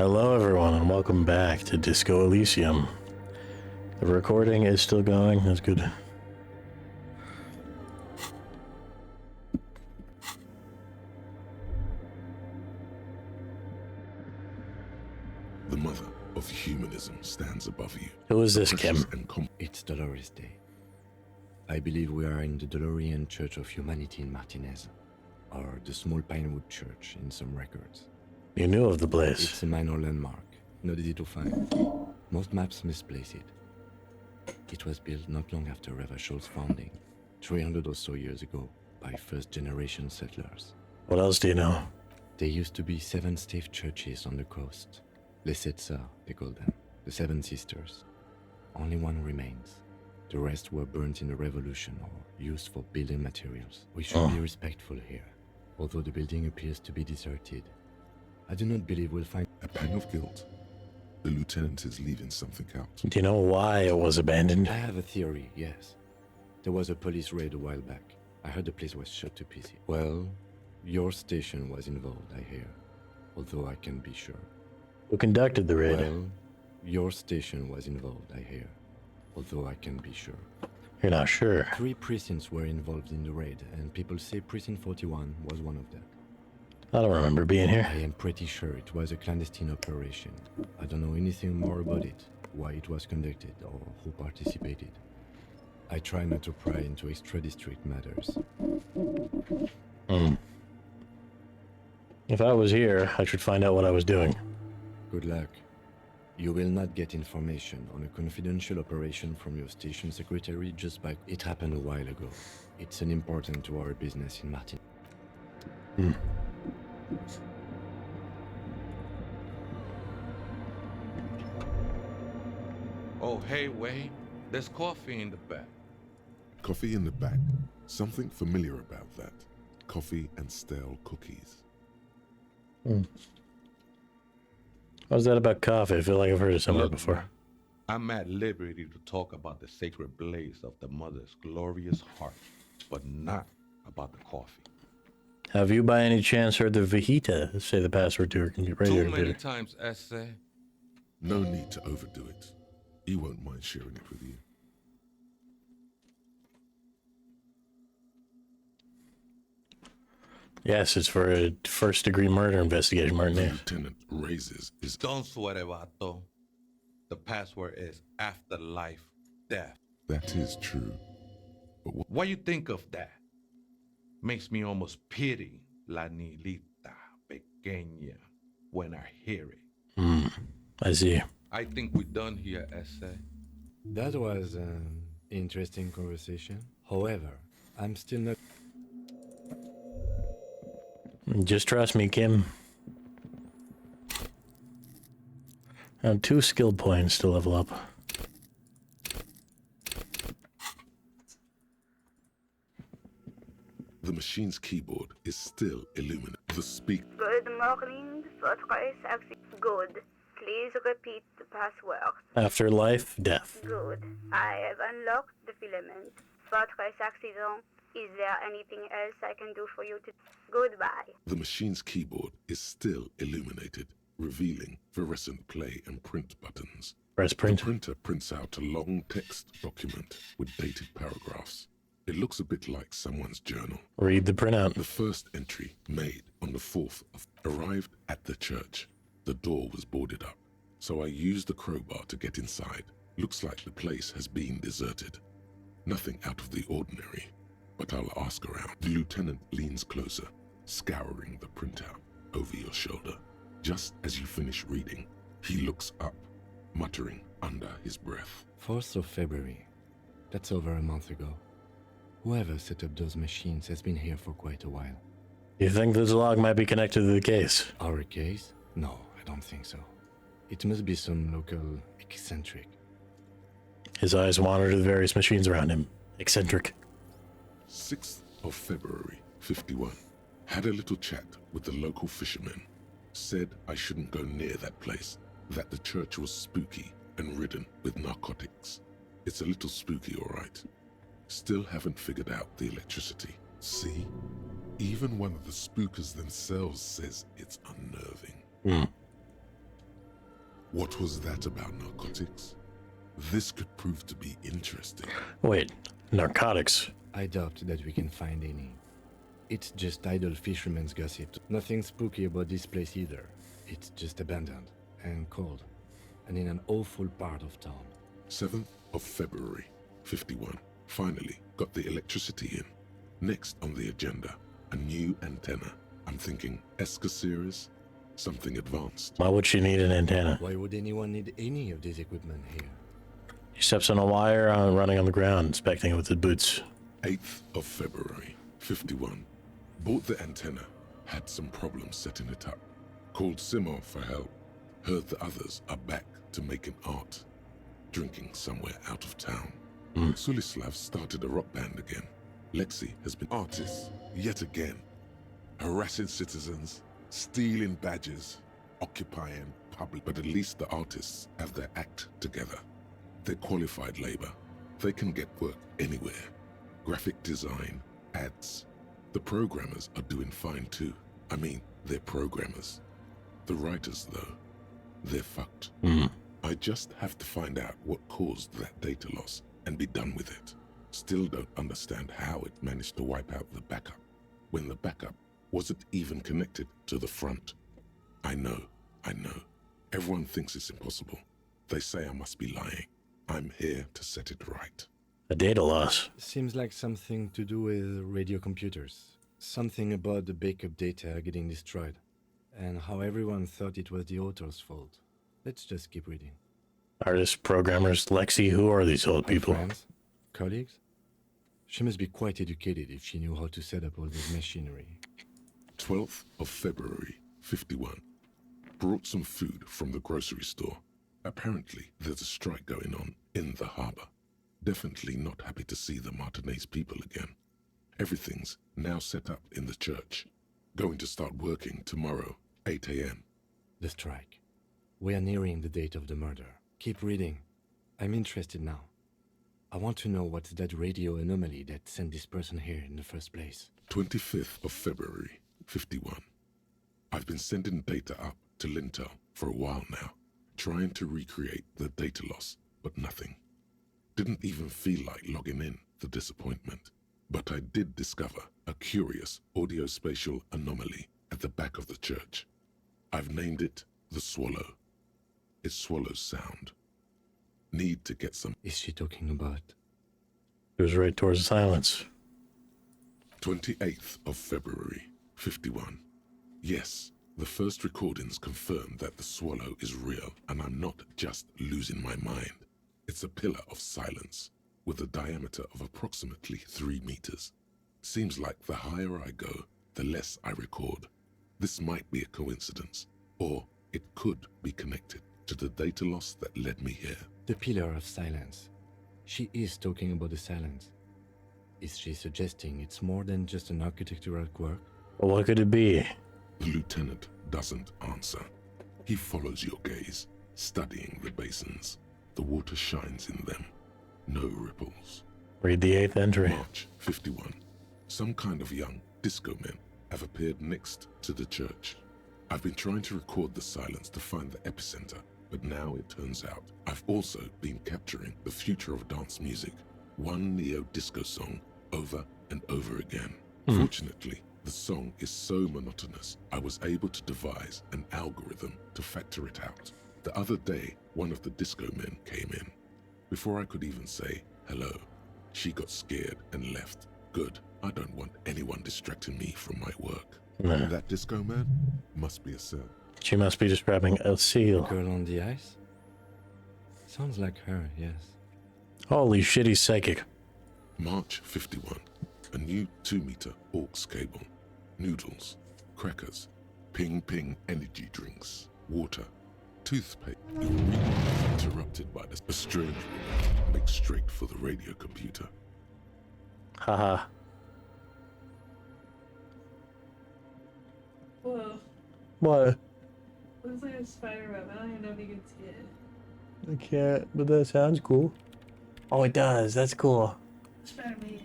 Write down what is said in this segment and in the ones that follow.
Hello everyone and welcome back to Disco Elysium. The recording is still going, that's good. The mother of humanism stands above you. Who is this, Kim? It's Dolores Day. I believe we are in the Dolorian Church of Humanity in Martinez, or the Small Pinewood Church in some records. You knew of the place. It's a minor landmark, not easy to find. Most maps misplace it. It was built not long after Ravachol's founding, 300 or so years ago, by first-generation settlers. What else do you know? There used to be 7 stave churches on the coast. Les Sept Sœurs, they call them, the 7 sisters. Only one remains. The rest were burnt in the revolution or used for building materials. We should be respectful here, although the building appears to be deserted. I do not believe we'll find A pang of guilt. The lieutenant is leaving something out. Do you know why it was abandoned? I have a theory, yes. There was a police raid a while back. I heard the place was shut to pieces. Well, your station was involved, I hear. Although I can't be sure. Who conducted the raid? Well, your station was involved, I hear. Although I can't be sure. You're not sure. 3 precincts were involved in the raid, and people say Precinct 41 was one of them. I don't remember being here. I am pretty sure it was a clandestine operation. I don't know anything more about it, why it was conducted, or who participated. I try not to pry into extra-district matters. If I was here, I should find out what I was doing. Good luck. You will not get information on a confidential operation from your station secretary just by... It happened a while ago. It's unimportant to our business in Martin. Oh, hey, Wade. There's coffee in the back. Coffee in the back. Something familiar about that. Coffee and stale cookies. What's that about coffee? I feel like I've heard it somewhere Look, before. I'm at liberty to talk about the sacred blaze of the mother's glorious heart, but not about the coffee. Have you by any chance heard the Vejita say the password to her radio Too many computer? times, essay. No need to overdo it. He won't mind sharing it with you. Yes, it's for a first-degree murder investigation, Martin. The Yeah. lieutenant raises his... Don't sweat it, Vato. The password is afterlife death. That is true. But what... What you think of that? Makes me almost pity La Nilita Pequeña when I hear it. I see. I think we're done here, essay. That was an interesting conversation. However, I'm still not... Just trust me, Kim. I have 2 skill points to level up. The machine's keyboard is still illuminated. The speak... Good morning, Fortress Access. Good. Please repeat the password. Afterlife, death. Good. I have unlocked the filament. Fortress Accident. Is there anything else I can do for you to... Goodbye. The machine's keyboard is still illuminated, revealing fluorescent play and print buttons. Press print. The printer prints out a long text document with dated paragraphs. It looks a bit like someone's journal. Read the printout. The first entry, made on the 4th of... Arrived at the church. The door was boarded up, so I used the crowbar to get inside. Looks like the place has been deserted. Nothing out of the ordinary, but I'll ask around. The lieutenant leans closer, scouring the printout over your shoulder. Just as you finish reading, he looks up, muttering under his breath. 4th of February. That's over a month ago. Whoever set up those machines has been here for quite a while. You think this log might be connected to the case? Our case? No, I don't think so. It must be some local eccentric. His eyes wander to the various machines around him. Eccentric. 6th of February, 51. Had a little chat with the local fishermen. Said I shouldn't go near that place, that the church was spooky and ridden with narcotics. It's a little spooky, all right. Still haven't figured out the electricity. See? Even one of the spookers themselves says it's unnerving. What was that about narcotics? This could prove to be interesting. Wait, narcotics? I doubt that we can find any. It's just idle fishermen's gossip. Nothing spooky about this place either. It's just abandoned and cold, and in an awful part of town. 7th of February, 51. Finally got the electricity in. Next on the agenda, a new antenna. I'm thinking ESCA series, something advanced. Why would she need an antenna? Why would anyone need any of this equipment here? He steps on a wire running on the ground, inspecting it with his boots. 8th of February, 51. Bought the antenna, had some problems setting it up. Called Simon for help. Heard the others are back to making art. Drinking somewhere out of town. Sulislav started a rock band again. Lexi has been artist yet again. Harassing citizens, stealing badges, occupying public. But at least the artists have their act together. They're qualified labor. They can get work anywhere. Graphic design, ads. The programmers are doing fine too. I mean, they're programmers. The writers, though, they're fucked. I just have to find out what caused that data loss and be done with it. Still don't understand how it managed to wipe out the backup, when the backup wasn't even connected to the front. I know. Everyone thinks it's impossible. They say I must be lying. I'm here to set it right. A data loss. Seems like something to do with radio computers. Something about the backup data getting destroyed. And how everyone thought it was the author's fault. Let's just keep reading. Artists, programmers, Lexi, who are these old Her people? friends? Colleagues? She must be quite educated if she knew how to set up all this machinery. 12th of February, 51. Brought some food from the grocery store. Apparently, there's a strike going on in the harbor. Definitely not happy to see the Martinez people again. Everything's now set up in the church. Going to start working tomorrow, 8 a.m. The strike. We are nearing the date of the murder. Keep reading. I'm interested now. I want to know what's that radio anomaly that sent this person here in the first place. 25th of February, 51. I've been sending data up to Lintel for a while now, trying to recreate the data loss, but nothing. Didn't even feel like logging in, the disappointment. But I did discover a curious audio-spatial anomaly at the back of the church. I've named it the Swallow. It swallows sound. Need to get some. Is she talking about? It was right towards silence. 28th of February, 51. Yes, the first recordings confirm that the swallow is real, and I'm not just losing my mind. It's a pillar of silence, with a diameter of approximately 3 meters. Seems like the higher I go, the less I record. This might be a coincidence, or it could be connected to the data loss that led me here. The pillar of silence. She is talking about the silence. Is she suggesting it's more than just an architectural quirk? Well, what could it be? The lieutenant doesn't answer. He follows your gaze, studying the basins. The water shines in them. No ripples. Read the 8th entry. March 51. Some kind of young disco men have appeared next to the church. I've been trying to record the silence to find the epicenter, but now it turns out I've also been capturing the future of dance music, one neo-disco song over and over again. Fortunately, the song is so monotonous, I was able to devise an algorithm to factor it out. The other day, one of the disco men came in. Before I could even say hello, she got scared and left. Good, I don't want anyone distracting me from my work. Nah. That disco man must be a cell. She must be describing a seal. Girl on the ice? Sounds like her, yes. Holy shit, he's psychic. March 51. A new 2-meter aux cable. Noodles, crackers, ping energy drinks, water, toothpaste. Interrupted by a strange woman makes straight for the radio computer. Haha. Whoa. What? Looks like a spider web. I don't even know if you can see it. I can't, but that sounds cool. Oh, it does. That's cool. Spider-Man.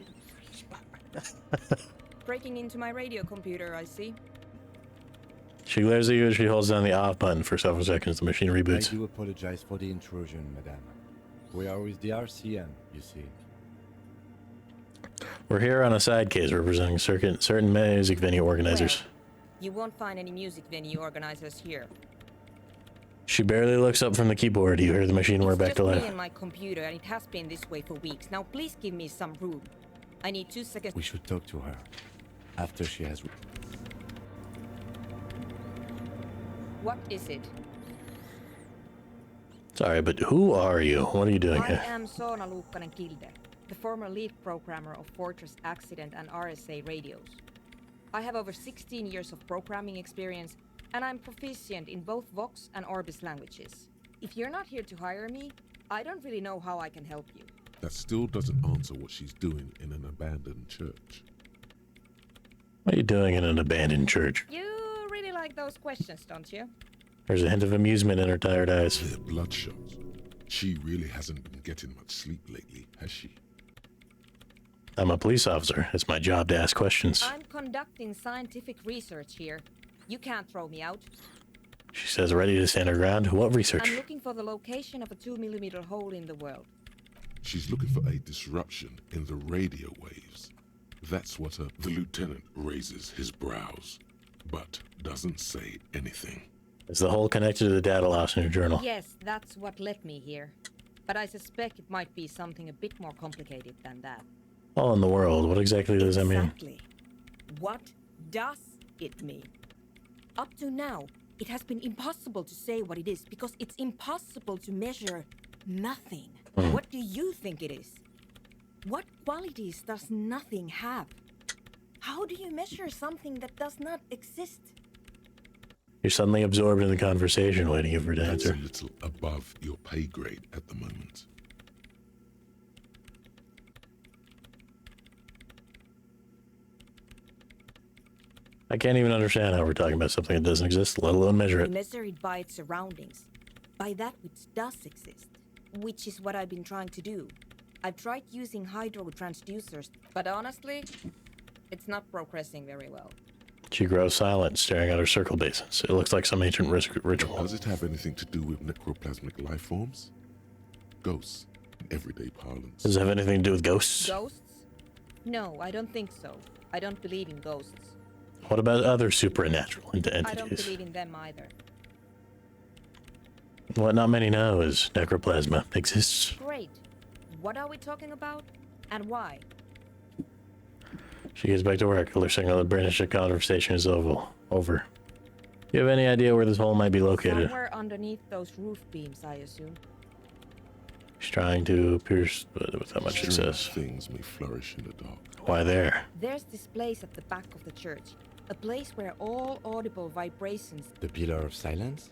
Breaking into my radio computer, I see. She glares at you as she holds down the off button for several seconds. The machine I reboots. do apologize for the intrusion, madame. We are with the RCM, you see. We're here on a side case representing certain music venue organizers. Well, you won't find any music venue organizers here. She barely looks up from the keyboard. You hear the machine whir back to It's just life. me and my computer, and it has been this way for weeks. Now, please give me some room. I need 2 seconds. We should talk to her after she has... What is it? Sorry, but who are you? What are you doing I here? am Soona Luukkanen-Kilde, the former lead programmer of Fortress Accident and RSA radios. I have over 16 years of programming experience, and I'm proficient in both Vox and Orbis languages. If you're not here to hire me, I don't really know how I can help you. That still doesn't answer what she's doing in an abandoned church. What are you doing in an abandoned church? You really like those questions, don't you? There's a hint of amusement in her tired eyes. They're bloodshot. She really hasn't been getting much sleep lately, has she? I'm a police officer. It's my job to ask questions. I'm conducting scientific research here. You can't throw me out. She says, ready to stand her ground. What research? I'm looking for the location of a 2mm hole in the world. She's looking for a disruption in the radio waves. That's what the lieutenant raises his brows, but doesn't say anything. Is the hole connected to the data loss in your journal? Yes, that's what led me here. But I suspect it might be something a bit more complicated than that. All in the world. What exactly does that mean? Exactly. What does it mean? Up to now, it has been impossible to say what it is because it's impossible to measure nothing. What do you think it is? What qualities does nothing have? How do you measure something that does not exist? You're suddenly absorbed in the conversation, waiting for her to That's a answer. little above your pay grade at the moment. I can't even understand how we're talking about something that doesn't exist, let alone measure You it. measure it by its surroundings, by that which does exist, which is what I've been trying to do. I've tried using hydro transducers, but honestly, it's not progressing very well. She grows silent, staring at her circle basins. It looks like some ancient ritual. Does it have anything to do with necroplasmic life forms? Ghosts, in everyday parlance. Does it have anything to do with ghosts? Ghosts? No, I don't think so. I don't believe in ghosts. What about other supernatural I don't entities? believe in them either. What not many know is necroplasma exists. Great. What are we talking about? And why? She gets back to work. Alert signal that British conversation is over. Do you have any idea where this hole might be located? Somewhere underneath those roof beams, I assume. She's trying to pierce, but without much Strange success. things may flourish in the dark. Why there? There's this place at the back of the church. A place where all audible vibrations... The Pillar of Silence?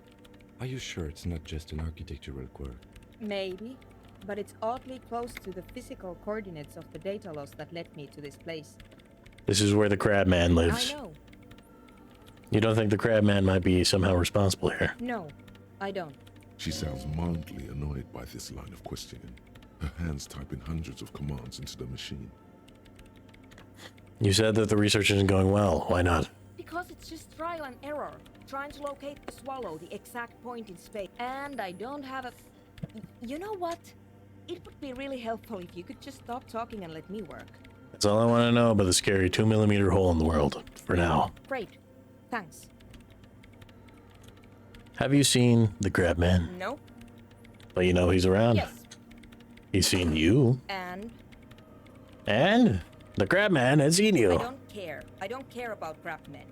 Are you sure it's not just an architectural quirk? Maybe. But it's oddly close to the physical coordinates of the data loss that led me to this place. This is where the crab man lives. I know. You don't think the crab man might be somehow responsible here? No, I don't. She sounds mildly annoyed by this line of questioning, her hands typing hundreds of commands into the machine. You said that the research isn't going well. Why not? Because it's just trial and error. Trying to locate the swallow, the exact point in space. And I don't have a... You know what? It would be really helpful if you could just stop talking and let me work. That's all I want to know about the scary 2mm hole in the world, for now. Great. Thanks. Have you seen the crab man? No? Well, you know he's around. Yes. He's seen you. And? And? The crab man has seen I you. don't care. I don't care about crap men.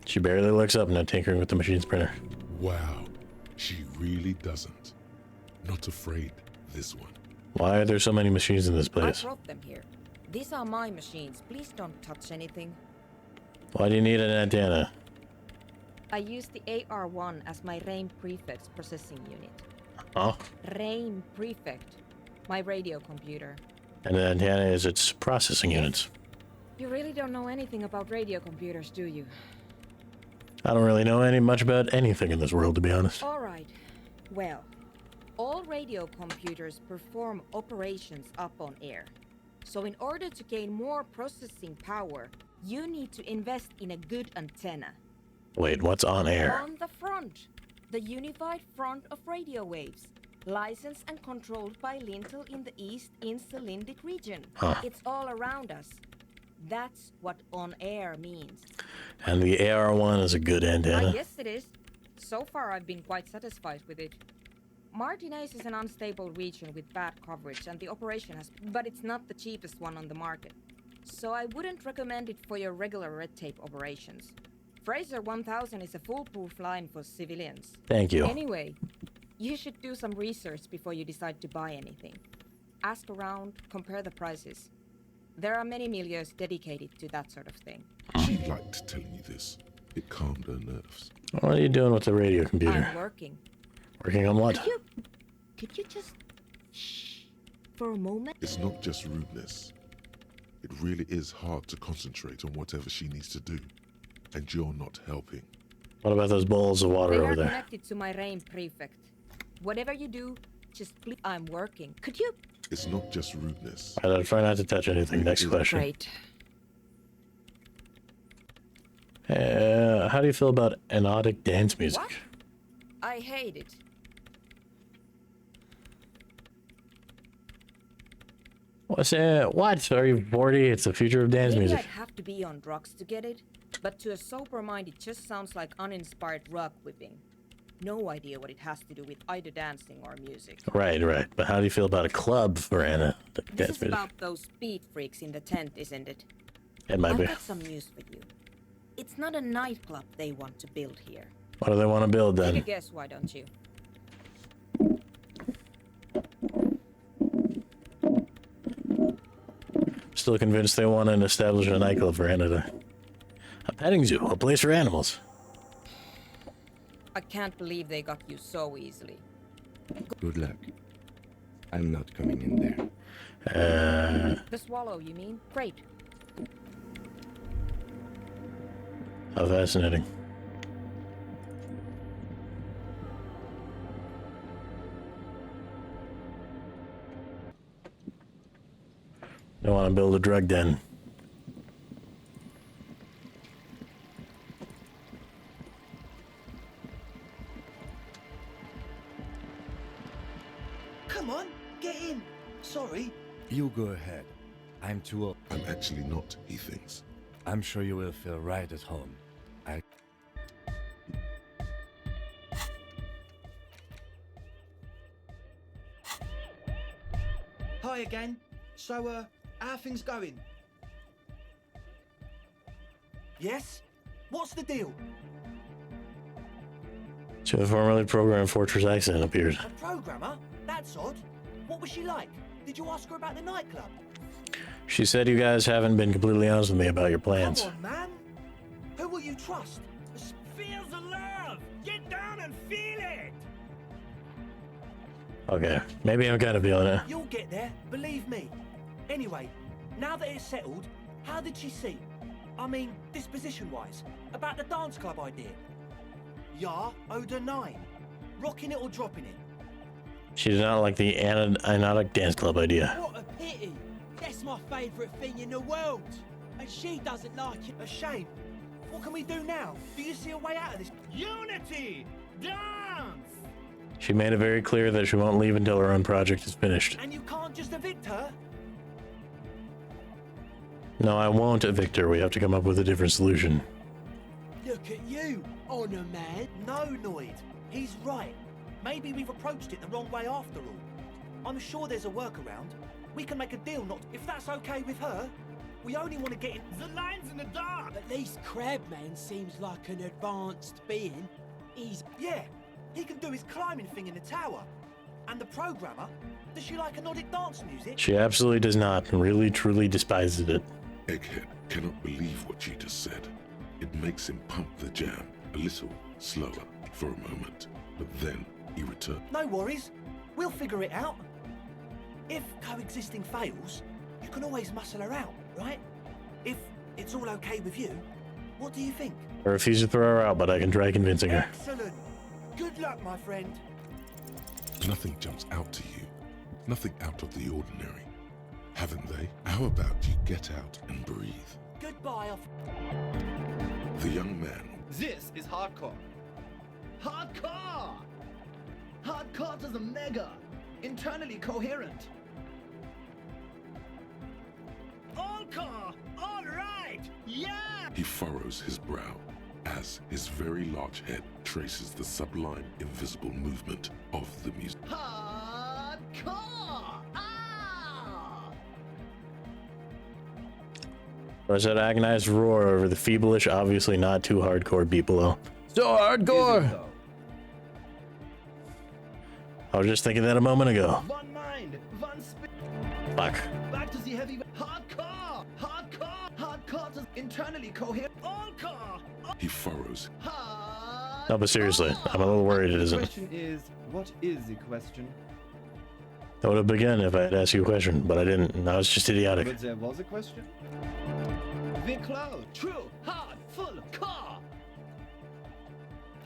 She barely looks up, now tinkering with the machine's printer. Wow, she really doesn't. Not afraid, this one. Why are there so many machines in this I place? brought them here. These are my machines. Please don't touch anything. Why do you need an antenna? I use the AR-1 as my RAIN Prefect processing unit. Oh, RAIN Prefect. My radio computer. and an antenna is its processing units. You really don't know anything about radio computers, do you? I don't really know much about anything in this world, to be honest. All right. Well, all radio computers perform operations up on air. So in order to gain more processing power, you need to invest in a good antenna. Wait, what's on air? On the front. The unified front of radio waves. Licensed and controlled by Lintel in the East Insulindic region. Huh. It's all around us. That's what on air means. And the AR1 is a good antenna. Yes, it is. So far, I've been quite satisfied with it. Martinez is an unstable region with bad coverage, and the operation has... But it's not the cheapest one on the market. So I wouldn't recommend it for your regular red tape operations. Fraser 1000 is a foolproof line for civilians. Thank you. Anyway, you should do some research before you decide to buy anything. Ask around, compare the prices. There are many milieux dedicated to that sort of thing. She liked telling me this. It calmed her nerves. What are you doing with the radio computer? I'm working. Working on what? Could you just shh for a moment? It's not just rudeness. It really is hard to concentrate on whatever she needs to do. And you're not helping. What about those bowls of water They over are there? connected to my RAIN prefect. Whatever you do, just please. I'm working. Could you? It's not just rudeness. I'll try not to touch anything. Next question. Great. How do you feel about anodic dance music? What? I hate it. What's what? Are you 40? It's the future of dance Maybe music. I'd have to be on drugs to get it, but to a sober mind, it just sounds like uninspired rug whipping. No idea what it has to do with either dancing or music. Right. But how do you feel about a club for anodic This dance is music? about those speed freaks in the tent, isn't it? It might I've be. got some news for you. It's not a nightclub they want to build here. What do they want to build Take a then? guess, why don't you? Still convinced they want to establish a nightclub for Canada. A petting zoo, a place for animals. I can't believe they got you so easily. Good luck. I'm not coming in there. The swallow, you mean? Great. How fascinating. They want to build a drug den. Come on, get in. Sorry. You go ahead. I'm too old. I'm actually not, he thinks. I'm sure you will feel right at home. Hi again. So, how are things going? Yes? What's the deal? To the formerly programmed Fortress accent appears. A programmer? That's odd. What was she like? Did you ask her about the nightclub? She said you guys haven't been completely honest with me about your plans. Come on, man. Who will you trust? Feel the love! Get down and feel it! Okay, maybe I'm kind of feeling it. You'll get there, believe me. Anyway, now that it's settled, how did she seem? I mean, disposition-wise, about the dance club idea. Ja oder nein? Rocking it or dropping it? She did not like the anodic dance club idea. What a pity! That's my favourite thing in the world! And she doesn't like it. A shame. What can we do now? Do you see a way out of this? Unity! Dance! She made it very clear that she won't leave until her own project is finished. And you can't just evict her? No, I won't evict her. We have to come up with a different solution. Look at you, honour man. No, Noid. He's right. Maybe we've approached it the wrong way after all. I'm sure there's a workaround. We can make a deal not... If that's okay with her, we only want to get in... The line's in the dark! At least Crabman seems like an advanced being. He's... Yeah, he can do his climbing thing in the tower. And the programmer, does she like Nordic dance music? She absolutely does not, and really truly despises it. Egghead cannot believe what she just said. It makes him pump the jam a little slower for a moment, but then he returns. No worries. We'll figure it out. If coexisting fails, you can always muscle her out, right? If it's all okay with you, what do you think? I refuse to throw her out, but I can try convincing her. Excellent. Good luck, my friend. Nothing jumps out to you. Nothing out of the ordinary. Haven't they? How about you get out and breathe? Goodbye. The young man This is hardcore. Hardcore! Hardcore to the mega. Internally coherent. Allcore! Alright! Yeah! He furrows his brow as his very large head traces the sublime, invisible movement of the music. Hardcore! Ah! There's that agonized roar over the feeblish, obviously not too hardcore beat below. So hardcore! I was just thinking that a moment ago. One mind, one spirit. Fuck. Back to the heavy. Hardcore! Hardcore! Hardcore to internally coherent. Allcore! He furrows. No, but seriously, I'm a little worried it The isn't. question is, what is the question? That would have begun if I had asked you a question, but I didn't, and I was just idiotic. But there was a question? We're close. True. Hard. Full. Core.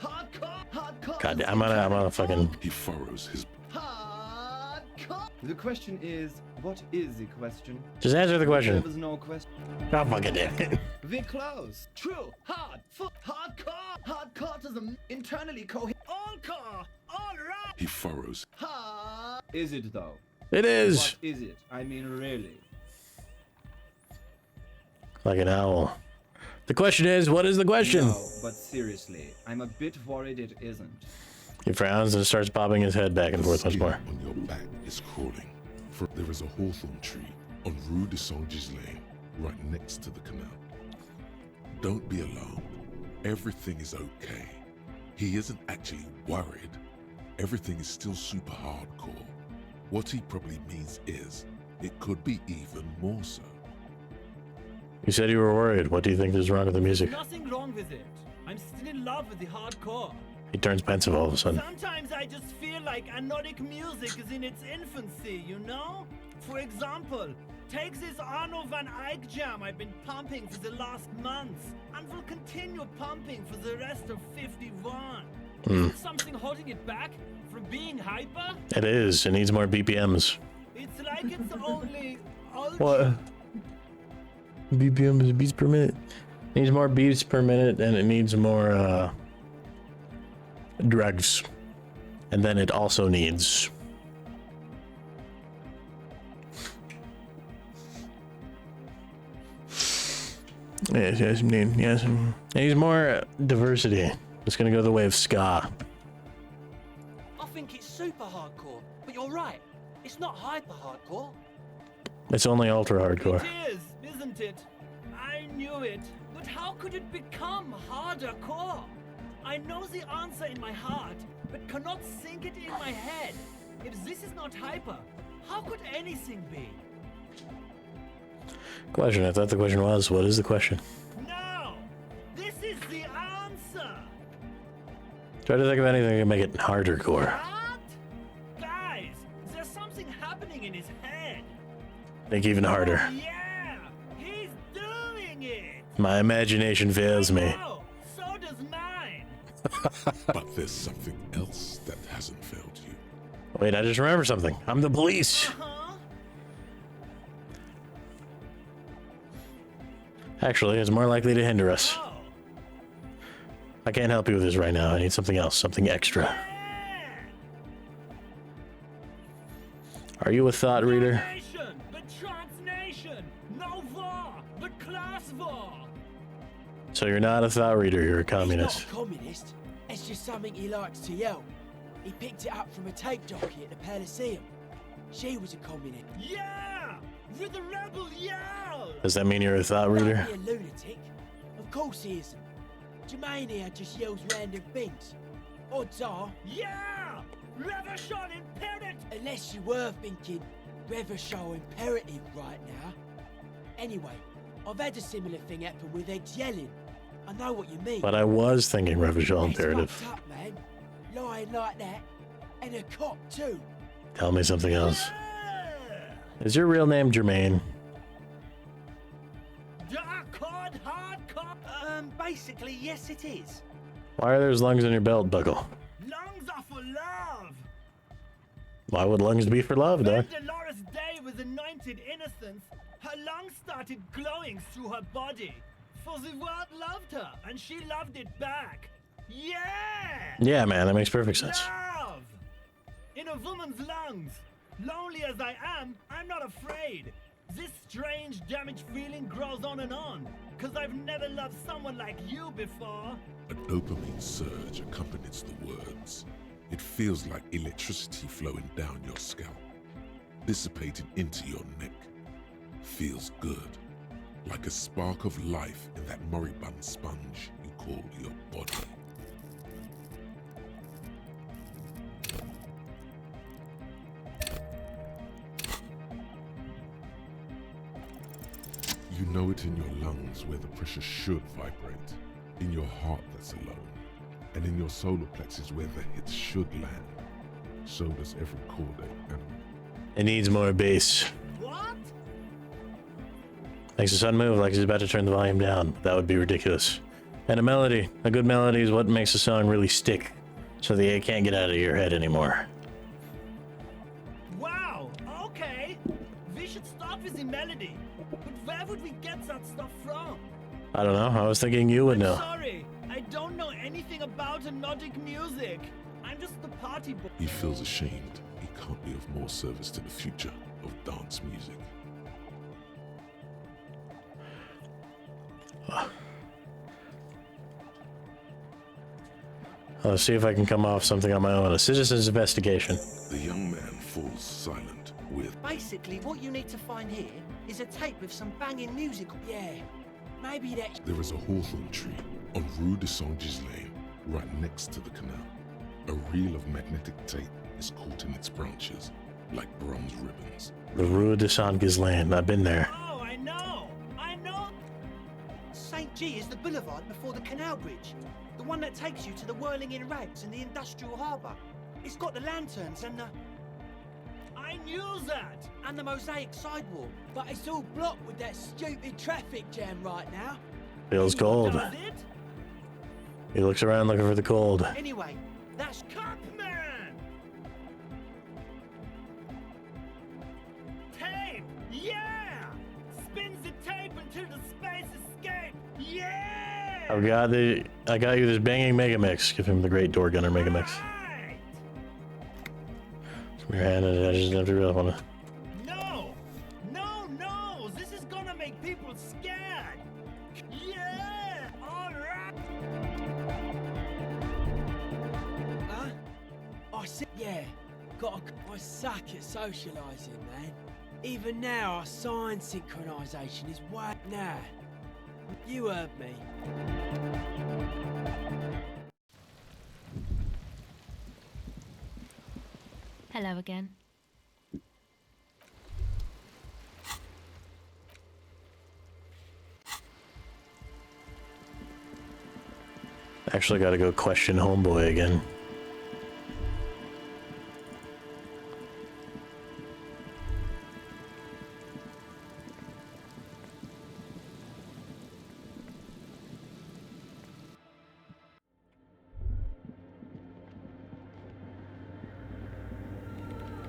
Hardcore. Hardcore. God, I'm gonna fucking... He furrows his... Hardcore. The question is, what is the question? Just answer the question. There was no question. God fucking damn it. We're close. True. Hard. Full. Hardcore. Hardcore to the internally coherent. All core. All right. He furrows. Hard. Is it though? It is. What is it? I mean, really. Like an owl. The question is, what is the question? No, but seriously, I'm a bit worried it isn't. He frowns and starts bobbing his head back and forth once more. On your back is crawling. For there is a hawthorn tree on Rue de Saint-Gilles Lane, right next to the canal. Don't be alarmed. Everything is okay. He isn't actually worried. Everything is still super hardcore. What he probably means is, it could be even more so. You said you were worried. What do you think is wrong with the music? Nothing wrong with it. I'm still in love with the hardcore. He turns pensive all of a sudden. Sometimes I just feel like anodic music is in its infancy, you know? For example, take this Arno van Eyck jam I've been pumping for the last months, and will continue pumping for the rest of 51. Is something holding it back from being hyper? It is. It needs more BPMs. It's like it's only What? BPM is beats per minute. It needs more beats per minute, and it needs more drugs. And then it also needs yes, it needs more diversity. It's gonna go the way of ska. I think it's super hardcore, but you're right. It's not hyper hardcore. It's only ultra hardcore. It is, isn't it? I knew it. But how could it become harder core? I know the answer in my heart, but cannot think it in my head. If this is not hyper, how could anything be? Question. I thought the question was, what is the question? No! This is the answer! Try to think of anything that can make it harder core. What? Guys, there's something happening in his head. Think even harder. Oh, yeah! He's doing it! My imagination fails me. Oh, so does mine! But there's something else that hasn't failed you. Wait, I just remembered something. I'm the police. Huh? Actually, it's more likely to hinder us. Oh, I can't help you with this right now. I need something else, something extra. yeah! Are you a thought reader? Nation, but transnation! No war, but class war! So you're not a thought reader, you're a communist. He's not a communist. It's just something he likes to yell. He picked it up from a tape jockey at the Palaceum. She was a communist. Yeah! With the rebel yell! Does that mean you're a thought reader? Don't be a lunatic. Of course he isn't. Jermaine here just yells random things. Odds are, Yeah! Revolution imperative! unless you were thinking Revershaw imperative right now. Anyway, I've had a similar thing happen with Eggs yelling. I know what you mean. But I was thinking Revachol It's imperative. fucked up, man. Lying like that. And a cop, too. Tell me something else. Yeah! Is your real name Jermaine? Dark hard Basically, yes it is. Why are those lungs in your belt buckle? lungs are for love! Why would lungs be for love, When Doc? Dolores Day was anointed innocence, her lungs started glowing through her body. For the world loved her, and she loved it back. Yeah! Yeah, man, that makes perfect sense. Love! In a woman's lungs. Lonely as I am, I'm not afraid. This strange, damaged feeling grows on, 'cause I've never loved someone like you before. A dopamine surge accompanies the words. It feels like electricity flowing down your scalp, dissipating into your neck. Feels good, like a spark of life in that moribund sponge you call your body. You know it in your lungs where the pressure should vibrate, in your heart that's alone, and in your solar plexus where the hits should land. So does every chordate animal. It needs more bass. What? Makes the sun move like he's about to turn the volume down. That would be ridiculous. And a melody. A good melody is what makes a song really stick, so that it can't get out of your head anymore. Wow, okay. We should start with the melody. But where would we get that stuff from? I don't know. I was thinking you would know. Sorry, I don't know anything about hypnotic music. I'm just the party boy. He feels ashamed. He can't be of more service to the future of dance music. I'll see if I can come off something on my own. A citizen's investigation. The young man falls silent with... Basically, what you need to find here is a tape with some banging music. Yeah, maybe that... There is a hawthorn tree on Rue de Saint-Ghislain, right next to the canal. A reel of magnetic tape is caught in its branches, like bronze ribbons. The Rue de Saint-Ghislain. I've been there. Oh, I know. St. G is the boulevard before the canal bridge. The one that takes you to the whirling in rags and the industrial harbour. It's got the lanterns and the... I knew that. And the mosaic sidewalk. But it's all blocked with that stupid traffic jam right now. Feels cold. Does it? He looks around looking for the cold. Anyway, that's... Cupman! Tape! Yeah! Spin the tape until the space escape! Yeah! Oh god, I got you this banging mega mix. Give him the great door gunner mega mix. Right. From your hand, I just have to really want to. No! No! This is gonna make people scared! Yeah! Alright! Huh? I see. Yeah, I suck at socialising, man. Even now, our sign synchronisation is way nah. You heard me. Hello again. Actually gotta go question homeboy again.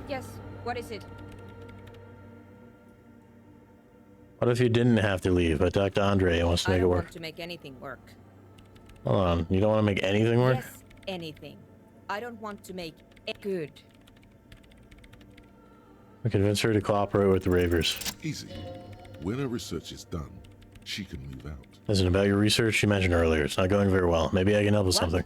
Yes, what is it? What if you didn't have to leave? I talked to Andre and wants to I make it don't work. want to make anything work. Hold on, you don't want to make anything work? Yes, anything. I don't want to make it good. We convince her to cooperate with the Ravers. Easy. When her research is done, she can move out. Listen, about your research you mentioned earlier, it's not going very well. Maybe I can help with What? something.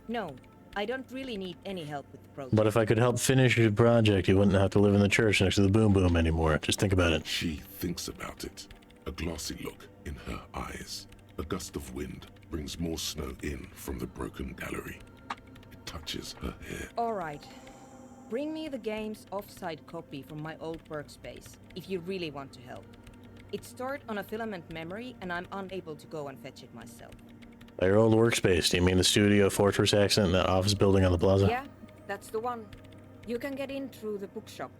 No, I don't really need any help with the project. But if I could help finish your project, you wouldn't have to live in the church next to the Boom Boom anymore. Just think about it. She thinks about it. A glassy look in her eyes. A gust of wind brings more snow in from the broken gallery. It touches her hair. All right. Bring me the game's offsite copy from my old workspace, if you really want to help. It's stored on a filament memory, and I'm unable to go and fetch it myself. By your old workspace, do you mean the studio Fortress accent in that office building on the plaza? Yeah, that's the one. You can get in through the bookshop.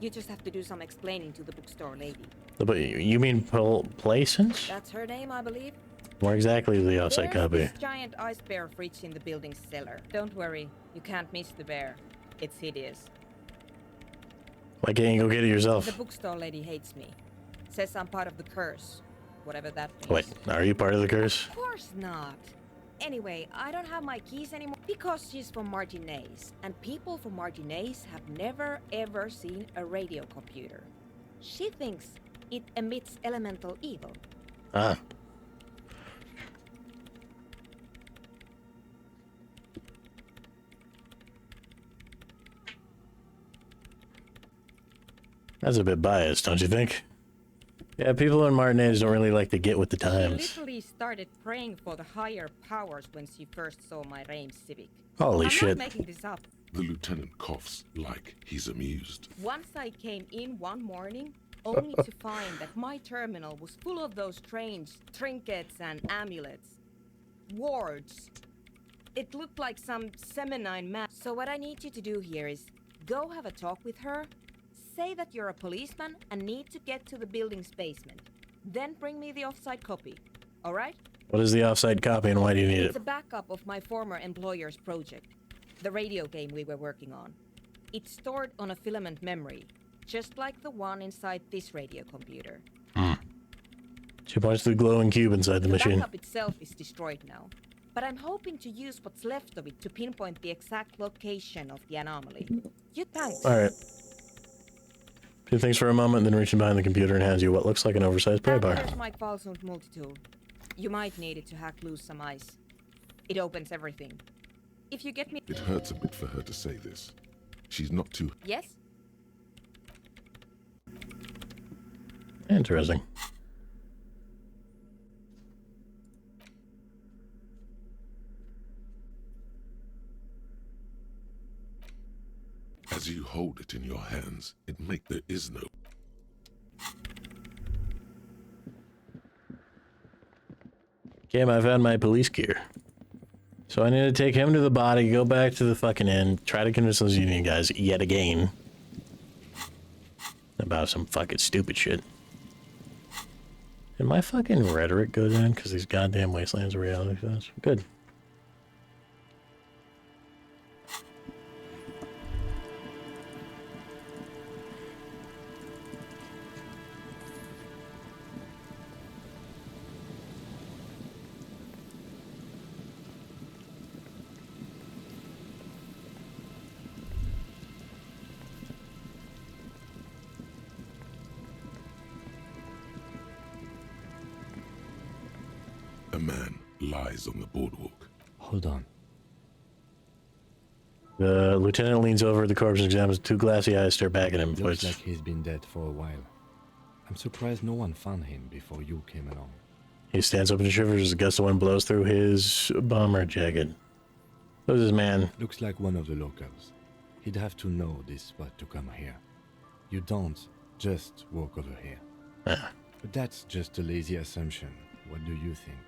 You just have to do some explaining to the bookstore lady. But you mean Placence? That's her name, I believe. More exactly the offsite There's copy. this giant ice bear fridge in the building's cellar. Don't worry, you can't miss the bear. It's hideous. Why can't you go get it yourself? The bookstore lady hates me. Says I'm part of the curse. whatever that means. Wait, are you part of the curse? Of course not. Anyway, I don't have my keys anymore because she's from Martinez, and people from Martinez have never ever seen a radio computer. She thinks it emits elemental evil. Ah. That's a bit biased, don't you think? Yeah, people in Martinez don't really like to get with the times. She literally started praying for the higher powers when she first saw my Reims Civic. Holy I'm shit. not making this up. The lieutenant coughs like he's amused. Once I came in one morning, only to find that my terminal was full of those strange trinkets and amulets. Wards. It looked like some Semenine map. So what I need you to do here is go have a talk with her. Say that you're a policeman and need to get to the building's basement. Then bring me the offsite copy. All right? What is the offsite copy and why do you need It's it? a backup of my former employer's project. The radio game we were working on. It's stored on a filament memory, just like the one inside this radio computer. She points to the glowing cube inside the machine. The backup itself is destroyed now, but I'm hoping to use what's left of it to pinpoint the exact location of the anomaly. You thanks. Alright. She thinks for a moment, then reaches behind the computer and hands you what looks like an oversized pray bar. There's my Qualsund multitool. You might need it to hack loose some ice. It opens everything. If you get me... It hurts a bit for her to say this. She's not too... Yes? Interesting. As you hold it in your hands, there is no... Okay, I found my police gear. So I need to take him to the body, go back to the fucking inn, try to convince those union guys yet again about some fucking stupid shit. Did my fucking rhetoric go down because these goddamn wastelands are reality shows? Good. A man lies on the boardwalk. Hold on. The lieutenant leans over the corpse and examines. Two glassy eyes stare back at him. Looks like he's been dead for a while. I'm surprised no one found him before you came along. He stands up and shivers as a gust of wind blows through his bomber jacket. Who's this man? Looks like one of the locals. He'd have to know this spot to come here. You don't just walk over here. But that's just a lazy assumption. What do you think?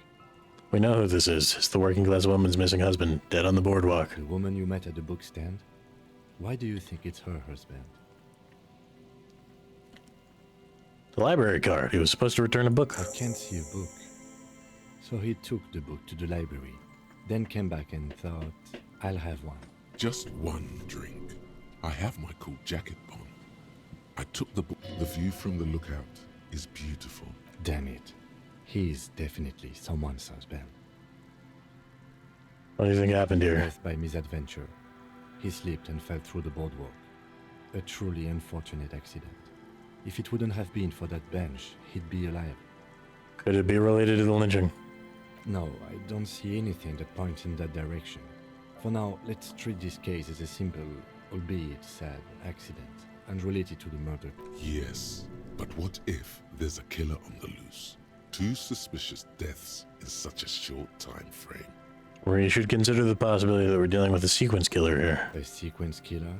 We know who this is. It's the working class woman's missing husband, dead on the boardwalk. The woman you met at the book stand? Why do you think it's her husband? The library card. He was supposed to return a book. I can't see a book. So he took the book to the library, then came back and thought, I'll have one. Just one drink. I have my cool jacket on. I took the book. The view from the lookout is beautiful. Damn it. He's definitely someone's husband. What do you think happened here? Death by misadventure. He slipped and fell through the boardwalk. A truly unfortunate accident. If it wouldn't have been for that bench, he'd be alive. Could it be related to the lynching? No, I don't see anything that points in that direction. For now, let's treat this case as a simple, albeit sad, accident, unrelated to the murder. Yes, but what if there's a killer on the loose? 2 suspicious deaths in such a short time frame. We should consider the possibility that we're dealing with a sequence killer here. A sequence killer?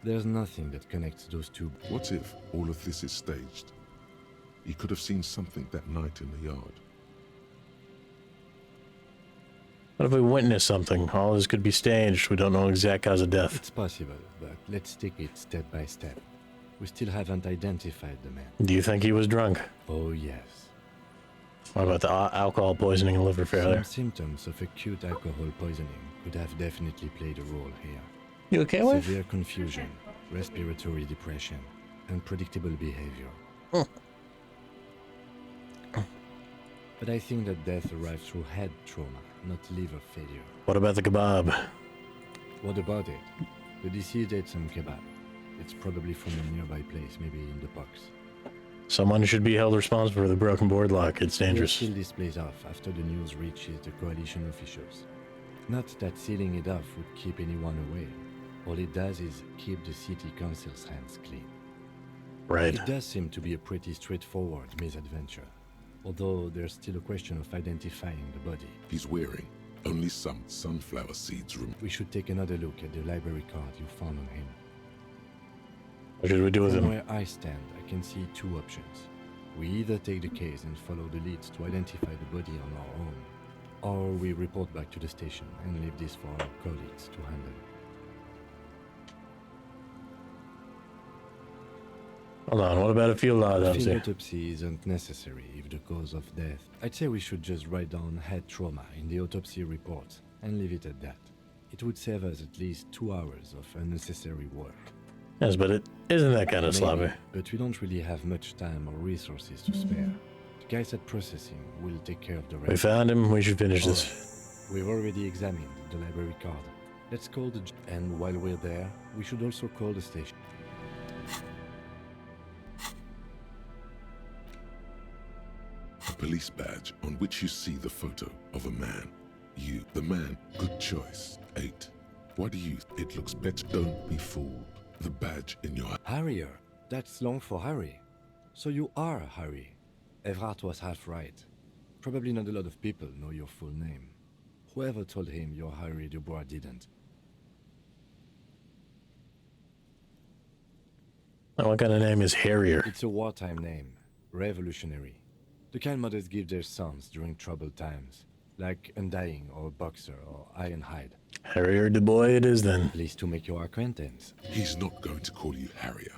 There's nothing that connects those two. What if all of this is staged? He could have seen something that night in the yard. What if we witness something? All this could be staged. We don't know exact cause of death. It's possible, but let's take it step by step. We still haven't identified the man. Do you think he was drunk? Oh, yes. What about the alcohol poisoning and liver failure? Some symptoms of acute alcohol poisoning could have definitely played a role here. You okay, wife? Severe confusion, respiratory depression, unpredictable behavior. But I think that death arrives through head trauma, not liver failure. What about the kebab? What about it? The deceased ate some kebab. It's probably from a nearby place, maybe in the box. Someone should be held responsible for the broken board lock. It's We'll dangerous. seal this place off after the news reaches the coalition officials. Not that sealing it off would keep anyone away. All it does is keep the city council's hands clean. Right. It does seem to be a pretty straightforward misadventure, although there's still a question of identifying the body. He's wearing only some sunflower seeds. We should take another look at the library card you found on him. What should we do with From him? where I stand, I can see two options. We either take the case and follow the leads to identify the body on our own, or we report back to the station and leave this for our colleagues to handle. Hold on, what about a field I think autopsy? autopsy isn't necessary if the cause of death. I'd say we should just write down head trauma in the autopsy report and leave it at that. It would save us at least 2 hours of unnecessary work. Yes, but it isn't that kind of sloppy. But we don't really have much time or resources to spare. The guys at processing will take care of the rest. We found him, we should finish this. Alright. We've already examined the library card. Let's call the... And while we're there, we should also call the station. A police badge on which you see the photo of a man. You, the man, good choice. 8. What do you... It looks better. Don't be fooled. The badge in your... Harrier. That's long for Harry. So you are Harry. Evrard was half right. Probably not a lot of people know your full name. Whoever told him you're Harry Dubois didn't. And what kind of name is Harrier? It's a wartime name. Revolutionary. The kind mothers give their sons during troubled times. Like Undying or Boxer or Ironhide. Harrier Dubois it is then. Pleased to make your acquaintance. He's not going to call you Harrier.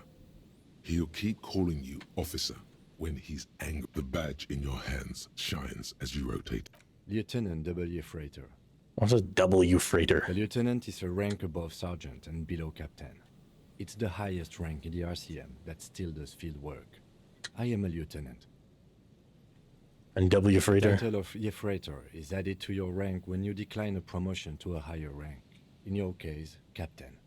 He'll keep calling you officer when he's angry. The badge in your hands shines as you rotate. Lieutenant W. Freighter. What's a W freighter? A lieutenant is a rank above sergeant and below captain. It's the highest rank in the RCM that still does field work. I am a lieutenant. And W The freighter? title of Freighter is added to your rank when you decline a promotion to a higher rank. In your case, captain.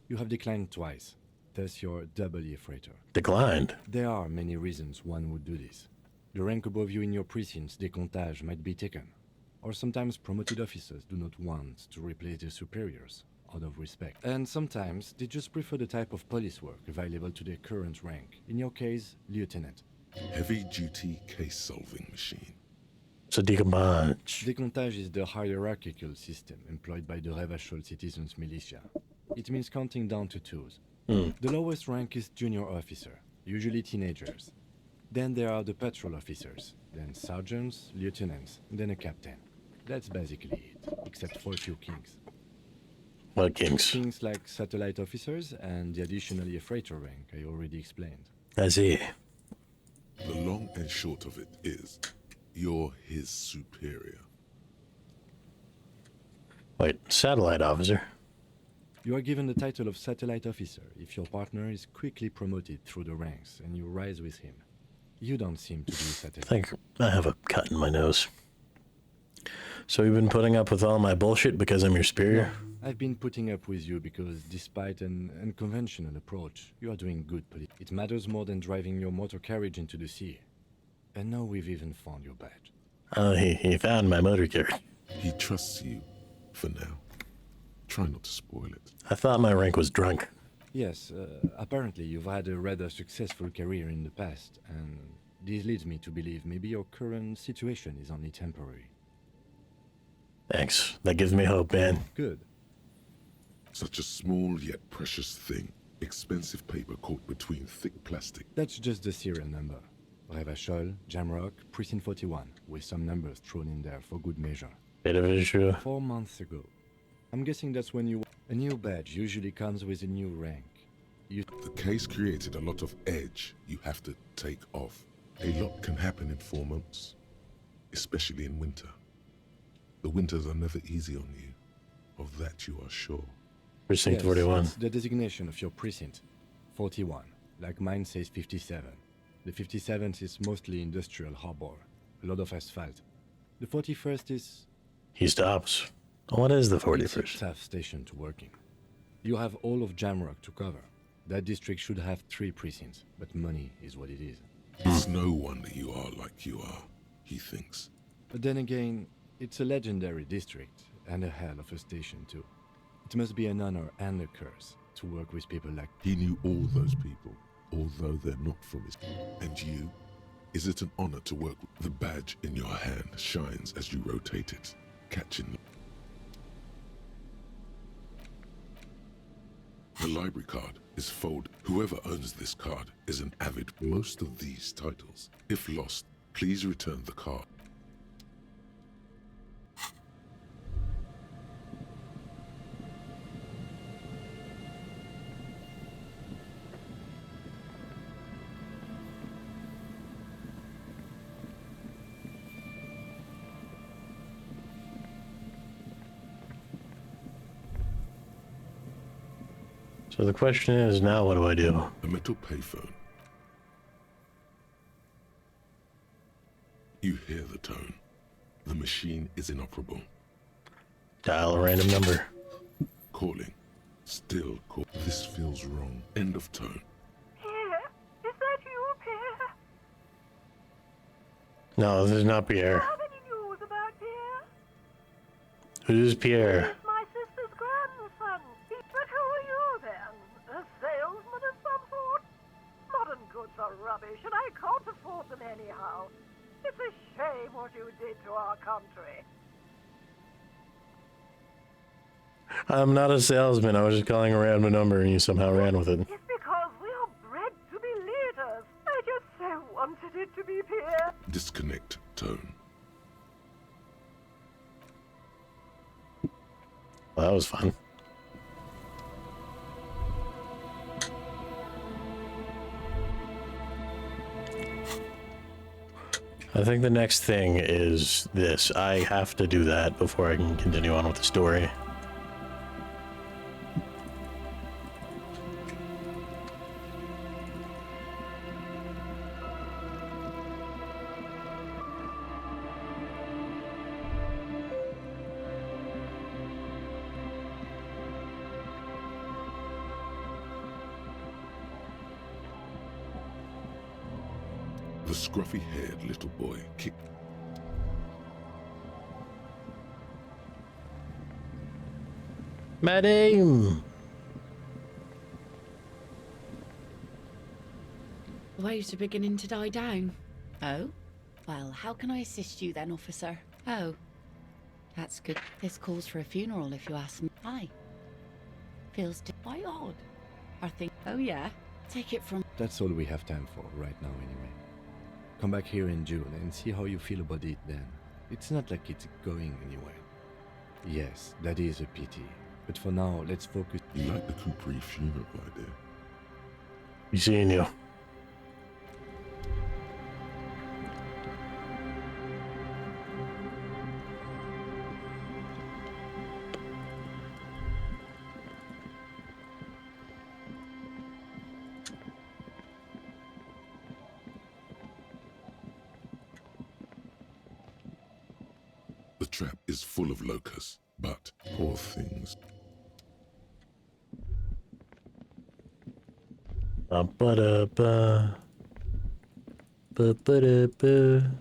You have declined twice, thus you're W Freighter. Declined. There are many reasons one would do this. The rank above you in your precinct's decomptage might be taken, or sometimes promoted officers do not want to replace their superiors, out of respect. And sometimes they just prefer the type of police work available to their current rank. In your case, lieutenant. Heavy-duty case-solving machine. It's a decompage. Decomptage is the hierarchical system employed by the Revachol Citizens Militia. It means counting down to twos. The lowest rank is junior officer, usually teenagers. Then there are the patrol officers, then sergeants, lieutenants, then a captain. That's basically it, except for a few kings. What kings? Things like satellite officers and the additionally a freighter rank I already explained. I see. The long and short of it is, you're his superior. Wait, satellite officer? You are given the title of satellite officer if your partner is quickly promoted through the ranks and you rise with him. You don't seem to be I satellite. think I have a cut in my nose. So you've been putting up with all my bullshit because I'm your superior? I've been putting up with you because despite an unconventional approach, you are doing good politics. It matters more than driving your motor carriage into the sea. And now we've even found your badge. Oh, he found my motor carriage. He trusts you, for now. Try not to spoil it. I thought my rank was drunk. Yes, apparently you've had a rather successful career in the past, and this leads me to believe maybe your current situation is only temporary. Thanks. That gives me hope, man. Good. Such a small yet precious thing. Expensive paper caught between thick plastic. That's just the serial number. Revachol, Jamrock, Precinct 41, with some numbers thrown in there for good measure. Bit of an issue. 4 months ago. I'm guessing that's when you... A new badge usually comes with a new rank. The case created a lot of edge you have to take off. A lot can happen in 4 months, especially in winter. The winters are never easy on you. Of that you are sure. Precinct Yes, 41. it's the designation of your precinct. 41. Like mine says 57. The 57th is mostly industrial harbor. a lot of asphalt. The 41st is... He stops. What is the It's a 41st? tough station to work in. You have all of Jamrock to cover. That district should have 3 precincts, but money is what it is. It's no wonder you are like you are, he thinks. But then again, it's a legendary district, and a hell of a station too. It must be an honor and a curse to work with people like... He knew all those people, although they're not from his... And you? Is it an honor to work with the badge in your hand shines as you rotate it, catching them? The library card is folded. Whoever owns this card is an avid. Most of these titles, if lost, please return the card. So the question is, now what do I do? A metal payphone. You hear the tone. The machine is inoperable. Dial a random number. Calling. Still call. This feels wrong. End of tone. Pierre, is that you, Pierre? No, this is not Pierre. Have any news about Pierre? Who's Pierre? He's my sister's grandson. But who are you then? A salesman of some sort? Modern goods are rubbish, and I can't afford them anyhow. It's a shame what you did to our country. I'm not a salesman. I was just calling a random number and you somehow ran with it. It's because we are bred to be leaders. I just so wanted it to be Pierre. Disconnect tone. Well, that was fun. I think the next thing is this. I have to do that before I can continue on with the story. The scruffy-haired little boy kicked. Madame! Waves are beginning to die down. Oh? Well, how can I assist you then, officer? Oh. That's good. This calls for a funeral, if you ask me. Hi. Feels quite odd. Oh yeah? Take it from... That's all we have time for right now anyway. Come back here in June and see how you feel about it then. It's not like it's going anywhere. Yes, that is a pity. But for now, let's focus... You like the Capri funeral idea? Be seeing you. The trap is full of locusts, but poor things. Ba-ba-da-ba. Ba-ba-da-ba.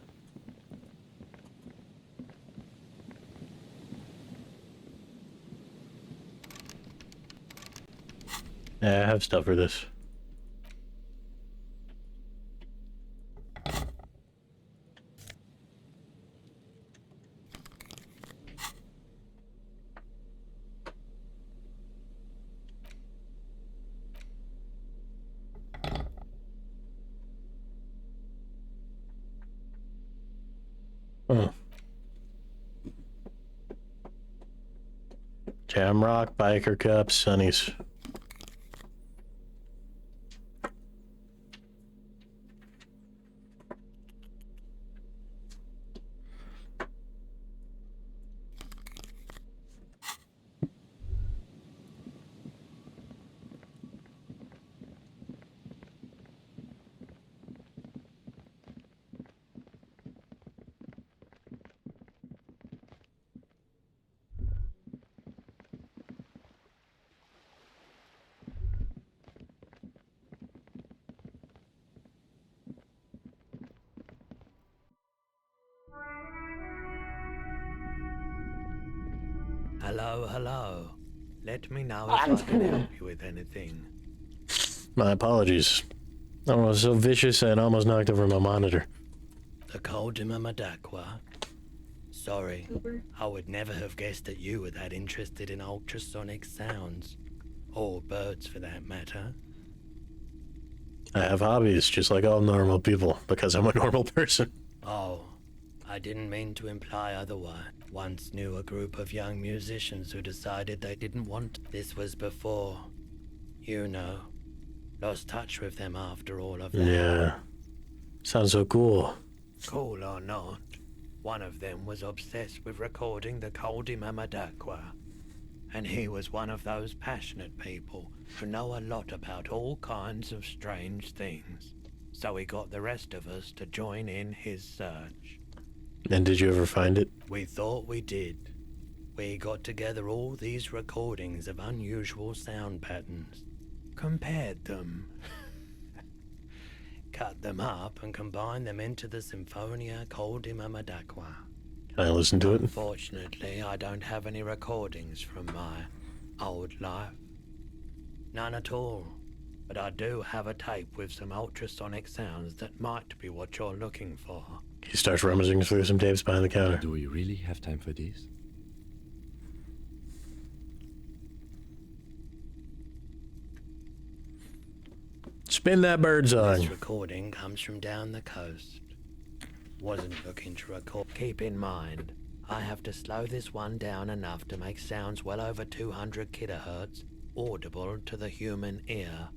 Yeah, I have stuff for this. Jamrock, biker cups, sunnies. Hello, hello. Let me know if I can help you with anything. My apologies. I was so vicious and almost knocked over my monitor. The Coldima Madakwa. Sorry, I would never have guessed that you were that interested in ultrasonic sounds. Or birds, for that matter. I have hobbies, just like all normal people, because I'm a normal person. Oh, I didn't mean to imply otherwise. Once knew a group of young musicians who decided they didn't want. This was before, you know, lost touch with them after all of that. Yeah. Sounds so cool. Cool or not, one of them was obsessed with recording the Coldima Madakwa. And he was one of those passionate people who know a lot about all kinds of strange things. So he got the rest of us to join in his search. And did you ever find it? We thought we did. We got together all these recordings of unusual sound patterns, compared them, cut them up and combined them into the Symphonia Coldima Madakwa. Can I listen to it? Unfortunately, I don't have any recordings from my old life. None at all. But I do have a tape with some ultrasonic sounds that might be what you're looking for. He starts rummaging through some tapes behind the counter. Do we really have time for this? Spin that bird song. This recording comes from down the coast. Wasn't looking to record. Keep in mind, I have to slow this one down enough to make sounds well over 200 kilohertz audible to the human ear.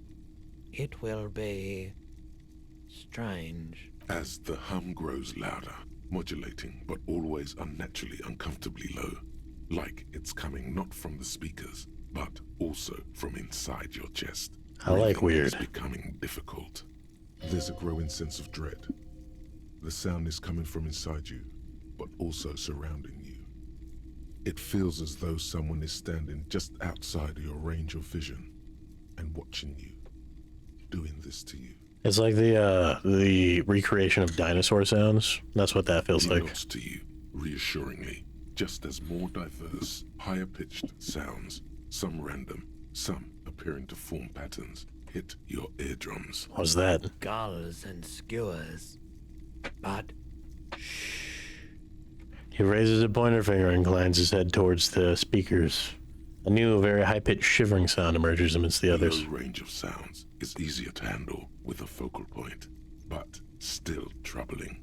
It will be strange. As the hum grows louder, modulating but always unnaturally uncomfortably low, like it's coming not from the speakers, but also from inside your chest. I like weird. It's becoming difficult. There's a growing sense of dread. The sound is coming from inside you, but also surrounding you. It feels as though someone is standing just outside of your range of vision and watching you, doing this to you. It's like the recreation of dinosaur sounds. That's what that feels like. Nods to you, reassuringly, just as more diverse, higher-pitched sounds, some random, some appearing to form patterns, hit your eardrums. What's that? Gulls and skewers. But He raises a pointer finger and inclines his head towards the speakers. A new, very high-pitched shivering sound emerges amidst the others. The range of sounds is easier to handle with a focal point, but still troubling.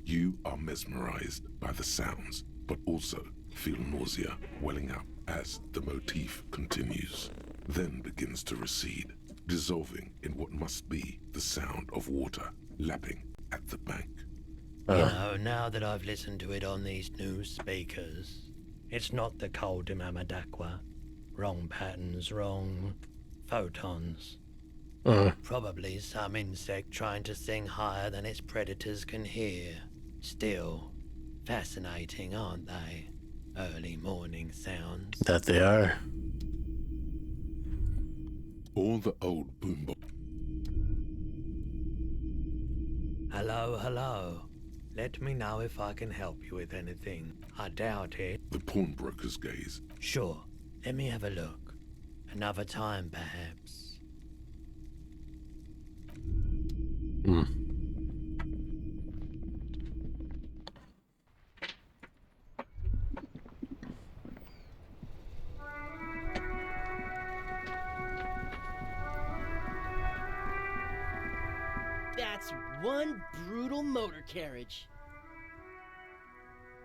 You are mesmerized by the sounds, but also feel nausea welling up as the motif continues, then begins to recede, dissolving in what must be the sound of water lapping at the bank. You know, now that I've listened to it on these new speakers, it's not the Coldima Madakwa. Wrong patterns, wrong photons. Probably some insect trying to sing higher than its predators can hear. Still, fascinating, aren't they? Early morning sounds. That they are. All the old boombox. Hello, hello. Let me know if I can help you with anything. I doubt it. The pawnbroker's gaze. Sure. Let me have a look. Another time, perhaps. That's one brutal motor carriage.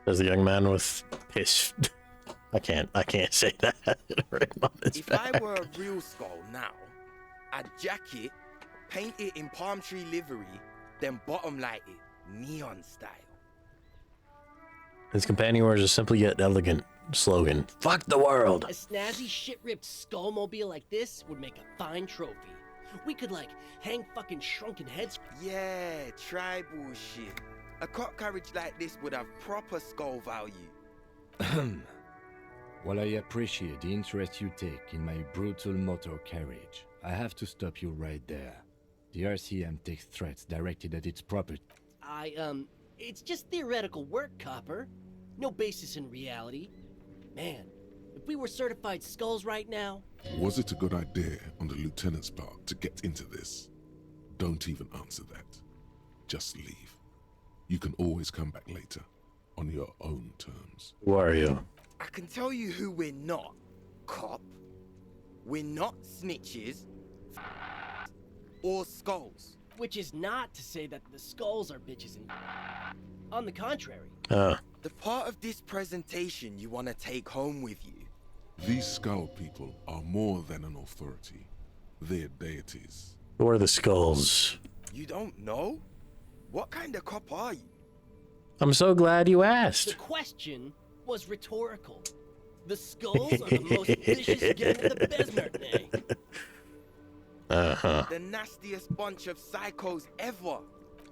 There's the young man with his... I can't say that right on his If back. I were a real skull now, I'd jack it, paint it in palm tree livery, then bottom light it, neon style. His companion wears a simple yet elegant slogan. Fuck the world! A snazzy shit-ripped skullmobile like this would make a fine trophy. We could, like, hang fucking shrunken heads. Yeah, tribal shit. A cop carriage like this would have proper skull value. While I appreciate the interest you take in my brutal motor carriage, I have to stop you right there. The RCM takes threats directed at its property. It's just theoretical work, Copper. No basis in reality. Man, If we were certified skulls right now... Was it a good idea on the lieutenant's part to get into this? Don't even answer that. Just leave. You can always come back later, on your own terms. Who are you? I can tell you who we're not, cop. We're not snitches or skulls. Which is not to say that the skulls are bitches and... On the contrary. The part of this presentation you want to take home with you. These skull people are more than an authority. They're deities. Who are the skulls? You don't know? What kind of cop are you? I'm so glad you asked. The question was rhetorical. The skulls are the most vicious gang of the Besmertney. The nastiest bunch of psychos ever.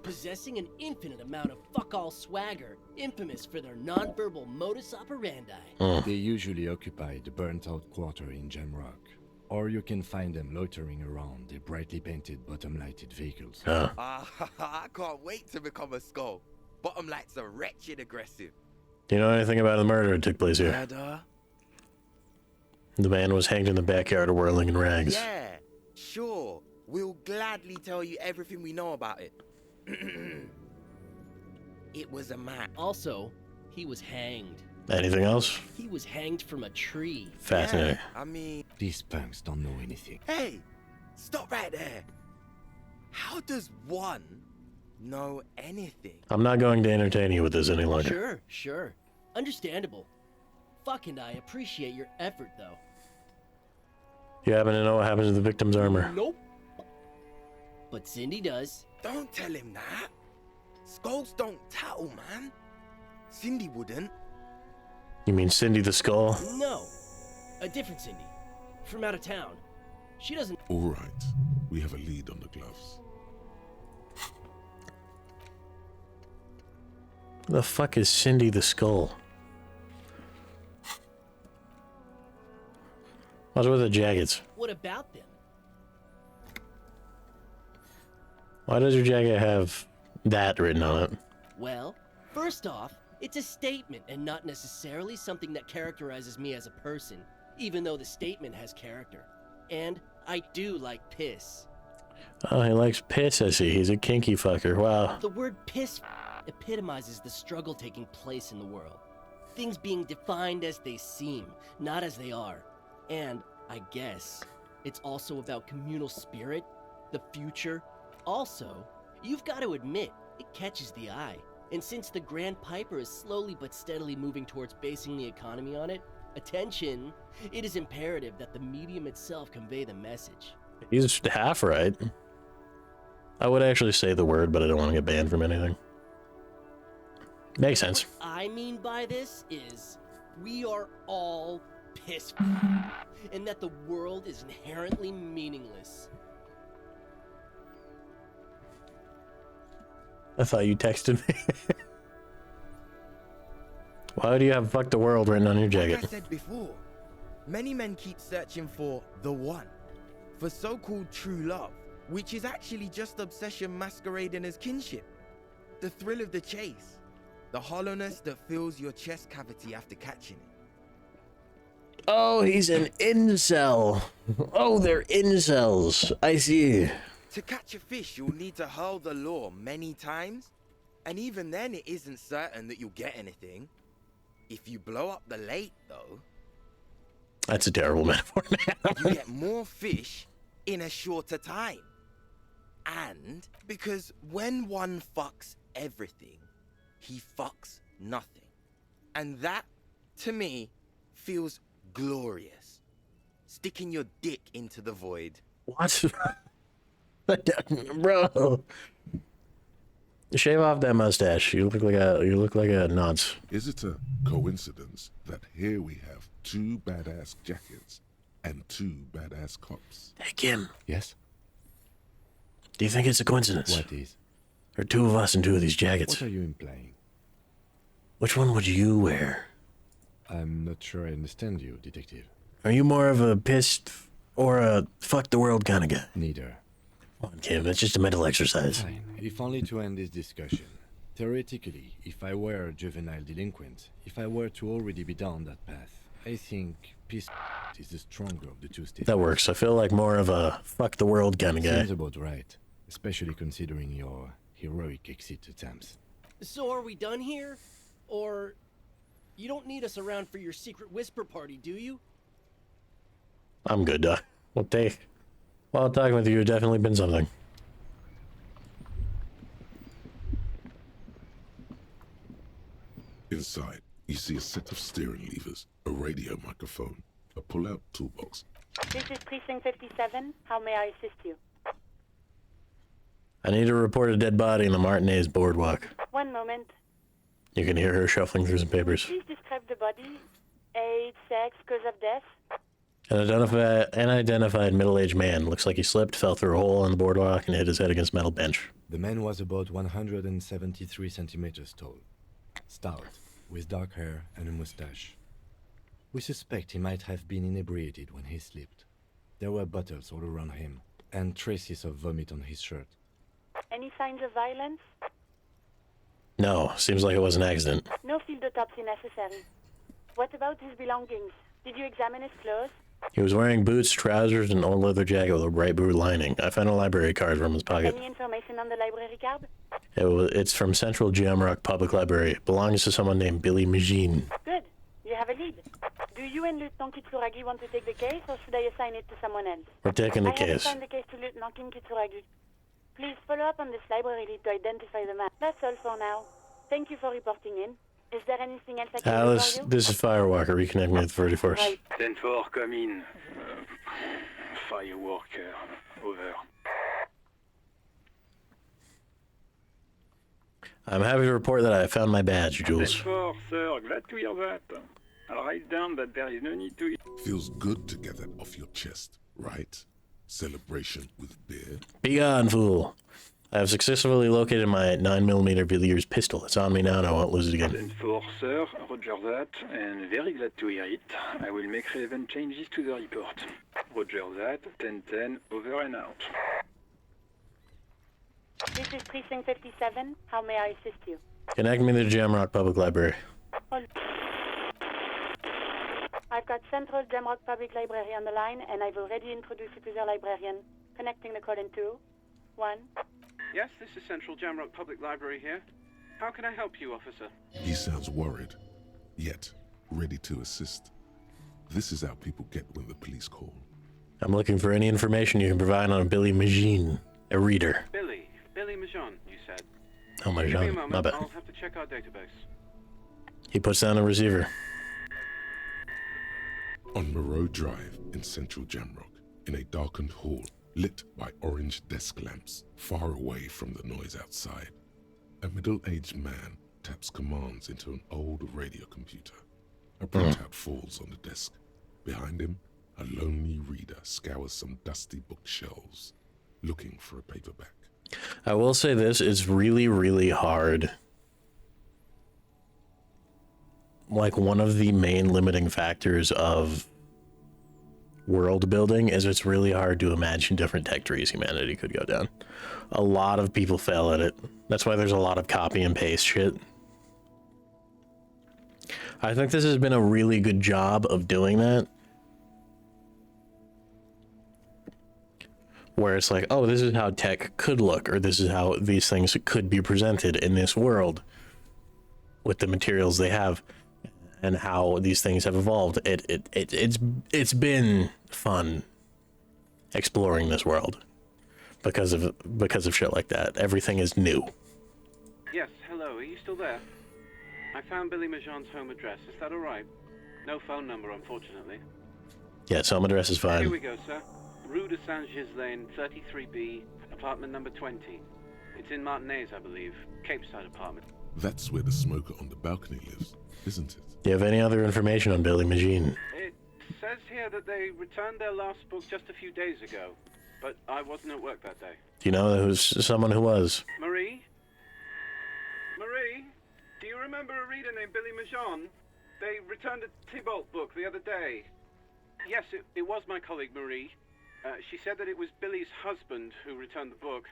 Possessing an infinite amount of fuck-all swagger, infamous for their non-verbal modus operandi. They usually occupy the burnt-out quarter in Jamrock, or you can find them loitering around their brightly painted bottom-lighted vehicles. I can't wait to become a skull. Bottom lights are wretched aggressive. Do you know anything about the murder that took place here? Murder? The man was hanged in the backyard whirling in rags. Yeah, sure. We'll gladly tell you everything we know about it. It was a man. Also, he was hanged. Anything else? He was hanged from a tree. Fascinating. Yeah, I mean... These punks don't know anything. Hey! Stop right there! How does one know anything? I'm not going to entertain you with this any longer. Sure. Understandable. Fuck, and I appreciate your effort, though. You happen to know what happens to the victim's armor? Nope. But Cindy does. Don't tell him that. Skulls don't tattle, man. Cindy wouldn't. You mean Cindy the Skull? No. A different Cindy. From out of town. She doesn't... All right. We have a lead on the gloves. The fuck is Cindy the Skull? What's with the jackets? What about them? Why does your jacket have that written on it? Well, first off, it's a statement and not necessarily something that characterizes me as a person, even though the statement has character. And I do like piss. Oh, he likes piss, I see. He's a kinky fucker. Wow. The word piss epitomizes the struggle taking place in the world. Things being defined as they seem, not as they are. And, I guess, it's also about communal spirit, the future. Also, you've got to admit, it catches the eye. And since the Grand Piper is slowly but steadily moving towards basing the economy on it, attention, it is imperative that the medium itself convey the message. He's half right. I would actually say the word, but I don't want to get banned from anything. Makes sense. What I mean by this is, we are all piss and that the world is inherently meaningless. I thought you texted me. Why do you have "fuck the world" written on your jacket? Like I said before, many men keep searching for the one, for so-called true love, which is actually just obsession masquerading as kinship. The thrill of the chase, the hollowness that fills your chest cavity after catching it. Oh, he's an incel. Oh, they're incels. I see. To catch a fish, you'll need to hurl the lure many times, and even then it isn't certain that you'll get anything. If you blow up the lake, though... That's a terrible metaphor, man. You get more fish in a shorter time. And because when one fucks everything, he fucks nothing. And that, to me, feels glorious. Sticking your dick into the void. What? Bro, shave off that mustache. You look like a nonce. Is it a coincidence that here we have two badass jackets and two badass cops? Hey, Kim. Yes? Do you think it's a coincidence? What is? There are two of us in two of these jackets. What are you implying? Which one would you wear? I'm not sure I understand you, detective. Are you more of a pissed or a fuck the world kind of guy? Neither. Come on, Kim, it's just a mental exercise. Fine. If only to end this discussion. Theoretically, if I were a juvenile delinquent, if I were to already be down that path, I think peace is the stronger of the two statements. That works. I feel like more of a fuck the world kind of guy. Seems about right, especially considering your heroic exit attempts. So are we done here? Or you don't need us around for your secret whisper party, do you? I'm good, Well, while talking with you, it's definitely been something. Inside, you see a set of steering levers, a radio microphone, a pull-out toolbox. This is Precinct 57. How may I assist you? I need to report a dead body in the Martinez boardwalk. One moment. You can hear her shuffling through some papers. Please describe the body. Age, sex, cause of death. An unidentified middle-aged man. Looks like he slipped, fell through a hole in the boardwalk, and hit his head against a metal bench. The man was about 173 centimeters tall, stout, with dark hair and a mustache. We suspect he might have been inebriated when he slipped. There were bottles all around him, and traces of vomit on his shirt. Any signs of violence? No, seems like it was an accident. No field autopsy necessary. What about his belongings? Did you examine his clothes? He was wearing boots, trousers, and an old leather jacket with a bright blue lining. I found a library card from his pocket. Any information on the library card? It's from Central Jamrock Public Library. It belongs to someone named Billy Magine. Good. You have a lead. Do you and Lieutenant Kitsuragi want to take the case, or should I assign it to someone else? We're taking the I have case. assigned the case to Lieutenant Kitsuragi. Please follow up on this library lead to identify the man. That's all for now. Thank you for reporting in. Is there anything else I can do Alice, for you? this is Firewalker. Reconnect me with the 31st. Right. 10-4, come in. Firewalker, over. I'm happy to report that I found my badge, Jules. 10-4, sir, glad to hear that. I'll write down that there is no need to... Feels good to get that off your chest, right? Celebration with beer. Be gone, fool. I have successfully located my 9mm Villiers pistol. It's on me now and I won't lose it again. 10-4, sir, roger that, and very glad to hear it. I will make relevant changes to the report. Roger that, 10-10, over and out. This is Precinct 57. How may I assist you? Connect me to the Jamrock Public Library. I've got Central Jamrock Public Library on the line, and I've already introduced you to their librarian. Connecting the call in 2, 1. Yes, this is Central Jamrock Public Library here. How can I help you, officer? He sounds worried, yet ready to assist. This is how people get when the police call. I'm looking for any information you can provide on Billy Magine, a reader. Billy Majon, you said. Oh, my Give me a God, moment, my bad. I'll have to check our database. He puts down the receiver. On Moreau Drive in Central Jamrock, in a darkened hall, lit by orange desk lamps, far away from the noise outside, a middle-aged man taps commands into an old radio computer. A printout falls on the desk. Behind him, a lonely reader scours some dusty bookshelves, looking for a paperback. I will say this, it's really, really hard. Like, one of the main limiting factors of world building is it's really hard to imagine different tech trees humanity could go down. A lot of people fail at it. That's why there's a lot of copy and paste shit. I think this has been a really good job of doing that. Where it's like, oh, this is how tech could look, or this is how these things could be presented in this world with the materials they have and how these things have evolved. It's been fun exploring this world because of shit like that. Everything is new. Yes, hello, are you still there? I found Billy Majon's home address, is that alright? No phone number, unfortunately. Yeah, home address is fine. Here we go, sir. Rue de Saint-Ghislain, 33B, apartment number 20. It's in Martinez, I believe. Capeside apartment. That's where the smoker on the balcony lives, isn't it? Do you have any other information on Billy Magine? It says here that they returned their last book just a few days ago, but I wasn't at work that day. Do you know who's someone who was? Marie? Marie? Do you remember a reader named Billy Majon? They returned a Tybalt book the other day. Yes, it was my colleague Marie. She said that it was Billy's husband who returned the book.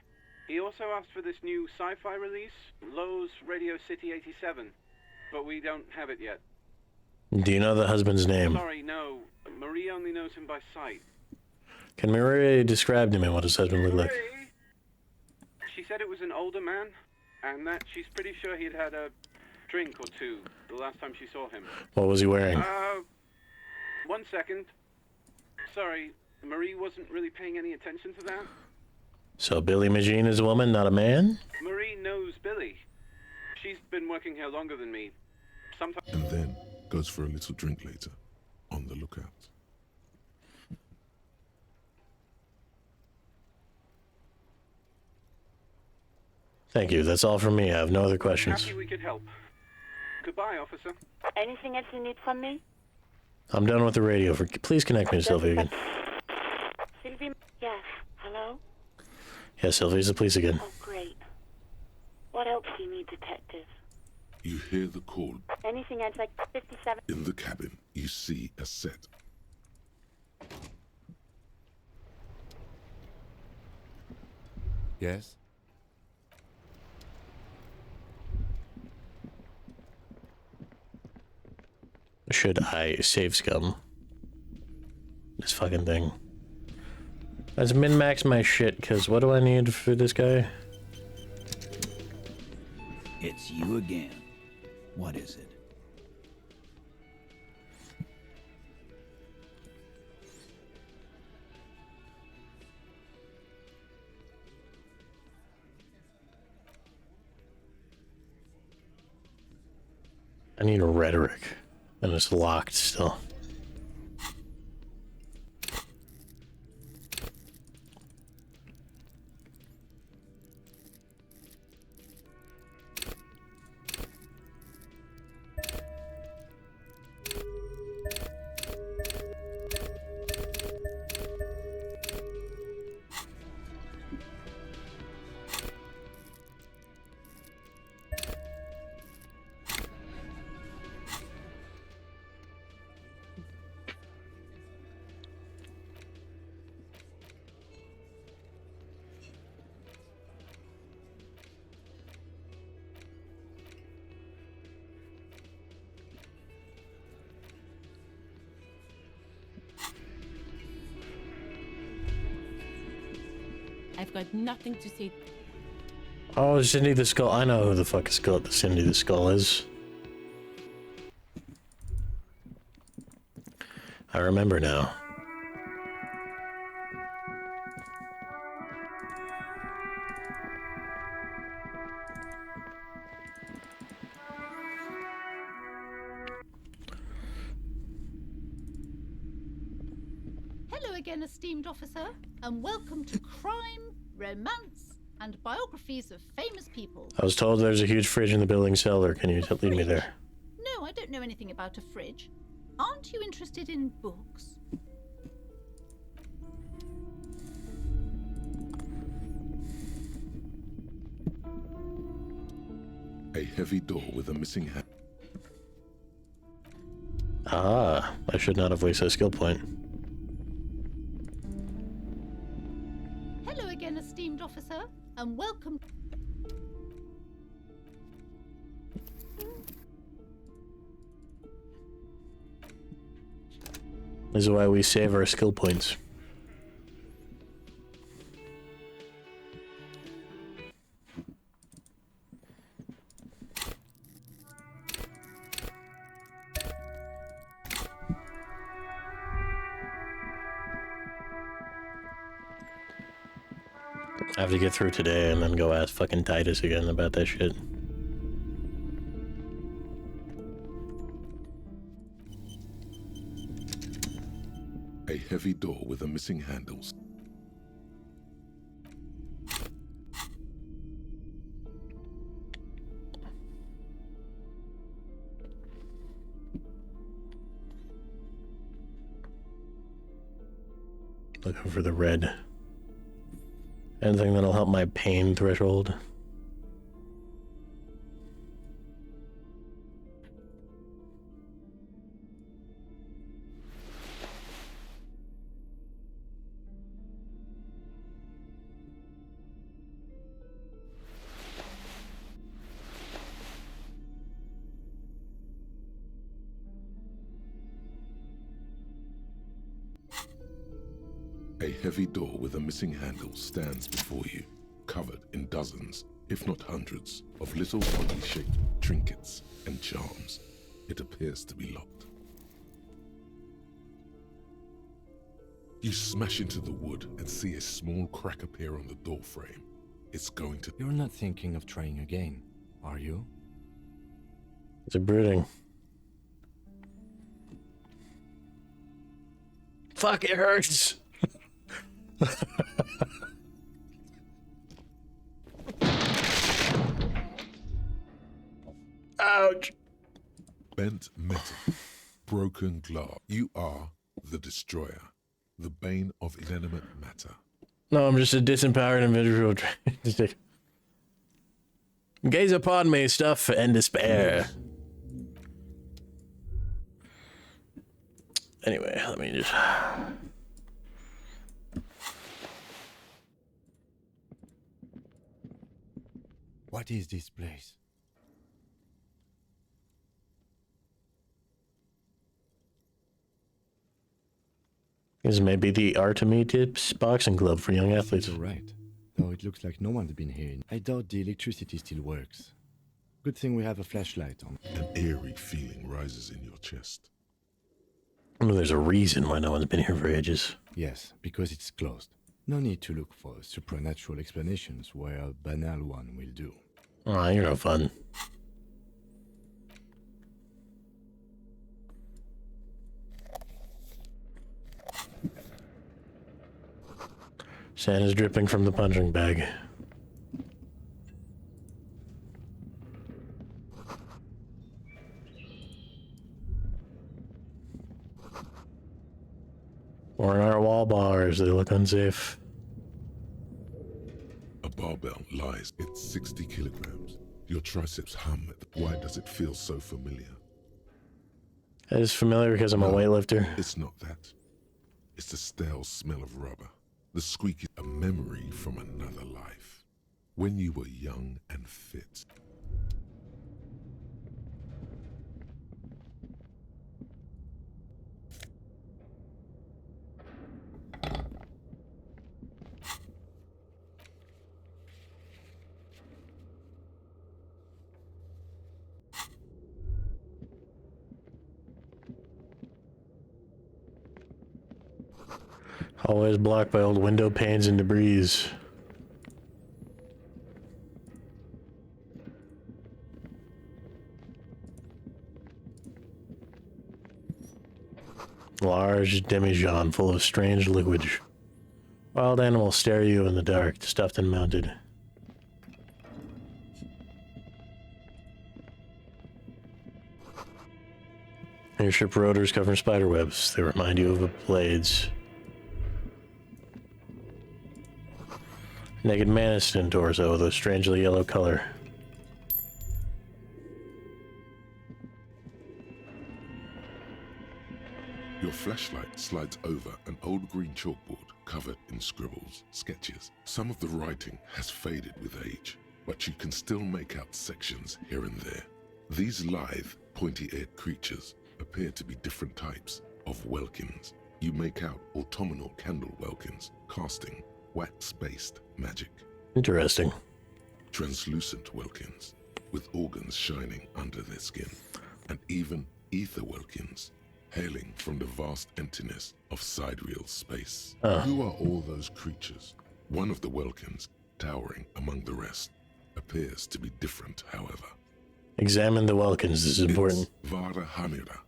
He also asked for this new sci-fi release, Lowe's Radio City 87, but we don't have it yet. Do you know the husband's name? Sorry, no. Marie only knows him by sight. Can Marie describe to me what his husband looked like? She said it was an older man, and that she's pretty sure he'd had a drink or two the last time she saw him. What was he wearing? 1 second. Sorry, Marie wasn't really paying any attention to that. So Billy Magine is a woman, not a man? Marie knows Billy. She's been working here longer than me. Sometimes. And then goes for a little drink later. On the lookout. Thank you. That's all from me. I have no other questions. Happy we could help. Goodbye, officer. Anything else you need from me? I'm done with the radio. Please connect me to Sylvie again. Sylvie? Yes. Hello? Yeah, Sylvie's the police again. Oh, great. What else do you need, detective? You hear the call. Anything else like 57? In the cabin, you see a set. Yes? Should I save scum? This fucking thing. Let's min-max my shit, because what do I need for this guy? It's you again. What is it? I need a rhetoric. And it's locked still. I've got nothing to say. Oh, Cindy the Skull. I know who the fuck is Cindy the Skull is. I remember now. Hello again, esteemed officer, and welcome to Crime, Romance, and Biographies of Famous People. I was told there's a huge fridge in the building cellar. Can you lead me there? No, I don't know anything about a fridge. Aren't you interested in books? A heavy door with a missing hand. Ah, I should not have wasted a skill point. Hello again, esteemed officer, and welcome. This is why we save our skill points. I have to get through today and then go ask fucking Titus again about that shit. A heavy door with a missing handles. Looking for the red. Anything that'll help my pain threshold. A heavy door with a missing handle stands before you, covered in dozens, if not hundreds, of little oddly shaped trinkets and charms. It appears to be locked. You smash into the wood and see a small crack appear on the door frame. It's going to... You're not thinking of trying again, are you? It's a brooding. Fuck, it hurts! Ouch! Bent metal, broken glass. You are the destroyer, the bane of inanimate matter. No, I'm just a disempowered individual. Gaze upon me, stuff and despair. Anyway, let me just... What is this place? This may be the Artemides boxing club for young athletes. You're right. Though it looks like no one's been here. I doubt the electricity still works. Good thing we have a flashlight on. An eerie feeling rises in your chest. Well, there's a reason why no one's been here for ages. Yes, because it's closed. No need to look for supernatural explanations where a banal one will do. Aw, you're no fun. Sand is dripping from the punching bag. Or in our wall bars, they look unsafe. A barbell lies. It's 60 kilograms. Your triceps hum. Why does it feel so familiar? That is familiar because I'm a weightlifter. It's not that. It's the stale smell of rubber. The squeak is a memory from another life. When you were young and fit. Always blocked by old window panes and debris. Large demijohn full of strange liquid. Wild animals stare at you in the dark, stuffed and mounted. Airship rotors covered in spider webs. They remind you of the blades. Naked mannequin torso with a strangely yellow color. Your flashlight slides over an old green chalkboard covered in scribbles, sketches. Some of the writing has faded with age, but you can still make out sections here and there. These lithe, pointy-eared creatures appear to be different types of welkins. You make out autumnal candle welkins, casting wax-based magic. Interesting. Translucent welkins, with organs shining under their skin, and even ether welkins, hailing from the vast emptiness of sidereal space. Who are all those creatures? One of the welkins, towering among the rest, appears to be different, however. Examine the welkins, this is important. It's Vara Hamira,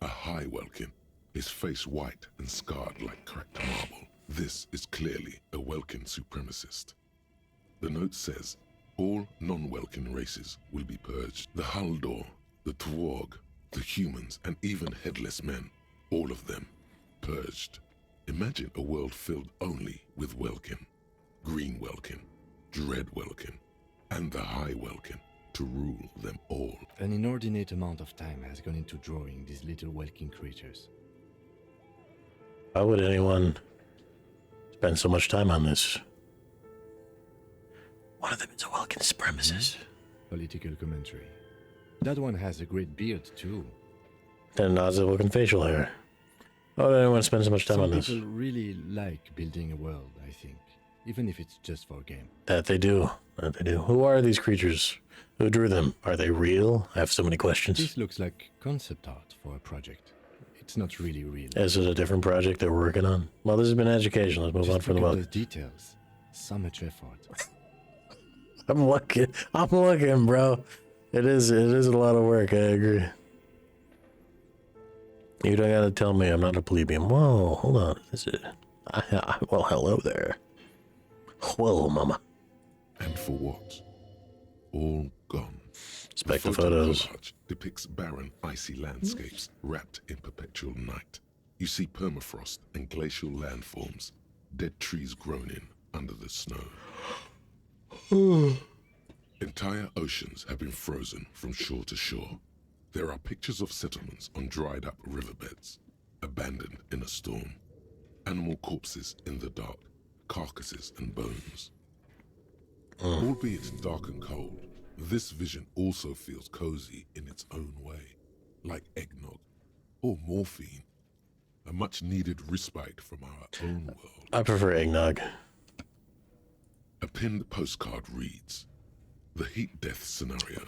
a high welkin, his face white and scarred like cracked marble. This is clearly a Welkin supremacist. The note says, all non-Welkin races will be purged. The Haldor, the Twarg, the humans, and even headless men, all of them, purged. Imagine a world filled only with Welkin, Green Welkin, Dread Welkin, and the High Welkin to rule them all. An inordinate amount of time has gone into drawing these little Welkin creatures. Why would anyone spend so much time on this? One of them is a Welkin supremacist. Political commentary. That one has a great beard, too. And nods of Welkin facial hair. Why would anyone spend so much time Some on this? people really like building a world, I think, even if it's just for a game. That they do. That they do. Who are these creatures? Who drew them? Are they real? I have so many questions. This looks like concept art for a project. It's not really real. Is it a different project they're working on? Well, this has been education. Let's move on from the look book. at those details. So much effort. I'm looking, bro. It is a lot of work, I agree. You don't gotta tell me I'm not a plebeian. Whoa, hold on. Is it? Well, hello there. Whoa, mama. And for what? All gone. Inspect the photos. Collage depicts barren, icy landscapes wrapped in perpetual night. You see permafrost and glacial landforms, dead trees grown in under the snow. Entire oceans have been frozen from shore to shore. There are pictures of settlements on dried up riverbeds, abandoned in a storm. Animal corpses in the dark, carcasses and bones. Albeit dark and cold, this vision also feels cozy in its own way, like eggnog or morphine, a much needed respite from our own world. I prefer eggnog. A pinned postcard reads, "The heat death scenario,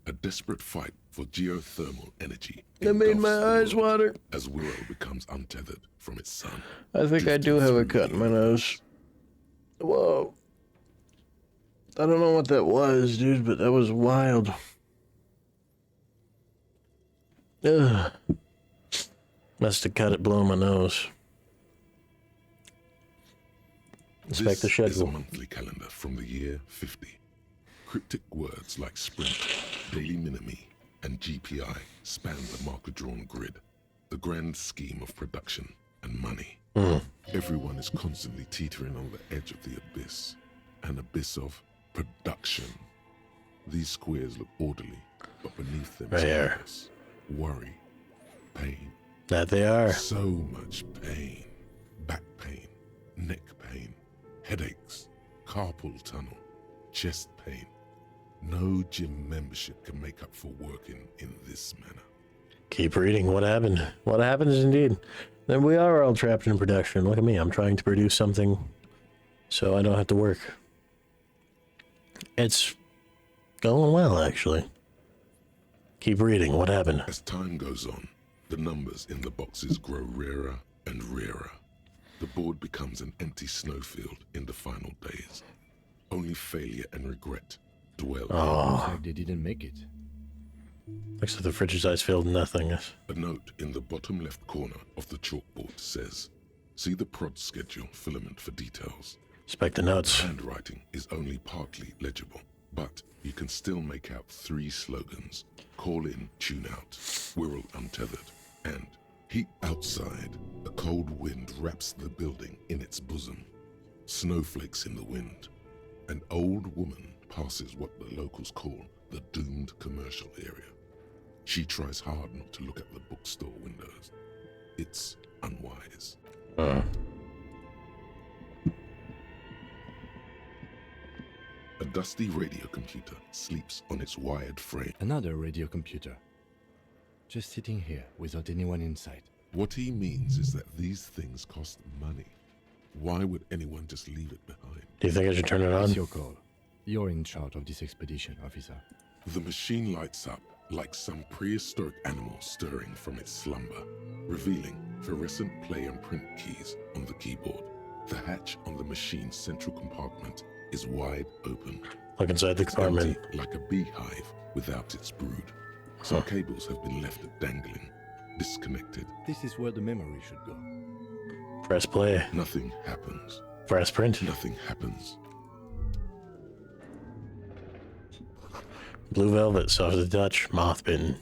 a desperate fight for geothermal energy." That made my eyes water. As Wirral becomes untethered from its sun. I think I do have a cut in my nose. Whoa. I don't know what that was, dude, but that was wild. Ugh. Must have cut it blowing my nose. Inspect the This is a schedule. monthly calendar from the year 50. Cryptic words like sprint, daily minimi, and GPI span the marker-drawn grid, the grand scheme of production and money. Everyone is constantly teetering on the edge of the abyss, an abyss of production. These squares look orderly, but beneath them Right is here. chaos, worry, pain. That they are. So much pain. Back pain, neck pain, headaches, carpal tunnel, chest pain. No gym membership can make up for working in this manner. Keep reading. What happened? What happens indeed? Then we are all trapped in production. Look at me. I'm trying to produce something so I don't have to work. It's going well, actually. Keep reading. What happened? As time goes on, the numbers in the boxes grow rarer and rarer. The board becomes an empty snowfield in the final days. Only failure and regret dwell. Looks like they didn't make it. Looks like the fridge's ice filled nothingness. A note in the bottom left corner of the chalkboard says, "See the prod schedule filament for details." Inspect the notes. Handwriting is only partly legible, but you can still make out 3 slogans. Call in, tune out, Wirral untethered, and heat outside. A cold wind wraps the building in its bosom. Snowflakes in the wind. An old woman passes what the locals call the doomed commercial area. She tries hard not to look at the bookstore windows. It's unwise. A dusty radio computer sleeps on its wired frame. Another radio computer. Just sitting here without anyone inside. What he means is that these things cost money. Why would anyone just leave it behind? Do you think I should turn it on? It's your call. You're in charge of this expedition, officer. The machine lights up like some prehistoric animal stirring from its slumber, revealing fluorescent play and print keys on the keyboard. The hatch on the machine's central compartment is wide open. Look inside the It's compartment. empty, like a beehive without its brood. Some cables have been left dangling, disconnected. This is where the memory should go. Press play. Nothing happens. Press print. Nothing happens. Blue velvet, soft to the touch, moth bitten.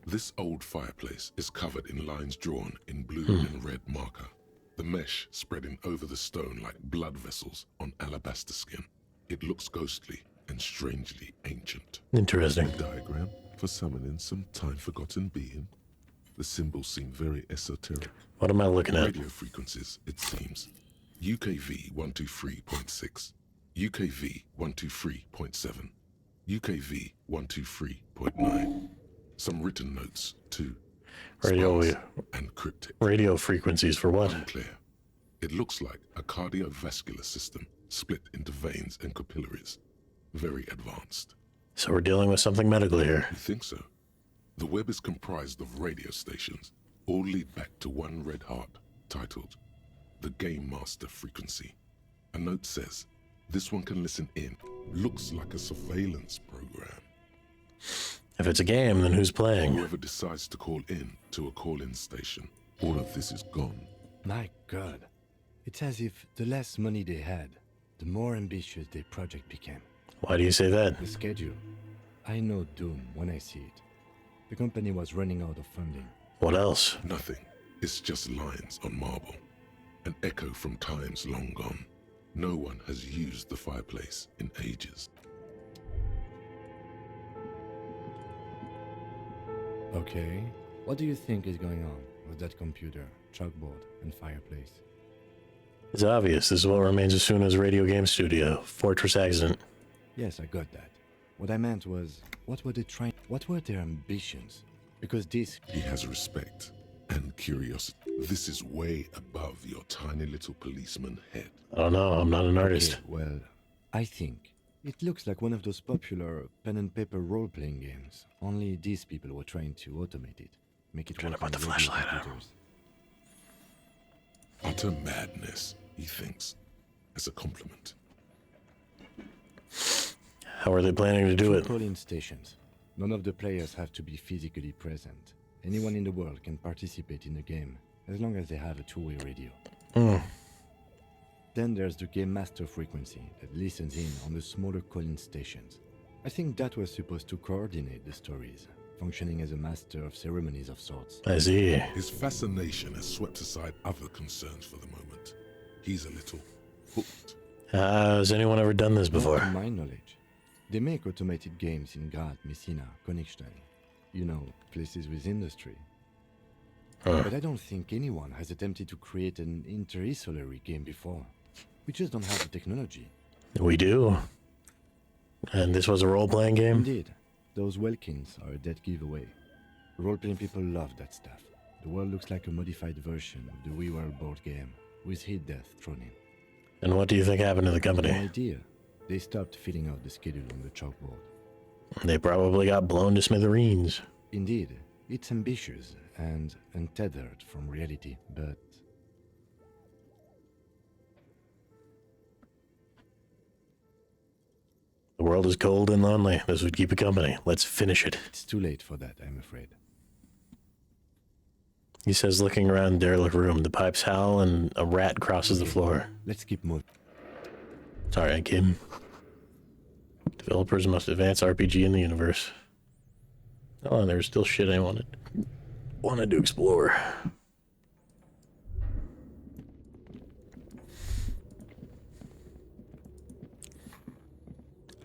This old fireplace is covered in lines drawn in blue and red marker, the mesh spreading over the stone like blood vessels on alabaster skin. It looks ghostly and strangely ancient. Interesting. A diagram for summoning some time-forgotten being. The symbols seem very esoteric. What am I looking at? Radio frequencies, it seems. UKV 123.6, UKV 123.7, UKV 123.9. Some written notes, too. and cryptic. Radio frequencies for what? Unclear. It looks like a cardiovascular system split into veins and capillaries. Very advanced. So we're dealing with something medical here. You think so? The web is comprised of radio stations, all lead back to one red heart, titled the Game Master Frequency. A note says, this one can listen in. Looks like a surveillance program. If it's a game, then who's playing? Whoever decides to call in to a call-in station, all of this is gone. My God. It's as if the less money they had, the more ambitious their project became. Why do you say that? The schedule. I know doom when I see it. The company was running out of funding. What else? Nothing. It's just lines on marble. An echo from times long gone. No one has used the fireplace in ages. Okay. What do you think is going on with that computer, chalkboard, and fireplace? It's obvious. This is what remains of Suna's radio game studio. Fortress accident. Yes, I got that. What I meant was, what were their ambitions? Because this... He has respect and curiosity. This is way above your tiny little policeman head. I don't know, I'm not an artist. Okay, well, I think it looks like one of those popular pen and paper role-playing games. Only these people were trying to automate it. Make it work on the radio flashlight computers. Utter madness, he thinks, as a compliment. How are they planning to do it? Call-in stations. None of the players have to be physically present. Anyone in the world can participate in the game, as long as they have a two-way radio. Then there's the Game Master frequency that listens in on the smaller call-in stations. I think that was supposed to coordinate the stories, functioning as a master of ceremonies of sorts. I see. His fascination has swept aside other concerns for the moment. He's a little hooked. Has anyone ever done this before? Not to my knowledge. They make automated games in Graz, Messina, Königstein. You know, places with industry. But I don't think anyone has attempted to create an inter-isolary game before. We just don't have the technology. We do. And this was a role-playing game? Indeed. Those Welkins are a dead giveaway. Role-playing people love that stuff. The world looks like a modified version of the We World board game, with hit death thrown in. And what do you think happened to the company? No idea. They stopped filling out the schedule on the chalkboard. They probably got blown to smithereens. Indeed. It's ambitious and untethered from reality, but... The world is cold and lonely. This would keep it company. Let's finish it. It's too late for that, I'm afraid. He says, looking around the derelict room, the pipes howl and a rat crosses the floor. Let's keep moving. Sorry, Kim. Developers must advance RPG in the universe. Oh, and there's still shit I wanted to explore.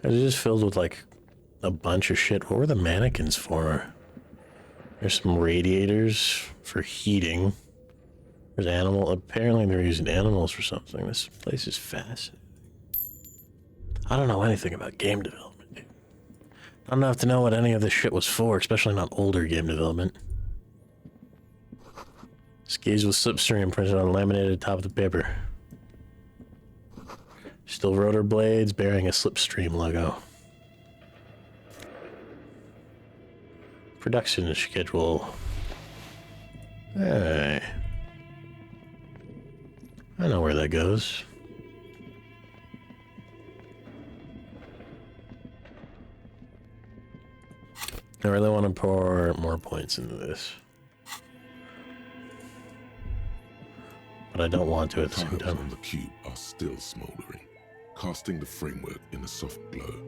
It's just filled with like a bunch of shit. What were the mannequins for? There's some radiators for heating. There's apparently they're using animals for something. This place is fascinating. I don't know anything about game development, dude. I don't have to know what any of this shit was for, especially not older game development. Skis with slipstream printed on a laminated top of the paper. Still rotor blades bearing a slipstream logo. Production schedule. Hey. I know where that goes. I really want to pour more points into this. But I don't want to at the same Tiles time. on the cube are still smoldering, casting the framework in a soft glow.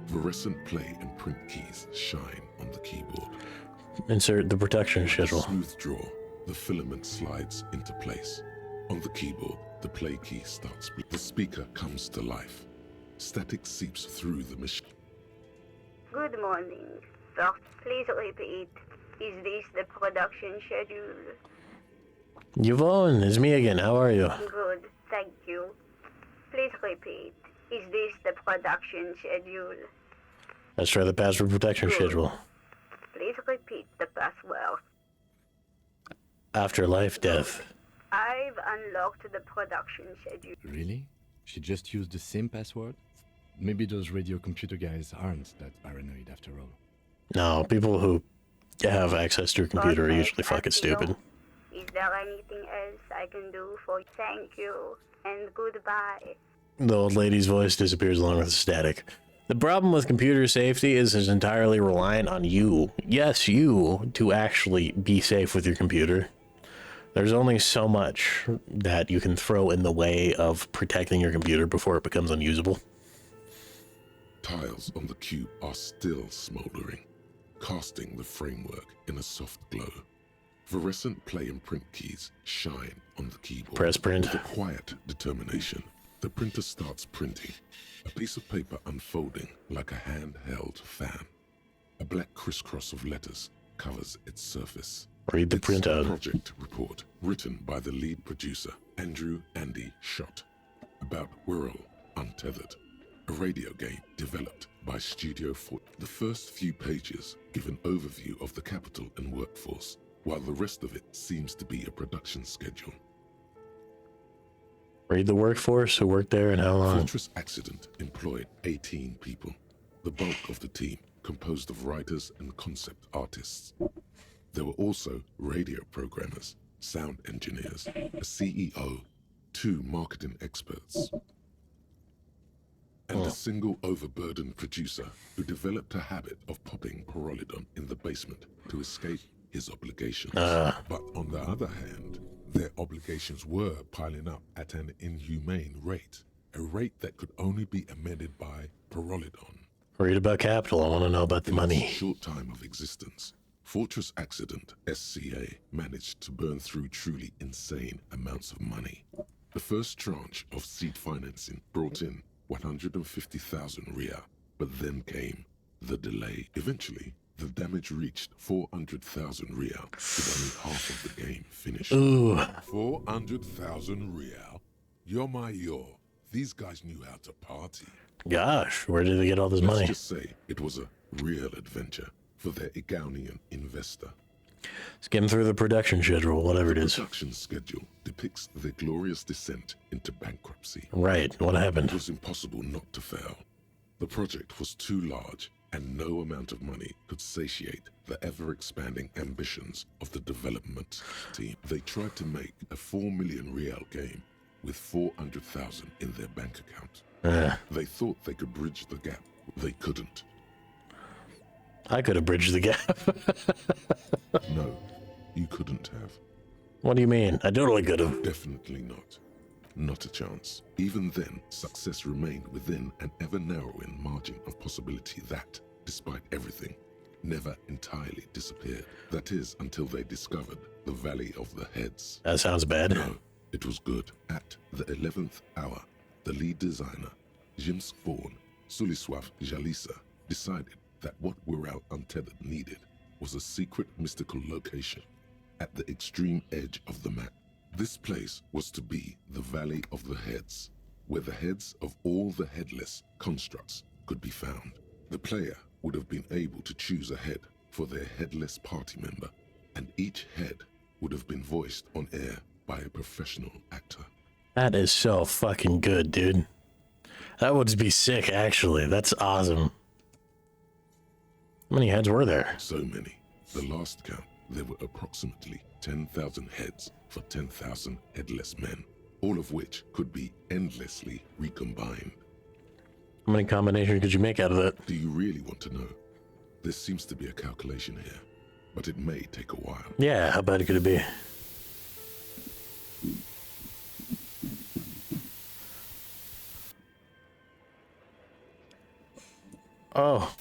Fluorescent play and print keys shine on the keyboard. Insert the protection schedule. Smooth draw, the filament slides into place. On the keyboard, the play key starts. The speaker comes to life. Static seeps through the machine. Good morning. First, please repeat. Is this the production schedule? Yvonne, it's me again. How are you? Good, thank you. Please repeat. Is this the production schedule? Let's try the password protection schedule. Please repeat the password. Afterlife, death. I've unlocked the production schedule. Really? She just used the same password? Maybe those radio computer guys aren't that paranoid after all. No, people who have access to a computer are usually fucking stupid. Is there anything else I can do for you? Thank you, and goodbye. The old lady's voice disappears along with the static. The problem with computer safety is it's entirely reliant on you. Yes, you, to actually be safe with your computer. There's only so much that you can throw in the way of protecting your computer before it becomes unusable. Tiles on the cube are still smoldering, casting the framework in a soft glow. Fluorescent play and print keys shine on the keyboard. Press print. With a quiet determination, the printer starts printing, a piece of paper unfolding like a handheld fan. A black crisscross of letters covers its surface. Read the printout. It's a project report written by the lead producer, Andrew Andy Schott, about Whirl Untethered, a radio game developed by Studio 4. The first few pages give an overview of the capital and workforce, while the rest of it seems to be a production schedule. Read the workforce, who worked there and how long. Fortress Accident employed 18 people, the bulk of the team composed of writers and concept artists. There were also radio programmers, sound engineers, a CEO, 2 marketing experts, and a single overburdened producer who developed a habit of popping Pyrrolidon in the basement to escape his obligations. But on the other hand, their obligations were piling up at an inhumane rate, a rate that could only be amended by Pyrrolidon. Read about capital, I want to know about the money. In its short time of existence, Fortress Accident, SCA, managed to burn through truly insane amounts of money. The first tranche of seed financing brought in 150,000 Ria, but then came the delay. Eventually, the damage reached 400,000 Real, with only half of the game finished. Ooh. 400,000 Real? Yo. These guys knew how to party. Gosh, where did they get all this money? Let's just say it was a real adventure for their Igaunian investor. Skim through the production schedule, whatever it is. The production schedule depicts their glorious descent into bankruptcy. Right, what happened? It was impossible not to fail. The project was too large, and no amount of money could satiate the ever-expanding ambitions of the development team. They tried to make a 4 million Real game with 400,000 in their bank account. They thought they could bridge the gap. They couldn't. I could have bridged the gap. No, you couldn't have. What do you mean? I totally could have. Definitely not. Not a chance. Even then, success remained within an ever-narrowing margin of possibility that, despite everything, never entirely disappeared. That is, until they discovered the Valley of the Heads. That sounds bad. No, it was good. At the 11th hour, the lead designer, Jim Spawn, Suliswaf Jalisa, decided that what Whirl Untethered needed was a secret mystical location at the extreme edge of the map. This place was to be the Valley of the Heads, where the heads of all the headless constructs could be found. The player would have been able to choose a head for their headless party member, and each head would have been voiced on air by a professional actor. That is so fucking good, dude. That would be sick, actually. That's awesome. How many heads were there? So many. The last count, there were approximately 10,000 heads for 10,000 headless men, all of which could be endlessly recombined. How many combinations could you make out of that? Do you really want to know? There seems to be a calculation here, but it may take a while. Yeah, how bad could it be? Oh.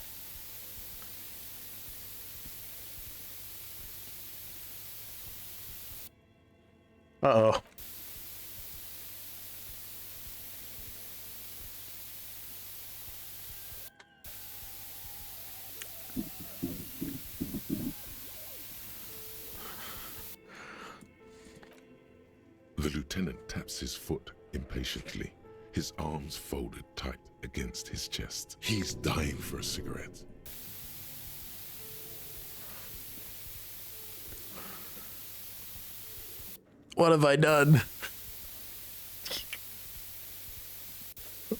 Uh-oh. The lieutenant taps his foot impatiently, his arms folded tight against his chest. He's dying for a cigarette. What have I done?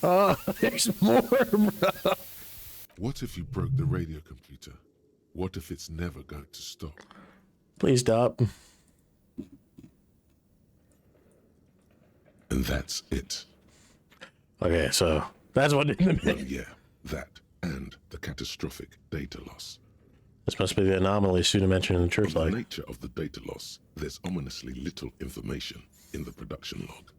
Oh, there's more, bro. What if you broke the radio computer? What if it's never going to stop? Please stop. And that's it. Okay, so that's what did Well, yeah, that and the catastrophic data loss. This must be the anomaly Suna mentioned in the church On log. the nature of the data loss, there's ominously little information in the production log.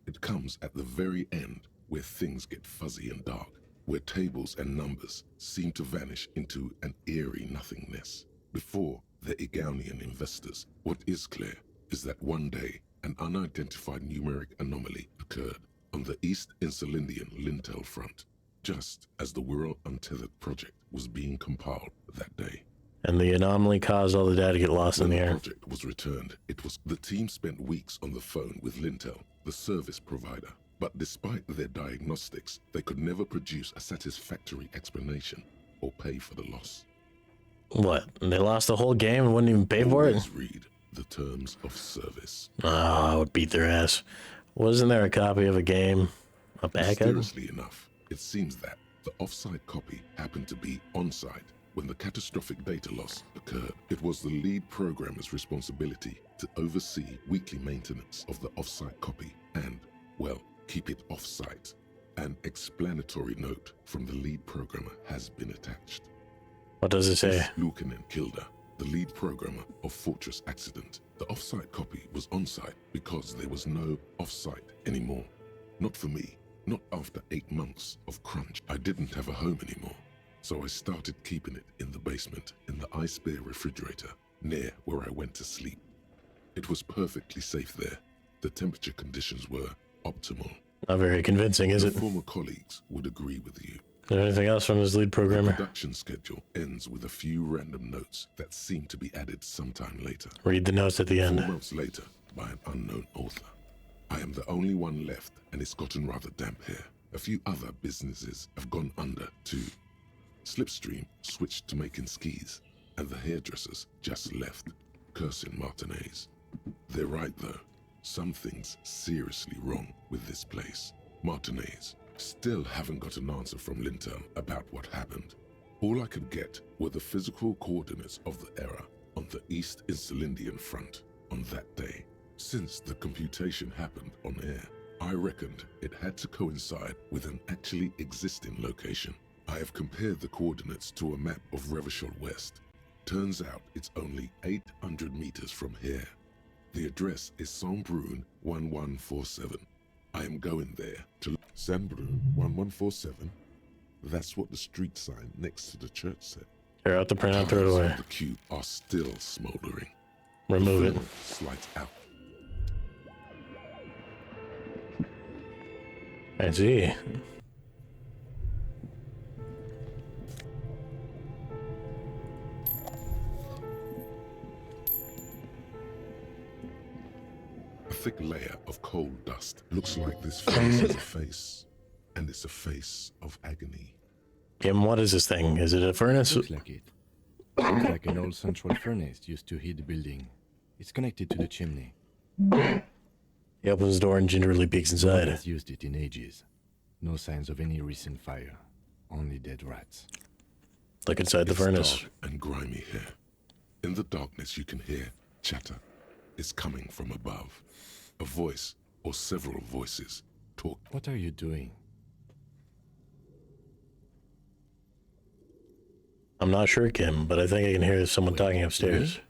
It comes at the very end, where things get fuzzy and dark, where tables and numbers seem to vanish into an eerie nothingness. Before the Igaunian investors, what is clear is that one day an unidentified numeric anomaly occurred on the East Insulindian Lintel front, just as the World Untethered project was being compiled that day. And the anomaly caused all the data to get lost in the air. When the project was returned, the team spent weeks on the phone with Lintel, the service provider. But despite their diagnostics, they could never produce a satisfactory explanation or pay for the loss. What? They lost the whole game and wouldn't even pay for it? Always read the terms of service. Oh, I would beat their ass. Wasn't there a copy of a game? A backup? Mysteriously enough, it seems that the off-site copy happened to be on-site when the catastrophic data loss occurred. It was the lead programmer's responsibility to oversee weekly maintenance of the off-site copy and, well, keep it off-site. An explanatory note from the lead programmer has been attached. What does it say? Lukanen Kilda, the lead programmer of Fortress Accident. The off-site copy was on-site because there was no off-site anymore. Not for me. Not after 8 months of crunch. I didn't have a home anymore. So I started keeping it in the basement, in the ice bear refrigerator, near where I went to sleep. It was perfectly safe there. The temperature conditions were optimal. Not very convincing, is it? Former colleagues would agree with you. Is there anything else from this lead programmer? The production schedule ends with a few random notes that seem to be added sometime later. Read the notes at the end. 4 months later, by an unknown author. I am the only one left, and it's gotten rather damp here. A few other businesses have gone under, too. Slipstream switched to making skis, and the hairdressers just left, cursing Martinez. They're right, though. Something's seriously wrong with this place. Martinez. Still haven't got an answer from Lintel about what happened. All I could get were the physical coordinates of the error on the East Insulindian front on that day. Since the computation happened on air, I reckoned it had to coincide with an actually existing location. I have compared the coordinates to a map of Revachol West. Turns out it's only 800 meters from here. The address is Saint-Brun 1147. I am going there to Saint-Brun 1147. That's what the street sign next to the church said. Tear out the printout, throw it away. The cube are still smoldering. Remove it. Slides out. I see. A thick layer of coal dust. Looks like this face is a face. And it's a face of agony. Kim, what is this thing? Is it a furnace? Looks like it. Looks like an old central furnace used to heat the building. It's connected to the chimney. He opens the door and gingerly peeks inside. No one has used it in ages. No signs of any recent fire. Only dead rats. Look inside the furnace. Dark and grimy here. In the darkness you can hear chatter. It's coming from above. A voice or several voices talk. What are you doing? I'm not sure, Kim, but I think I can hear someone talking upstairs. Really?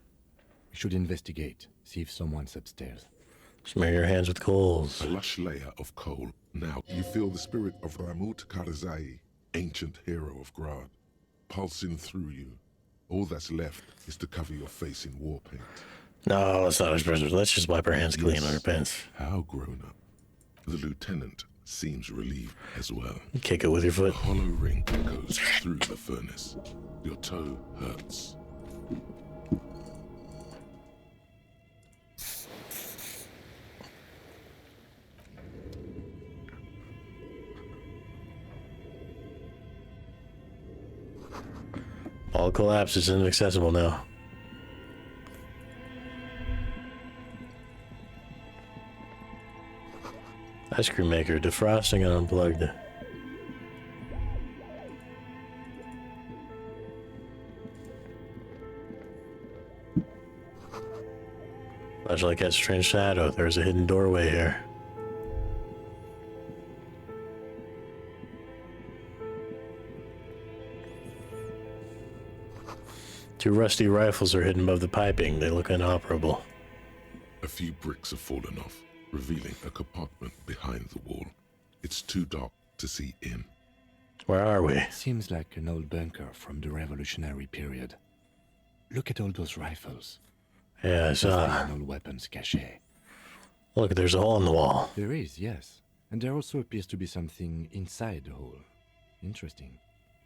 We should investigate. See if someone's upstairs. Smear your hands with coals. A lush layer of coal. Now you feel the spirit of Ramut Karzai, ancient hero of Grad, pulsing through you. All that's left is to cover your face in war paint. No, let's not express it. Let's just wipe our hands clean on our pants. How grown up. The lieutenant seems relieved as well. Kick it with your foot. A hollow ring goes through the furnace. Your toe hurts. All collapse is inaccessible now. Ice cream maker, defrosting and unplugged. Flashlight casts a strange shadow. There's a hidden doorway here. Two rusty rifles are hidden above the piping. They look inoperable. A few bricks have fallen off, revealing a compartment behind the wall. It's too dark to see in. Where are we? Seems like an old bunker from the Revolutionary period. Look at all those rifles. Yeah, I saw. An old weapons cache. Look, there's a hole in the wall. There is, yes. And there also appears to be something inside the hole. Interesting.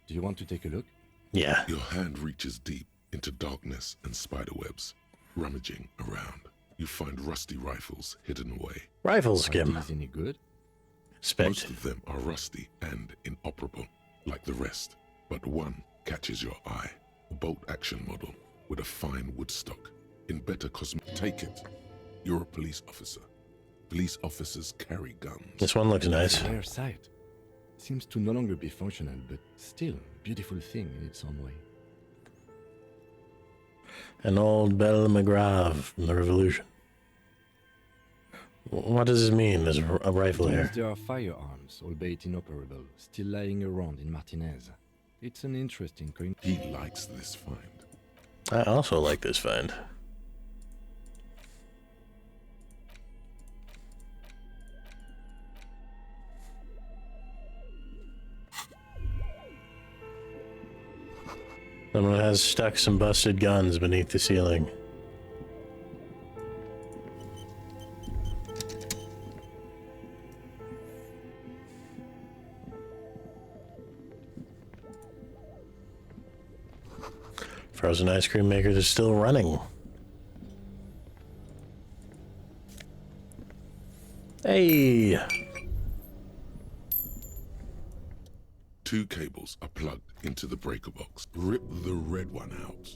Do you want to take a look? Yeah. Your hand reaches deep into darkness and spiderwebs. Rummaging around, you find rusty rifles hidden away. Rifles, Kim. Are these any good? Most of them are rusty and inoperable, like the rest. But one catches your eye. A bolt-action model with a fine wood stock. In better take it. You're a police officer. Police officers carry guns. This one looks nice. Rare sight. Seems to no longer be functional, but still beautiful thing in its own way. An old Belle McGraw from the Revolution. What does this mean? There's a rifle here. There are firearms, albeit inoperable, still lying around in Martinez. It's an interesting coin. He likes this find. I also like this find. Someone has stuck some busted guns beneath the ceiling. Frozen ice cream maker is still running. Hey! Two cables are plugged into the breaker box. Rip the red one out.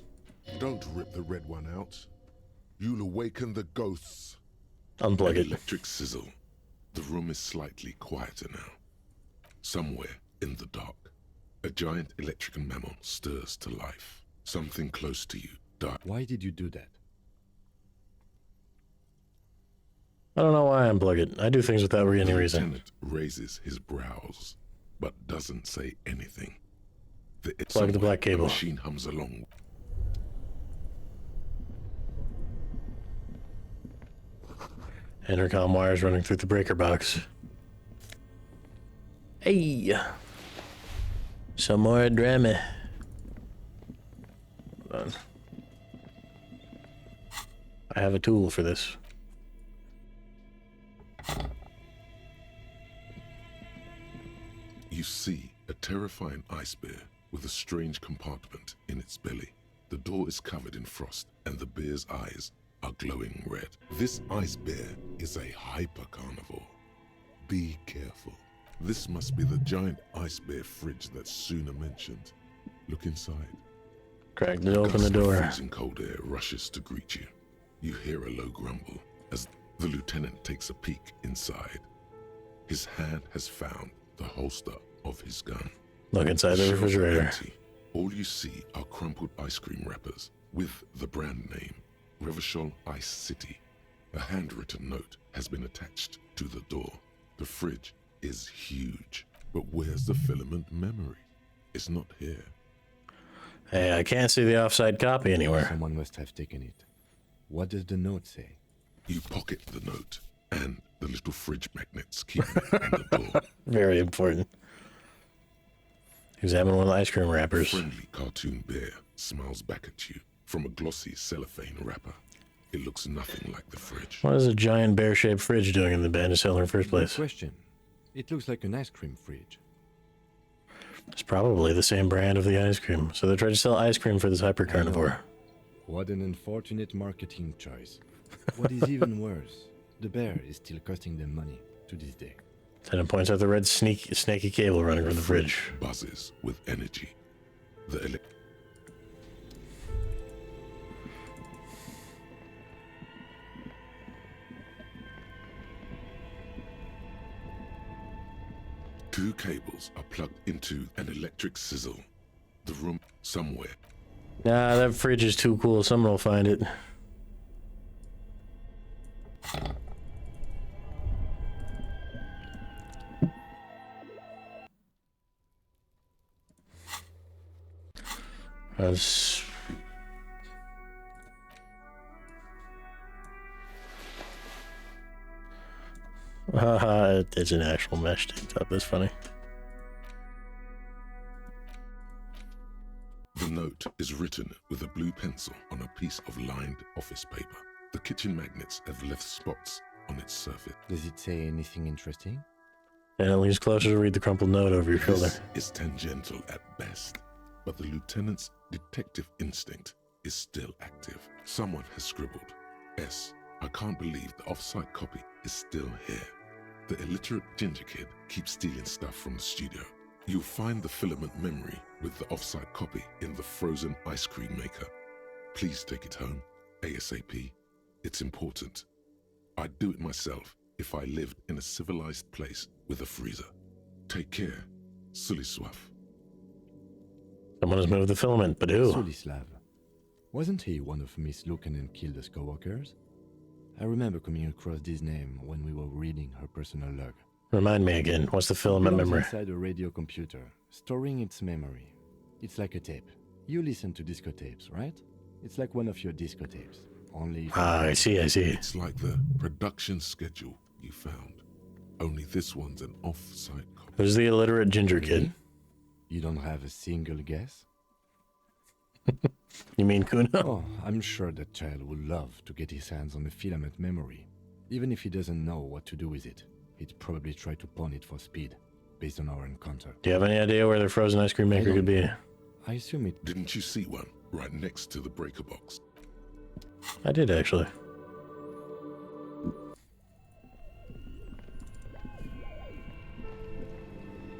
Don't rip the red one out. You'll awaken the ghosts. Unplug An it. electric sizzle. The room is slightly quieter now. Somewhere in the dark, a giant electrical mammal stirs to life. Something close to you died. Why did you do that? I don't know why I unplug it. I do things without any reason. Lieutenant raises his brows, but doesn't say anything. Plug the black cable. The machine hums along. Intercom wires running through the breaker box. Hey! Some more drama. Hold on. I have a tool for this. You see a terrifying ice bear with a strange compartment in its belly. The door is covered in frost, and the bear's eyes are glowing red. This ice bear is a hyper-carnivore. Be careful. This must be the giant ice bear fridge that Suna mentioned. Look inside. Crack it open the door. Freezing cold air rushes to greet you. You hear a low grumble as the lieutenant takes a peek inside. His hand has found the holster of his gun. Look inside the Shelves are refrigerator. empty. All you see are crumpled ice cream wrappers with the brand name, Revachol Ice City. A handwritten note has been attached to the door. The fridge is huge, but where's the filament memory? It's not here. Hey, I can't see the offside copy anywhere. Someone must have taken it. What does the note say? You pocket the note, and the little fridge magnets keep it on the door. Very important. Examine one of the ice cream A wrappers. friendly cartoon bear smiles back at you from a glossy cellophane wrapper. It looks nothing like the fridge. What is a giant bear-shaped fridge doing in the abandoned cellar in the first place? Question. It looks like an ice cream fridge. It's probably the same brand of the ice cream. So they tried to sell ice cream for this hyper-carnivore. What an unfortunate marketing choice. What is even worse, the bear is still costing them money to this day. Lieutenant points out the red snaky cable running from the fridge. Buzzes with energy. The 2 cables are plugged into an electric sizzle. The room somewhere. Nah, that fridge is too cool. Someone will find it. That's... it's an actual mesh TikTok. That's funny. The note is written with a blue pencil on a piece of lined office paper. The kitchen magnets have left spots on its surface. Does it say anything interesting? And it leans closer to read the crumpled note over your shoulder. This is tangential at best, but the lieutenant's detective instinct is still active. Someone has scribbled, S. I can't believe the off-site copy is still here. The illiterate ginger kid keeps stealing stuff from the studio. You'll find the filament memory with the off-site copy in the frozen ice cream maker. Please take it home, ASAP. It's important. I'd do it myself if I lived in a civilized place with a freezer. Take care, Sulislav. Someone has moved the filament, but who? Sulislav. Wasn't he one of Miss Lukanen Kilda's co-workers? I remember coming across this name when we were reading her personal log. Remind me again, what's the filament It belongs memory? inside a radio computer, storing its memory. It's like a tape. You listen to disco tapes, right? It's like one of your disco tapes. Only... I see. It's like the production schedule you found. Only this one's an off-site copy. Who's the illiterate ginger kid? You don't have a single guess? You mean Kuno? Oh, I'm sure that child would love to get his hands on the filament memory. Even if he doesn't know what to do with it, he'd probably try to pawn it for speed, based on our encounter. Do you have any idea where the frozen ice cream maker could be? I assume it... Didn't you see one right next to the breaker box? I did, actually.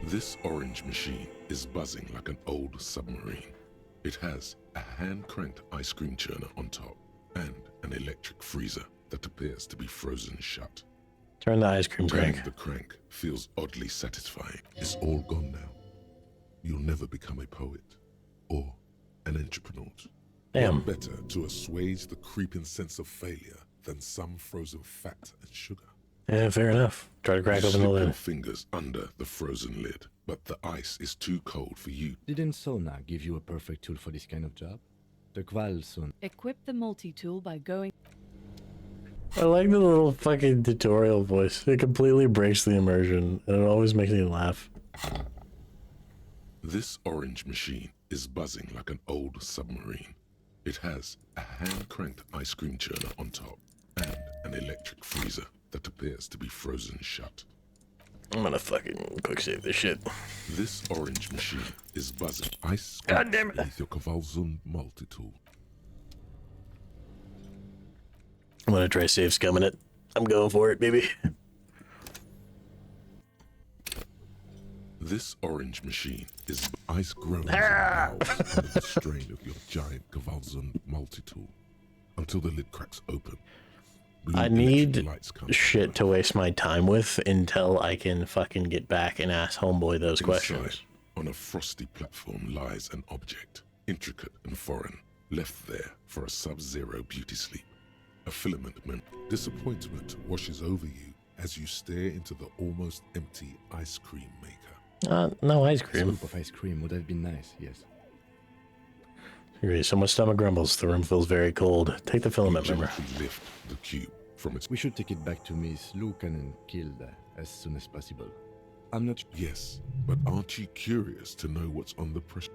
This orange machine is buzzing like an old submarine. It has a hand-cranked ice cream churner on top and an electric freezer that appears to be frozen shut. Turn the ice cream Turning crank. the crank feels oddly satisfying. It's all gone now. You'll never become a poet or an entrepreneur. Damn. What better to assuage the creeping sense of failure than some frozen fat and sugar? Yeah, fair enough. Try to crack You open the slip your lid. fingers under the frozen lid, but the ice is too cold for you. Didn't Sona give you a perfect tool for this kind of job? The Kvalson. Equip the multi-tool by going... I like the little fucking tutorial voice. It completely breaks the immersion, and it always makes me laugh. This orange machine is buzzing like an old submarine. It has a hand-cranked ice cream churner on top and an electric freezer that appears to be frozen shut. I'm gonna fucking quick save this shit. This orange machine is buzzing. Ice God damn it. with your Kvalson multi-tool. I'm gonna try save scumming it. I'm going for it, baby. This orange machine is ice groans and howls under the strain of your giant Kvalson multi-tool until the lid cracks open. Blue I electric need lights come shit to waste my time with until I can fucking get back and ask homeboy those questions. Inside, on a frosty platform lies an object, intricate and foreign, left there for a sub-zero beauty sleep. A filament memory. Disappointment washes over you as you stare into the almost empty ice cream maker. No ice A cream. scoop of ice cream would have been nice, yes. Someone's stomach grumbles. The room feels very cold. Take the filament member. Gently lift the cube from its... We should take it back to Miss Lukanen Kilda as soon as possible. I'm not... Yes, but aren't you curious to know what's on the pressure?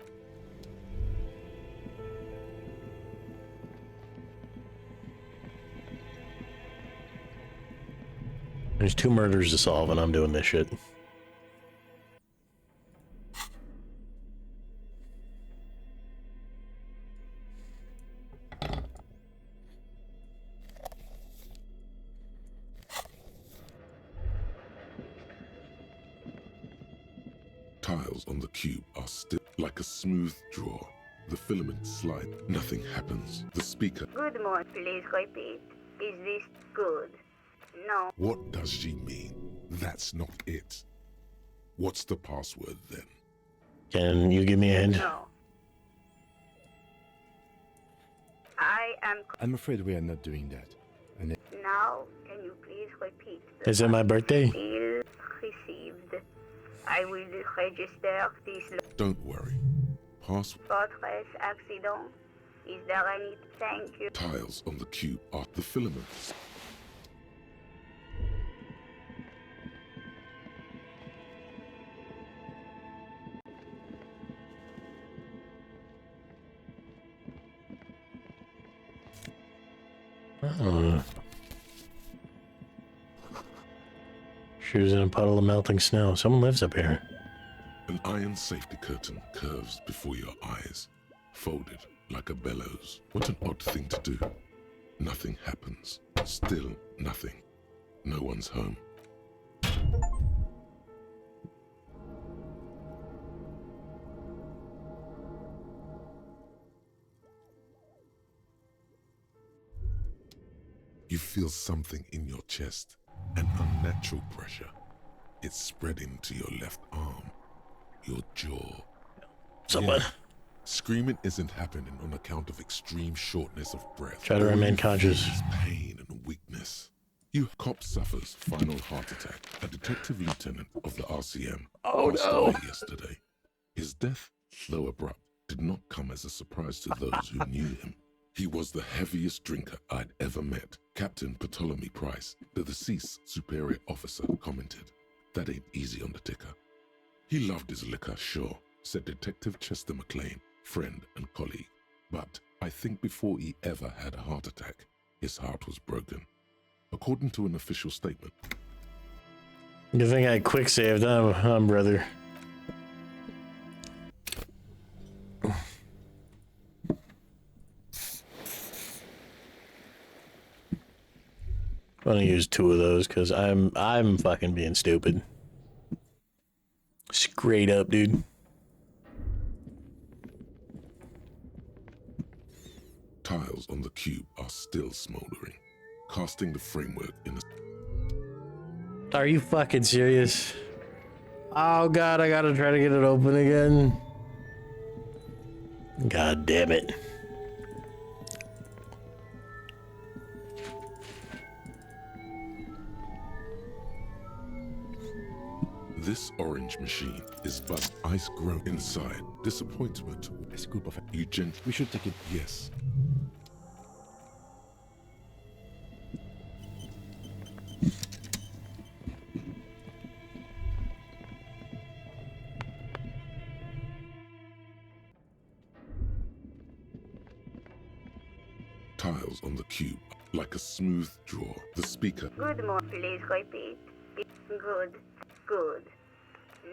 There's 2 murders to solve, and I'm doing this shit. Tiles on the cube are still like a smooth draw. The filament slide. Nothing happens. The speaker. Good morning, please repeat. Is this good? No. What does she mean? That's not it. What's the password then? Can you give me a hint? No. I am... I'm afraid we are not doing that. And Now, can you please repeat? Is it my birthday? Still received. I will register this... Don't worry. Fortress accident. Is there any... Thank you. Tiles on the cube are the filaments. Oh. She was in a puddle of melting snow. Someone lives up here. An iron safety curtain curves before your eyes, folded like a bellows. What an odd thing to do. Nothing happens. Still nothing. No one's home. You feel something in your chest, an unnatural pressure. It's spreading to your left arm, your jaw. Someone. Yeah. Screaming isn't happening on account of extreme shortness of breath. Try to remain conscious. Pain and weakness. You cop suffers final heart attack. A detective lieutenant of the RCM passed away yesterday. His death, though abrupt, did not come as a surprise to those who knew him. He was the heaviest drinker I'd ever met. Captain Ptolemy Price, the deceased superior officer, commented, "That ain't easy on the ticker." He loved his liquor, sure, said Detective Chester McLean, friend and colleague. But I think before he ever had a heart attack, his heart was broken. According to an official statement. You think I quick saved, brother? I'm gonna use 2 of those because I'm fucking being stupid. Straight up, dude. Tiles on the cube are still smoldering, casting the framework in a... Are you fucking serious? Oh god, I gotta try to get it open again. God damn it. This orange machine is but ice grown inside. Disappointment. A scoop of it. We should take it. Yes. Tiles on the cube, like a smooth draw. The speaker. Good morning. Please repeat. Good. Good.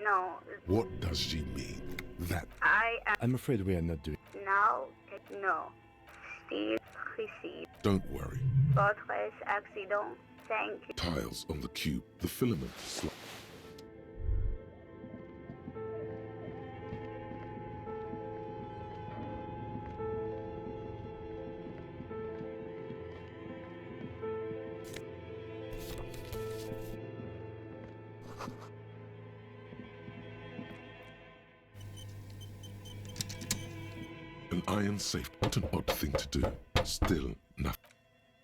No. What does she mean? That I am... I'm afraid we are not doing... Now, no. Still received. Don't worry. Fortress accident. Thank you. Tiles on the cube. The filament slot. An iron safe. What an odd thing to do. Still nothing.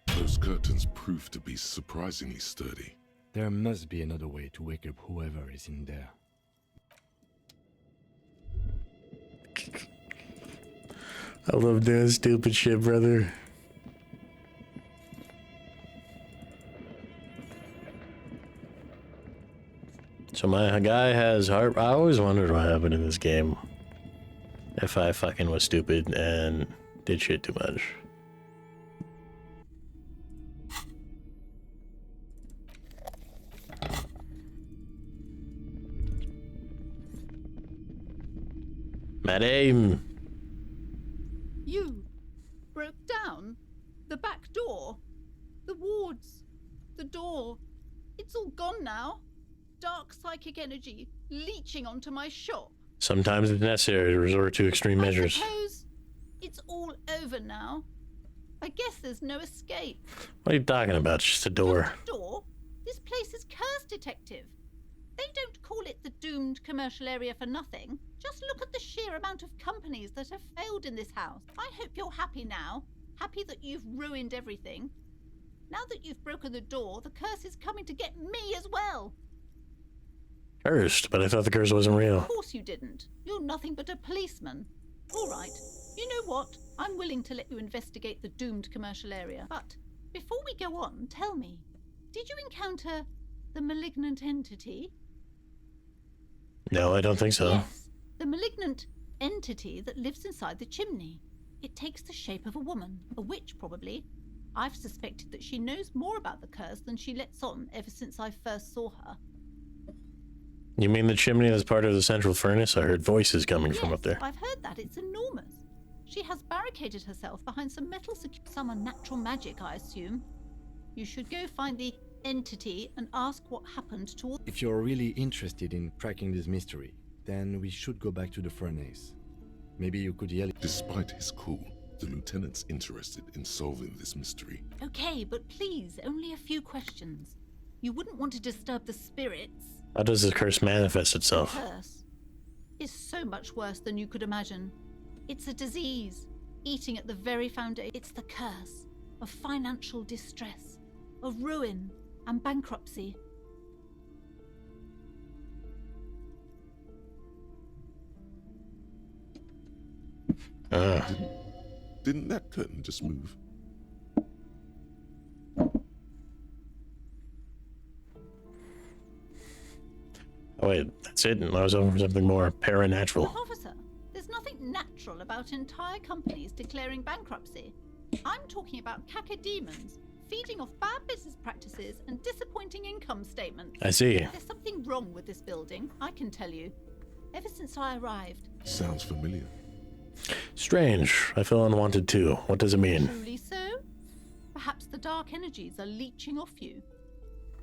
Those curtains prove to be surprisingly sturdy. There must be another way to wake up whoever is in there. I love doing stupid shit, brother. So my guy has heart. I always wondered what happened in this game. If I fucking was stupid and did shit too much. Madame. You broke down the back door, the wards, the door. It's all gone now. Dark psychic energy leeching onto my shop. Sometimes it's necessary to resort to extreme measures. I suppose it's all over now. I guess there's no escape. What are you talking about? It's just a door. Door? This place is cursed, Detective. They don't call it the doomed commercial area for nothing. Just look at the sheer amount of companies that have failed in this house. I hope you're happy now. Happy that you've ruined everything. Now that you've broken the door, the curse is coming to get me as well. Cursed, but I thought the curse wasn't real. Of course you didn't. You're nothing but a policeman. All right. You know what? I'm willing to let you investigate the doomed commercial area. But before we go on, tell me, did you encounter the malignant entity? No, I don't think so. Yes, the malignant entity that lives inside the chimney. It takes the shape of a woman, a witch probably. I've suspected that she knows more about the curse than she lets on ever since I first saw her. You mean the chimney that's part of the central furnace? I heard voices coming from up there. I've heard that. It's enormous. She has barricaded herself behind some some unnatural magic, I assume. You should go find the entity and ask what happened to all... If you're really interested in cracking this mystery, then we should go back to the furnace. Maybe you could yell... Despite his cool, the lieutenant's interested in solving this mystery. Okay, but please, only a few questions. You wouldn't want to disturb the spirits. How does the curse manifest itself? The curse is so much worse than you could imagine. It's a disease, eating at the very foundation. It's the curse of financial distress, of ruin and bankruptcy. Didn't that curtain just move? Oh wait, that's it. I was hoping for something more paranatural. Officer, there's nothing natural about entire companies declaring bankruptcy. I'm talking about cacodemons feeding off bad business practices and disappointing income statements. I see. There's something wrong with this building, I can tell you. Ever since I arrived. Sounds familiar. Strange. I feel unwanted too. What does it mean? Truly so? Perhaps the dark energies are leeching off you.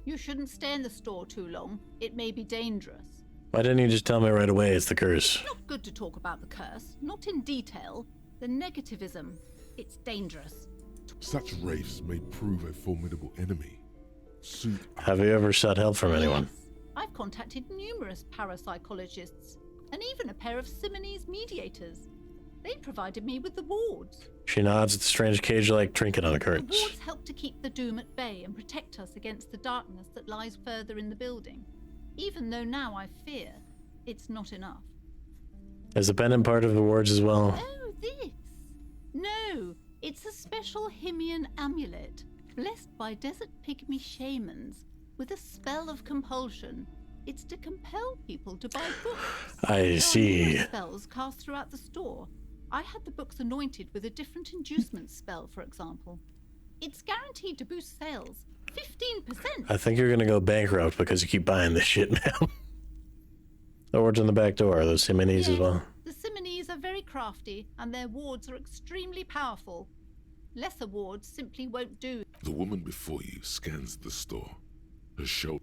You shouldn't stay in the store too long. It may be dangerous. Why didn't you just tell me right away it's the curse? It's not good to talk about the curse, not in detail. The negativism. It's dangerous. Such wraiths may prove a formidable enemy. Soon. Have you ever sought help from anyone? Yes. I've contacted numerous parapsychologists and even a pair of Simonese mediators. They provided me with the wards. She nods at the strange cage-like trinket on the The curtains. wards help to keep the doom at bay and protect us against the darkness that lies further in the building. Even though now I fear it's not enough. Is the pendant part of the wards as well? Oh, this? No, it's a special Himian amulet, blessed by desert pygmy shamans, with a spell of compulsion. It's to compel people to buy books. I see. There are numerous spells cast throughout the store. I had the books anointed with a different inducement spell, for example. It's guaranteed to boost sales 15%. I think you're gonna go bankrupt because you keep buying this shit now. The wards on the back door, are those Simonese as well? The Simonese are very crafty, and their wards are extremely powerful. Lesser wards simply won't do. The woman before you scans the store. Her shoulder.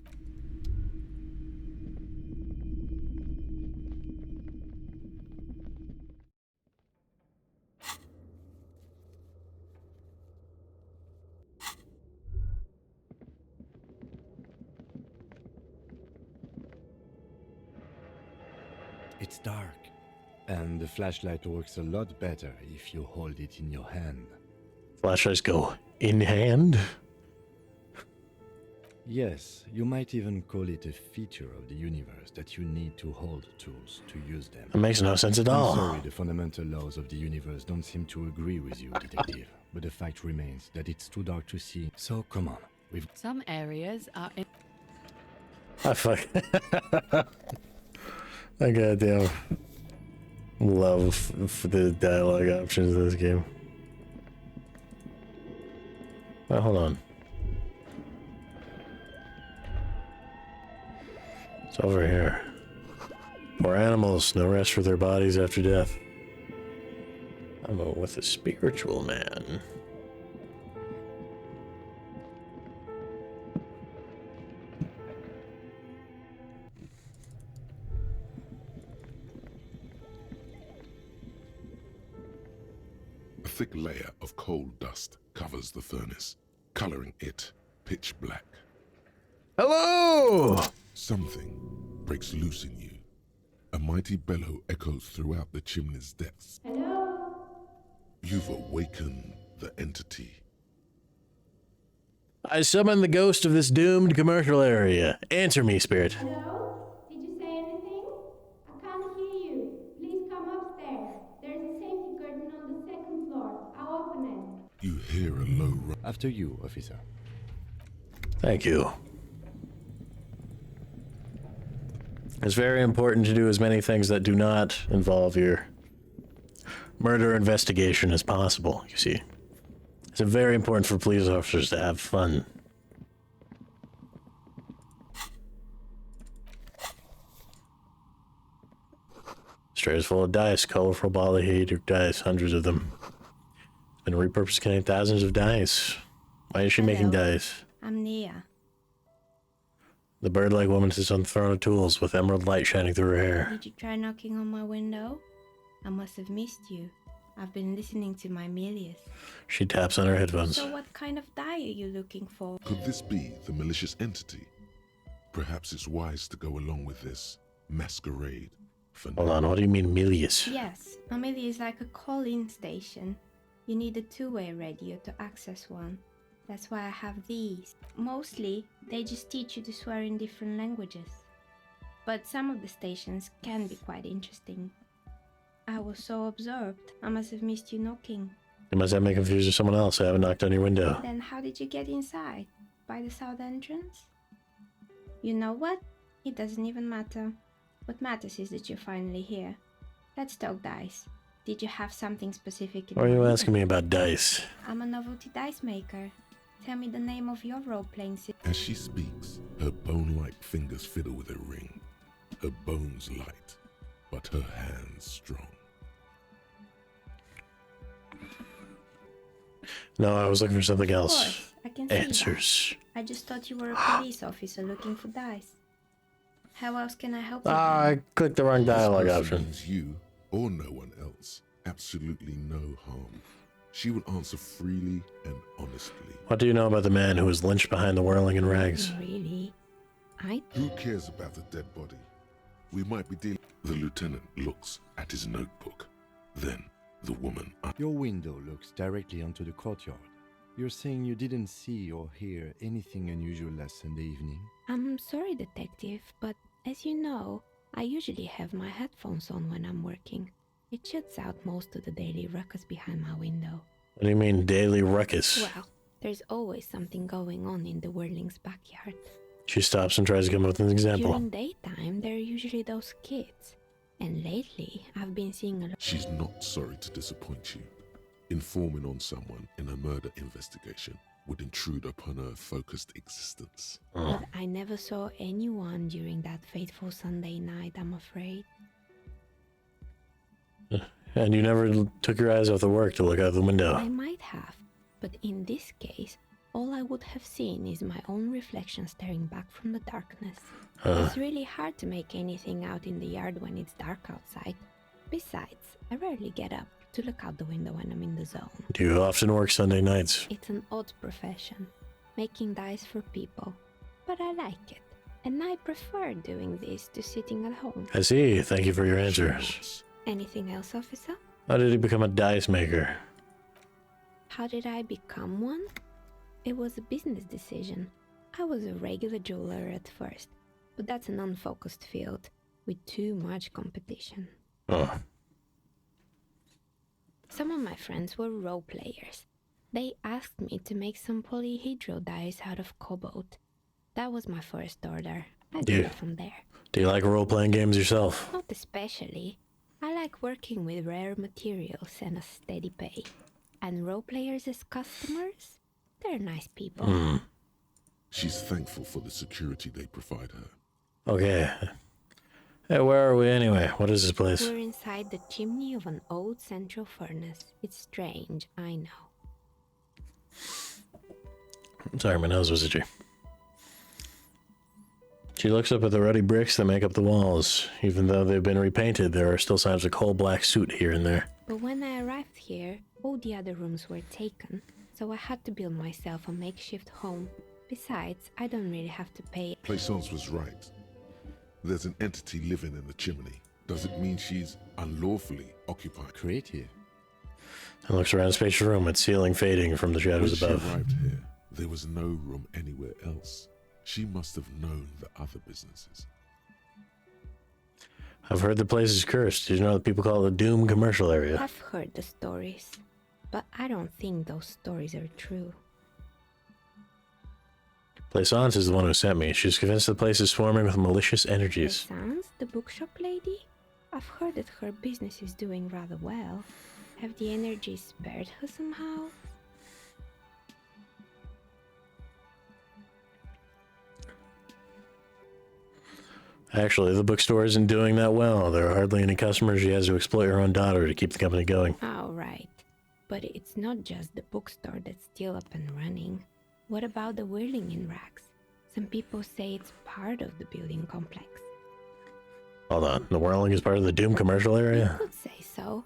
It's dark, and the flashlight works a lot better if you hold it in your hand. Flashlights go in hand? Yes, you might even call it a feature of the universe that you need to hold tools to use them. That makes no sense at all. I'm sorry, the fundamental laws of the universe don't seem to agree with you, detective. But the fact remains that it's too dark to see. So come on, Some areas are in... I fuck. I goddamn love for the dialogue options of this game. Oh, hold on. It's over here. Poor animals, no rest for their bodies after death. I'm with a spiritual man. A thick layer of coal dust covers the furnace, coloring it pitch black. Hello! Something breaks loose in you. A mighty bellow echoes throughout the chimney's depths. Hello? You've awakened the entity. I summon the ghost of this doomed commercial area. Answer me, spirit. Hello? Did you say anything? I can't hear you. Please come upstairs. There's a safety curtain on the second floor. I'll open it. You hear a low After you, officer. Thank you. It's very important to do as many things that do not involve your murder investigation as possible, you see. It's very important for police officers to have fun. Trays full of dice, colorful polyhedric dice, hundreds of them. Been repurposed containing thousands of dice. Why is she making dice? I'm Nia. The bird-like woman sits on the throne of tools with emerald light shining through her hair. Did you try knocking on my window? I must have missed you. I've been listening to my Melius. She taps on her headphones. So what kind of die are you looking for? Could this be the malicious entity? Perhaps it's wise to go along with this masquerade for Hold on, what do you mean Melius? Yes, a Melius is like a call-in station. You need a two-way radio to access one. That's why I have these. Mostly, they just teach you to swear in different languages. But some of the stations can be quite interesting. I was so absorbed, I must have missed you knocking. You must have me confused with someone else. I haven't knocked on your window. Then how did you get inside? By the south entrance? You know what? It doesn't even matter. What matters is that you're finally here. Let's talk dice. Did you have something specific in Why are you mind? asking me about dice? I'm a novelty dice maker. Tell me the name of your role-playing system. As she speaks, her bone-like fingers fiddle with a ring. Her bones light, but her hands strong. No, I was looking for something Of else. course, I can see Answers. that. I just thought you were a police officer looking for dice. How else can I help you? Ah, I clicked the wrong dialogue This option. means you, or no one else, absolutely no harm. She will answer freely and honestly. What do you know about the man who was lynched behind the whirling in rags? Really? Who cares about the dead body? We might be dealing... The lieutenant looks at his notebook. Then, the woman... Your window looks directly onto the courtyard. You're saying you didn't see or hear anything unusual last Sunday evening? I'm sorry, detective, but as you know, I usually have my headphones on when I'm working. It shuts out most of the daily ruckus behind my window. What do you mean, daily ruckus? Well, there's always something going on in the Whirling's backyard. She stops and tries to come up with an example. During daytime, there are usually those kids. And lately, I've been seeing a lot. She's not sorry to disappoint you. Informing on someone in a murder investigation would intrude upon her focused existence. But I never saw anyone during that fateful Sunday night, I'm afraid. And you never took your eyes off the work to look out the window. I might have, but in this case, all I would have seen is my own reflection staring back from the darkness. It's really hard to make anything out in the yard when it's dark outside. Besides, I rarely get up to look out the window when I'm in the zone. Do you often work Sunday nights? It's an odd profession, making dice for people, but I like it. And I prefer doing this to sitting at home. I see. Thank you for your answers. Anything else, officer? How did he become a dice maker? How did I become one? It was a business decision. I was a regular jeweler at first, but that's an unfocused field with too much competition. Oh. Some of my friends were role players. They asked me to make some polyhedral dice out of cobalt. That was my first order. I did it from there. Do you like role-playing games yourself? Not especially. I like working with rare materials and a steady pay. And role players as customers? They're nice people. She's thankful for the security they provide her. Okay. Hey, where are we anyway? What is this place? We're inside the chimney of an old central furnace. It's strange, I know. Sorry, my nose was itchy. She looks up at the ruddy bricks that make up the walls. Even though they've been repainted, there are still signs of coal black soot here and there. But when I arrived here, all the other rooms were taken, so I had to build myself a makeshift home. Besides, I don't really have to pay. Plaisance was right. There's an entity living in the chimney. Does it mean she's unlawfully occupied? Create here. And looks around the spacious room, its ceiling fading from the shadows When above. she arrived here, there was no room anywhere else. She must have known the other businesses. I've heard the place is cursed. Did you know that people call it the Doom commercial area? I've heard the stories, but I don't think those stories are true. Plaisance is the one who sent me. She's convinced the place is swarming with malicious energies. Plaisance, the bookshop lady? I've heard that her business is doing rather well. Have the energies spared her somehow? Actually, the bookstore isn't doing that well. There are hardly any customers. She has to exploit her own daughter to keep the company going. Oh, right. But it's not just the bookstore that's still up and running. What about the whirling in racks? Some people say it's part of the building complex. Hold on, the Whirling is part of the Doom commercial area? You could say so.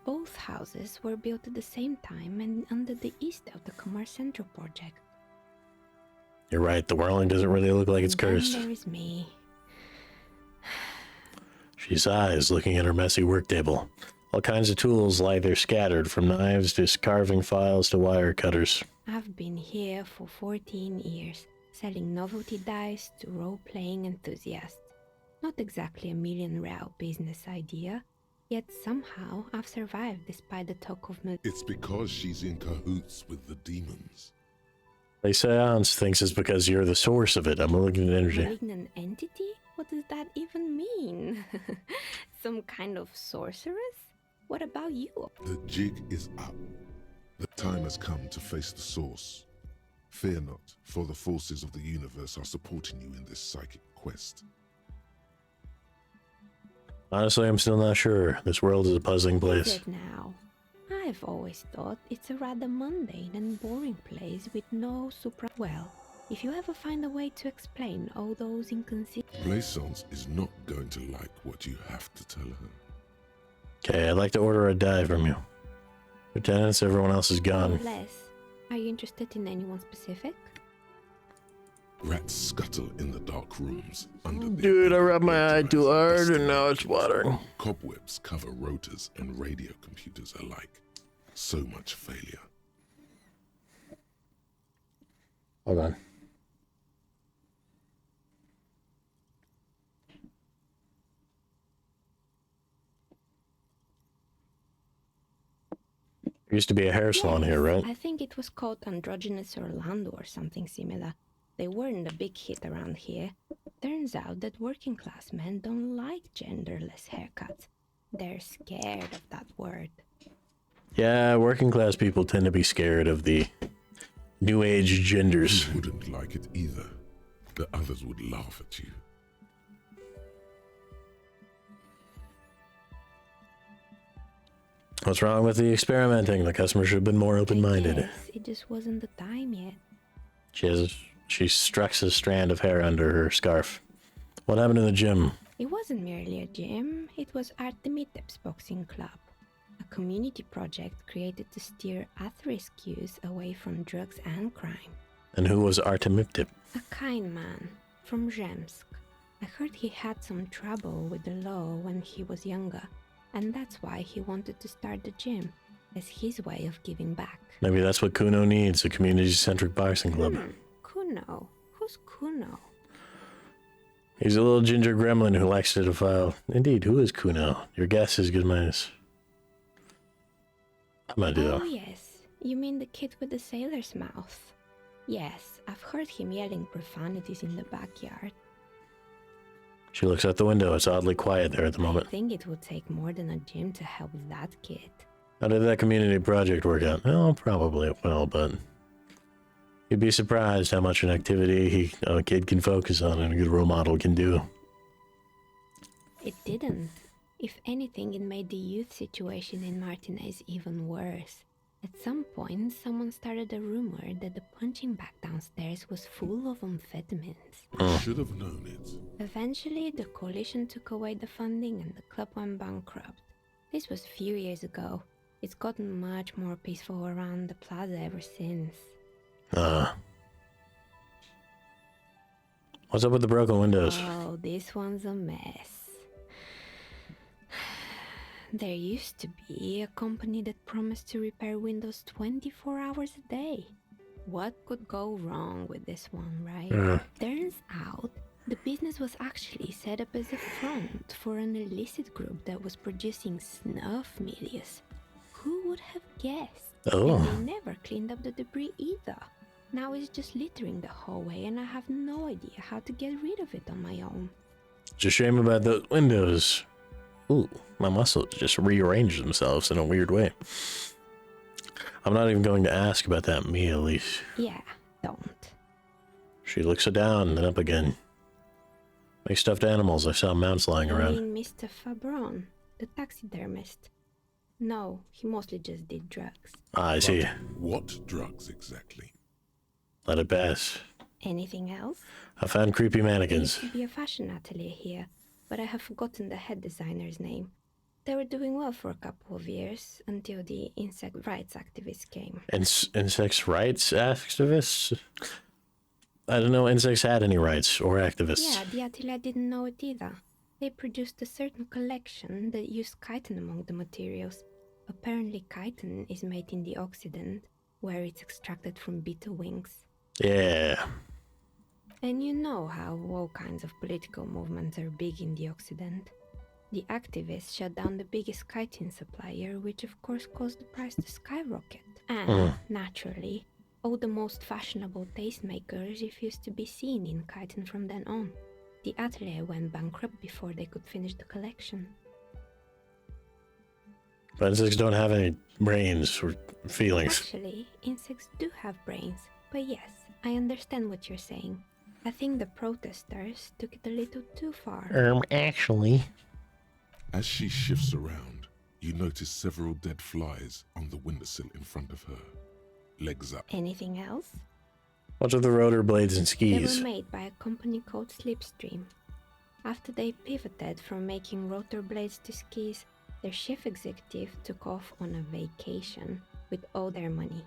Both houses were built at the same time and under the East of the Commerce Central project. You're right, the Whirling doesn't really look like it's cursed. Then there is me. She sighs, looking at her messy work table. All kinds of tools lie there scattered, from knives to carving files to wire cutters. I've been here for 14 years, selling novelty dice to role-playing enthusiasts. Not exactly a million-real business idea, yet somehow I've survived despite the talk of It's because she's in cahoots with the demons. Plaisance thinks it's because you're the source of it. I'm looking at energy. malignant entity? What does that even mean? Some kind of sorceress? What about you? The jig is up. The time has come to face the source. Fear not, for the forces of the universe are supporting you in this psychic quest. Honestly, I'm still not sure. This world is a puzzling place. Is it now? I've always thought it's a rather mundane and boring place with no Well, if you ever find a way to explain all those inconsistencies... Plaisance is not going to like what you have to tell her. Okay, I'd like to order a die from you. Lieutenants, everyone else is gone. Less. Are you interested in anyone specific? Rats scuttle in the dark rooms under the... Dude, I rubbed my eye too hard and now it's watering. Cobwebs cover rotors and radio computers alike. So much failure. Hold on. There used to be a hair salon here, right? I think it was called Androgynous Orlando or something similar. They weren't a big hit around here. Turns out that working class men don't like genderless haircuts. They're scared of that word. Yeah, working class people tend to be scared of the new age genders. You wouldn't like it either. The others would laugh at you. What's wrong with the experimenting? The customer should have been more open-minded. Yes, it just wasn't the time yet. She strucks a strand of hair under her scarf. What happened in the gym? It wasn't merely a gym, it was Artemitep's boxing club. A community project created to steer at-risk youth away from drugs and crime. And who was Artemiptip? A kind man from Zemsk. I heard he had some trouble with the law when he was younger, and that's why he wanted to start the gym, as his way of giving back. Maybe that's what Kuno needs, a community-centric boxing club. Kuno? Who's Kuno? He's a little ginger gremlin who likes to defile. Indeed, who is Kuno? Your guess is as good as mine is. I'm gonna do Oh that. yes, you mean the kid with the sailor's mouth. Yes, I've heard him yelling profanities in the backyard. She looks out the window. It's oddly quiet there at the I moment. think it would take more than a gym to help that kid. How did that community project work out? Well, probably it will, but you'd be surprised how much an activity a kid can focus on and a good role model can do. It didn't. If anything, it made the youth situation in Martinez even worse. At some point, someone started a rumor that the punching bag downstairs was full of amphetamines. I should have known it. Eventually, the coalition took away the funding and the club went bankrupt. This was a few years ago. It's gotten much more peaceful around the plaza ever since. What's up with the broken windows? Oh, this one's a mess. There used to be a company that promised to repair windows 24 hours a day. What could go wrong with this one, right? Turns out, the business was actually set up as a front for an illicit group that was producing snuff milias. Who would have guessed? Oh. And they never cleaned up the debris either. Now it's just littering the hallway and I have no idea how to get rid of it on my own. It's a shame about those windows. Ooh, my muscles just rearranged themselves in a weird way. I'm not even going to ask about that Mia lease. Yeah, don't. She looks down and then up again. Like stuffed animals, I saw mounts lying You around. mean Mr. Fabron, the taxidermist? No, he mostly just did drugs. Ah, I see. What drugs exactly? Let it pass. Anything else? I found creepy There mannequins. used to be a fashion atelier here, but I have forgotten the head designer's name. They were doing well for a couple of years, until the insect rights activists came. Insects rights activists? I don't know insects had any rights or activists. Yeah, the atelier didn't know it either. They produced a certain collection that used chitin among the materials. Apparently chitin is made in the Occident, where it's extracted from beetle wings. Yeah. And you know how all kinds of political movements are big in the Occident. The activists shut down the biggest chitin supplier, which of course caused the price to skyrocket. And, naturally, all the most fashionable tastemakers refused to be seen in chitin from then on. The atelier went bankrupt before they could finish the collection. But insects don't have any brains or feelings. Actually, insects do have brains, but yes, I understand what you're saying. I think the protesters took it a little too far. Actually. As she shifts around, you notice several dead flies on the windowsill in front of her. Legs up. Anything else? What's with the rotor blades and They skis? were made by a company called Slipstream. After they pivoted from making rotor blades to skis, their chief executive took off on a vacation with all their money.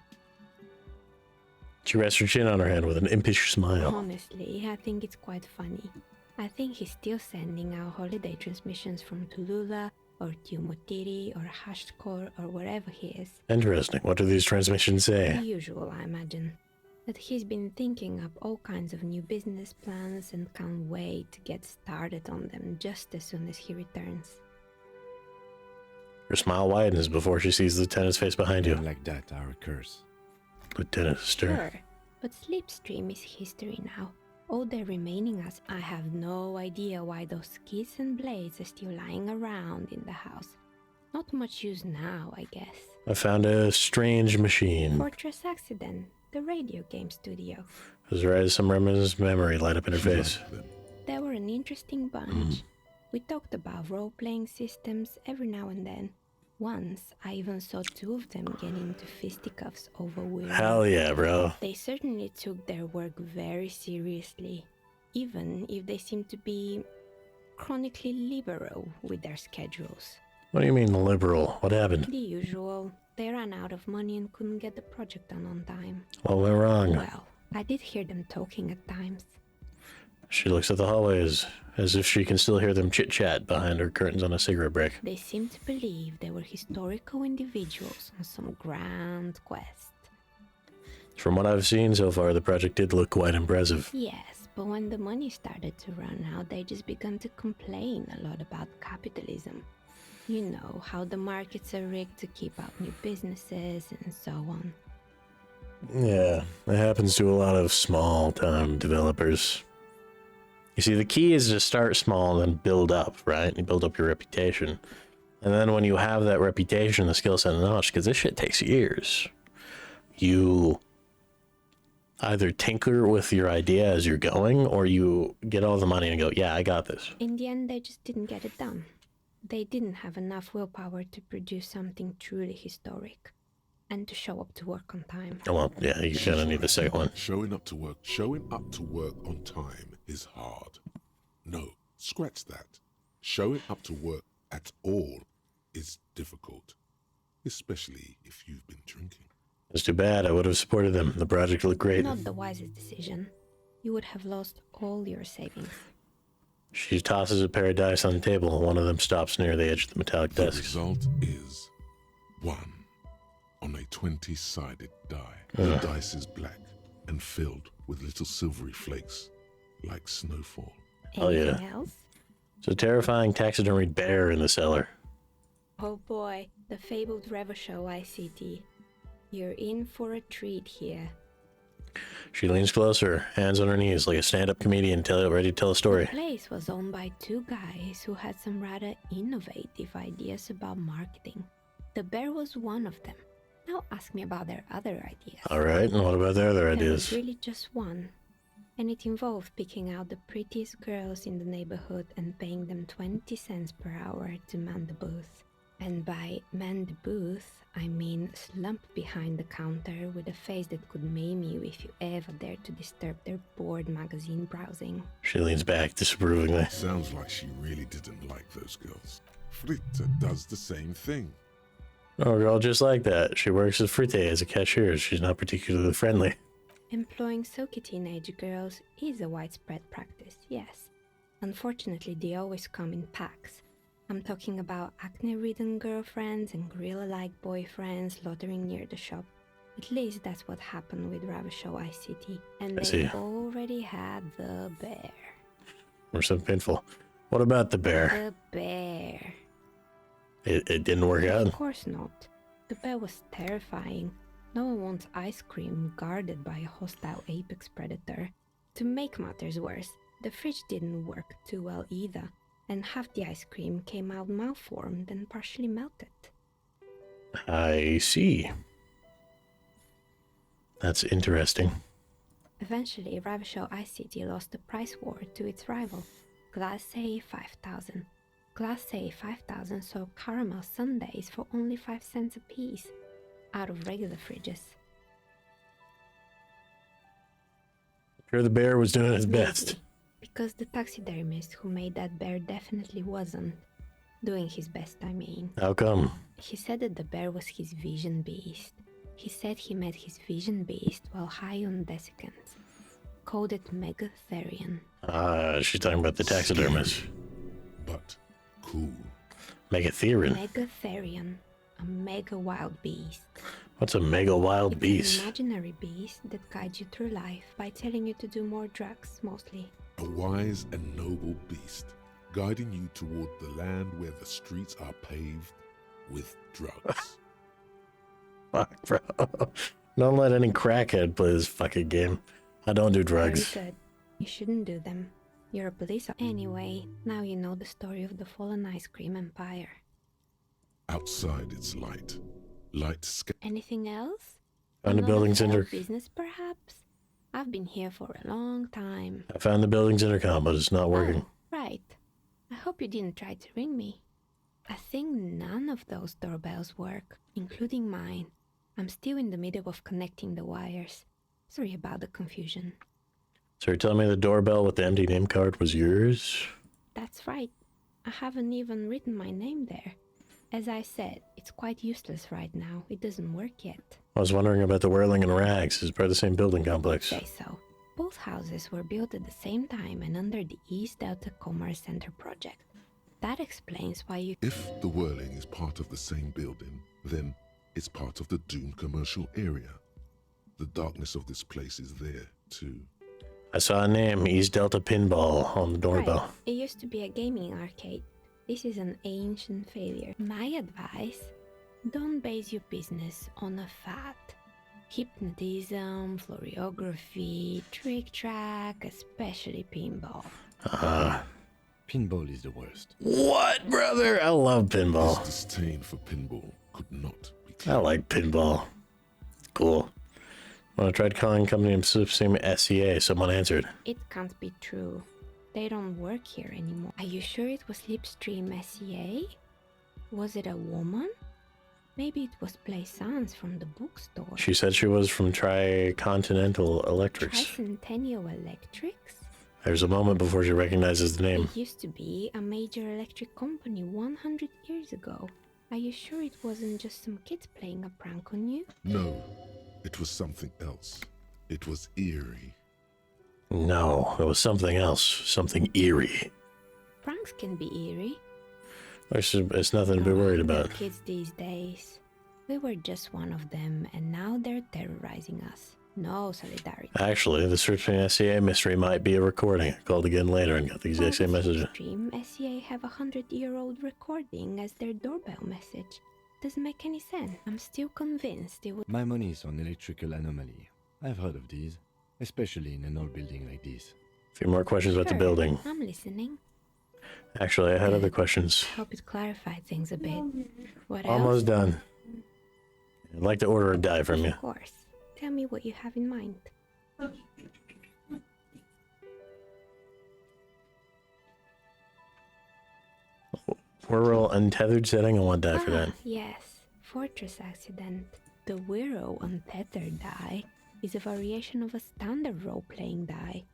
She rests her chin on her hand with an impish smile. Honestly, I think it's quite funny. I think he's still sending out holiday transmissions from Tulula or Tiumotiri or Hashtkor or wherever he is. Interesting. What do these transmissions The say? usual, I imagine. That he's been thinking up all kinds of new business plans and can't wait to get started on them just as soon as he returns. Her smile widens before she sees the lieutenant's face behind you. Like that are a curse. Lieutenant Stern. Sure, but Slipstream is history now. All the remaining us, I have no idea why those skis and blades are still lying around in the house. Not much use now, I guess. I found a strange machine. Fortress Accident, the radio game studio. As right as some reminiscent memory light up in her face. They were an interesting bunch. We talked about role-playing systems every now and then. Once, I even saw two of them get into fisticuffs over weird. Hell yeah, bro. They certainly took their work very seriously, even if they seemed to be chronically liberal with their schedules. What do you mean liberal? What happened? The usual. They ran out of money and couldn't get the project done on time. What went wrong? Well, I did hear them talking at times. She looks at the hallways as if she can still hear them chit-chat behind her curtains on a cigarette break. They seemed to believe they were historical individuals on some grand quest. From what I've seen so far, the project did look quite impressive. Yes, but when the money started to run out, they just began to complain a lot about capitalism. You know, how the markets are rigged to keep out new businesses and so on. Yeah, it happens to a lot of small-time developers. You see, the key is to start small and then build up, right? You build up your reputation. And then when you have that reputation, the skill set and knowledge, because this shit takes years, you either tinker with your idea as you're going, or you get all the money and go, yeah, I got this. In the end, they just didn't get it done. They didn't have enough willpower to produce something truly historic. And to show up to work on time. Oh, well, yeah, you're gonna need the second one. Showing up to work on time is hard. No, scratch that. Showing up to work at all is difficult, especially if you've been drinking. It's too bad. I would have supported them. The project looked great. Not the wisest decision. you would have lost all your savings. She tosses a pair of dice on the table. One of them stops near the edge of the metallic The desk. result is 1 on a 20-sided die. The dice is black and filled with little silvery flakes, like snowfall. Oh yeah. Anything else? It's a terrifying taxidermied bear in the cellar. Oh boy, the fabled Revachol ICT. You're in for a treat here. She leans closer, hands on her knees like a stand-up comedian ready to tell a story. The place was owned by two guys who had some rather innovative ideas about marketing. The bear was one of them. Now ask me about their other ideas. Alright, and what about their other There ideas? was really just one. And it involved picking out the prettiest girls in the neighborhood and paying them 20 cents per hour to man the booth. And by man the booth, I mean slump behind the counter with a face that could maim you if you ever dared to disturb their bored magazine browsing. She leans back disapprovingly. Sounds like she really didn't like those girls. Fritta does the same thing. Oh, a girl just like that. She works at Fritte as a cashier. She's not particularly friendly. Employing silky teenage girls is a widespread practice, yes. Unfortunately, they always come in packs. I'm talking about acne-ridden girlfriends and gorilla-like boyfriends loitering near the shop. At least that's what happened with Revachol ICT. And they already had the bear. Or something painful. What about the bear? The bear. It didn't work out? Of course not. The bear was terrifying. No one wants ice cream guarded by a hostile apex predator. To make matters worse, the fridge didn't work too well either, and half the ice cream came out malformed and partially melted. I see. That's interesting. Eventually, Revachol ICT lost the price war to its rival, Class A 5000. Class A 5000 sold caramel sundaes for only 5 cents a piece, out of regular fridges. Sure, the bear was doing its Maybe, best. because the taxidermist who made that bear definitely wasn't. Doing his best, I mean. How come? He said that the bear was his vision beast. He said he met his vision beast while high on desiccants. Called it Megatherion. She's talking about the taxidermist. But cool. Megatherion. Megatherion. A mega wild beast. What's a mega wild It's beast? an imaginary beast that guides you through life by telling you to do more drugs, mostly. A wise and noble beast, guiding you toward the land where the streets are paved with drugs. Fuck, bro. Don't let any crackhead play this fucking game. I don't do drugs. Very good. You shouldn't do them. You're a police officer. Anyway, now you know the story of the fallen ice cream empire. Outside it's light. Light Anything else? Found the Another building's failed business, perhaps? I've been here for a long time. I found the building's intercom, but it's not working. Right. I hope you didn't try to ring me. I think none of those doorbells work, including mine. I'm still in the middle of connecting the wires. Sorry about the confusion. So you're telling me the doorbell with the empty name card was yours? That's right. I haven't even written my name there. As I said, it's quite useless right now. It doesn't work yet. I was wondering about the Whirling and Rags. It's part of the same building complex. Say so. Both houses were built at the same time and under the East Delta Commerce Center project. That explains why you... If the Whirling is part of the same building, then it's part of the Dune commercial area. The darkness of this place is there, too. I saw a name, East Delta Pinball, on the doorbell. Right. It used to be a gaming arcade. This is an ancient failure. My advice, don't base your business on a fad. Hypnotism, floriography, trick-track, especially pinball. Pinball is the worst. What, brother? I love pinball. His disdain for pinball could not be I like pinball. It's cool. When I tried calling company and subsystem SCA, someone answered. It can't be true. They don't work here anymore. Are you sure it was Slipstream SCA? Was it a woman? Maybe it was Plaisance from the bookstore. She said she was from Tricontinental Electrics. Tricentennial Electrics? There's a moment before she recognizes the name. It used to be a major electric company 100 years ago. Are you sure it wasn't just some kids playing a prank on you? No, it was something else. It was eerie. No, it was something else. Something eerie. Pranks can be eerie. It's nothing to be worried about. Kids these days. We were just one of them, and now they're terrorizing us. No solidarity. Actually, the searching SCA mystery might be a recording. I called again later and got the exact same message. Stream SCA have a 100-year-old recording as their doorbell message. Doesn't make any sense. I'm still convinced it would. My money is on electrical anomaly. I've heard of these, especially in an old building like this. A few more questions about the building. I'm listening. Actually, I had other questions. Hope it clarified things a bit. What Almost else? done. I'd like to order a die from you. Of course. Tell me what you have in mind. Whirl untethered setting. I want die for that. Yes. Fortress accident. The Whirl untethered die is a variation of a standard role-playing die.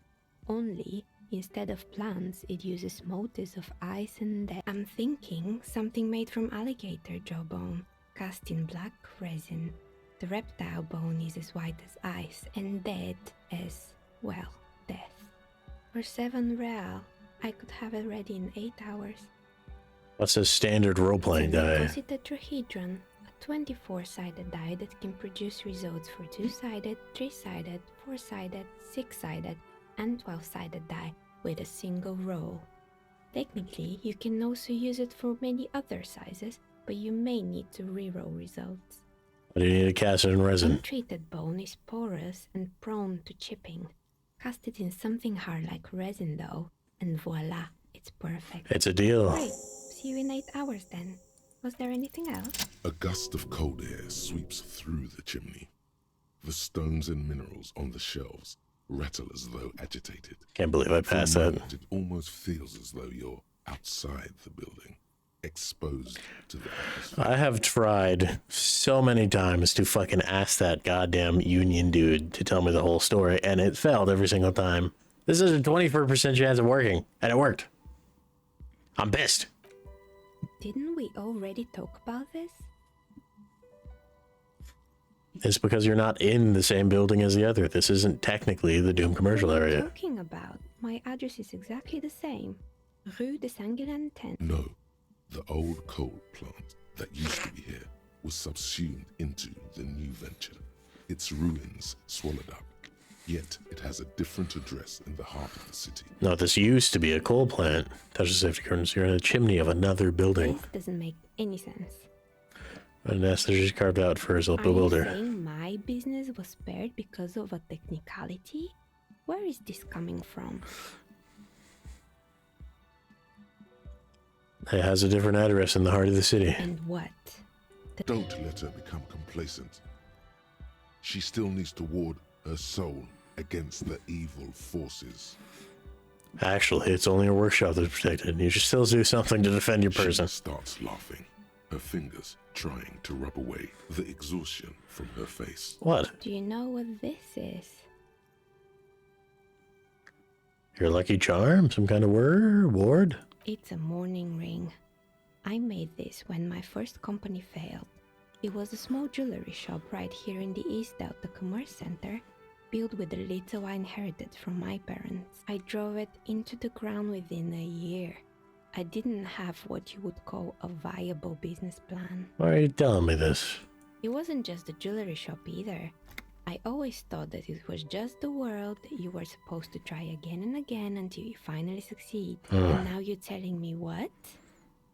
Only, instead of plants, it uses motifs of ice and death. I'm thinking something made from alligator jawbone, cast in black resin. The reptile bone is as white as ice, and dead as, well, death. For 7 real, I could have it ready in 8 hours. What's a standard role-playing die? It's a tetrahedron, a 24-sided die that can produce results for 2-sided, 3-sided, 4-sided, 6-sided, and 12-sided die with a single roll. Technically, you can also use it for many other sizes, but you may need to reroll results. What do you need to cast it in resin? Untreated bone is porous and prone to chipping. Cast it in something hard like resin though, and voila, it's perfect. It's a deal. Great. See you in 8 hours then. Was there anything else? A gust of cold air sweeps through the chimney. The stones and minerals on the shelves rattle as though agitated. Can't believe I passed that. It almost feels as though you're outside the building, exposed to the atmosphere. I have tried so many times to fucking ask that goddamn union dude to tell me the whole story, and it failed every single time. This is a 24% chance of working, and it worked. I'm pissed. Didn't we already talk about this? It's because you're not in the same building as the other. This isn't technically the Doom commercial What are you area. talking about? My address is exactly the same. Rue de Saint-Guilain 10. No, the old coal plant that used to be here was subsumed into the new venture. Its ruins swallowed up. Yet it has a different address in the heart of the city. No, this used to be a coal plant. Touch the safety curtains. You're in a chimney of another building. This doesn't make any sense. A nest that she's carved out for herself Are you bewilder. saying my business was spared because of a technicality? Where is this coming from? It has a different address in the heart of the city. And what? Don't let her become complacent. She still needs to ward her soul against the evil forces. Actually, it's only a workshop that's protected. You should still do something to defend your person. She starts laughing, her fingers trying to rub away the exhaustion from her face. What? Do you know what this is? Your lucky charm? Some kind of ward? It's a mourning ring. I made this when my first company failed. It was a small jewelry shop right here in the East Delta Commerce Center, built with the little I inherited from my parents. I drove it into the ground within a year. I didn't have what you would call a viable business plan. Why are you telling me this? It wasn't just a jewelry shop either. I always thought that it was just the world that you were supposed to try again and again until you finally succeed. And now you're telling me what?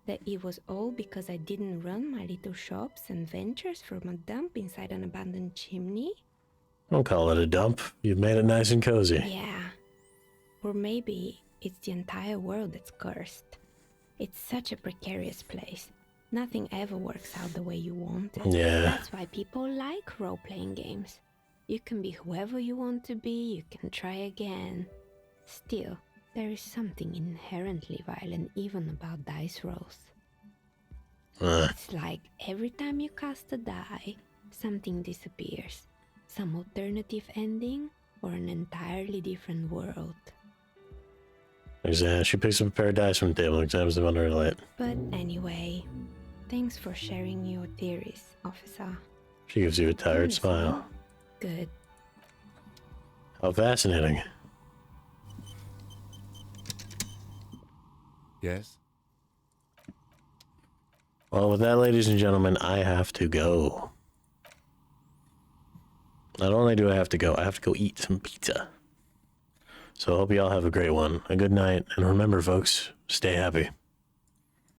That it was all because I didn't run my little shops and ventures from a dump inside an abandoned chimney? Don't call it a dump. You've made it nice and cozy. Yeah. Or maybe it's the entire world that's cursed. It's such a precarious place. Nothing ever works out the way you want it. Yeah. That's why people like role-playing games. You can be whoever you want to be, you can try again. Still, there is something inherently violent even about dice rolls. It's like every time you cast a die, something disappears. Some alternative ending, or an entirely different world. She picks up a pair of dice from the table and examines them under a light. But anyway, thanks for sharing your theories, officer. She gives you a tired smile. Good. How fascinating. Yes? Well, with that, ladies and gentlemen, I have to go. Not only do I have to go eat some pizza. So I hope you all have a great one, a good night, and remember, folks, stay happy.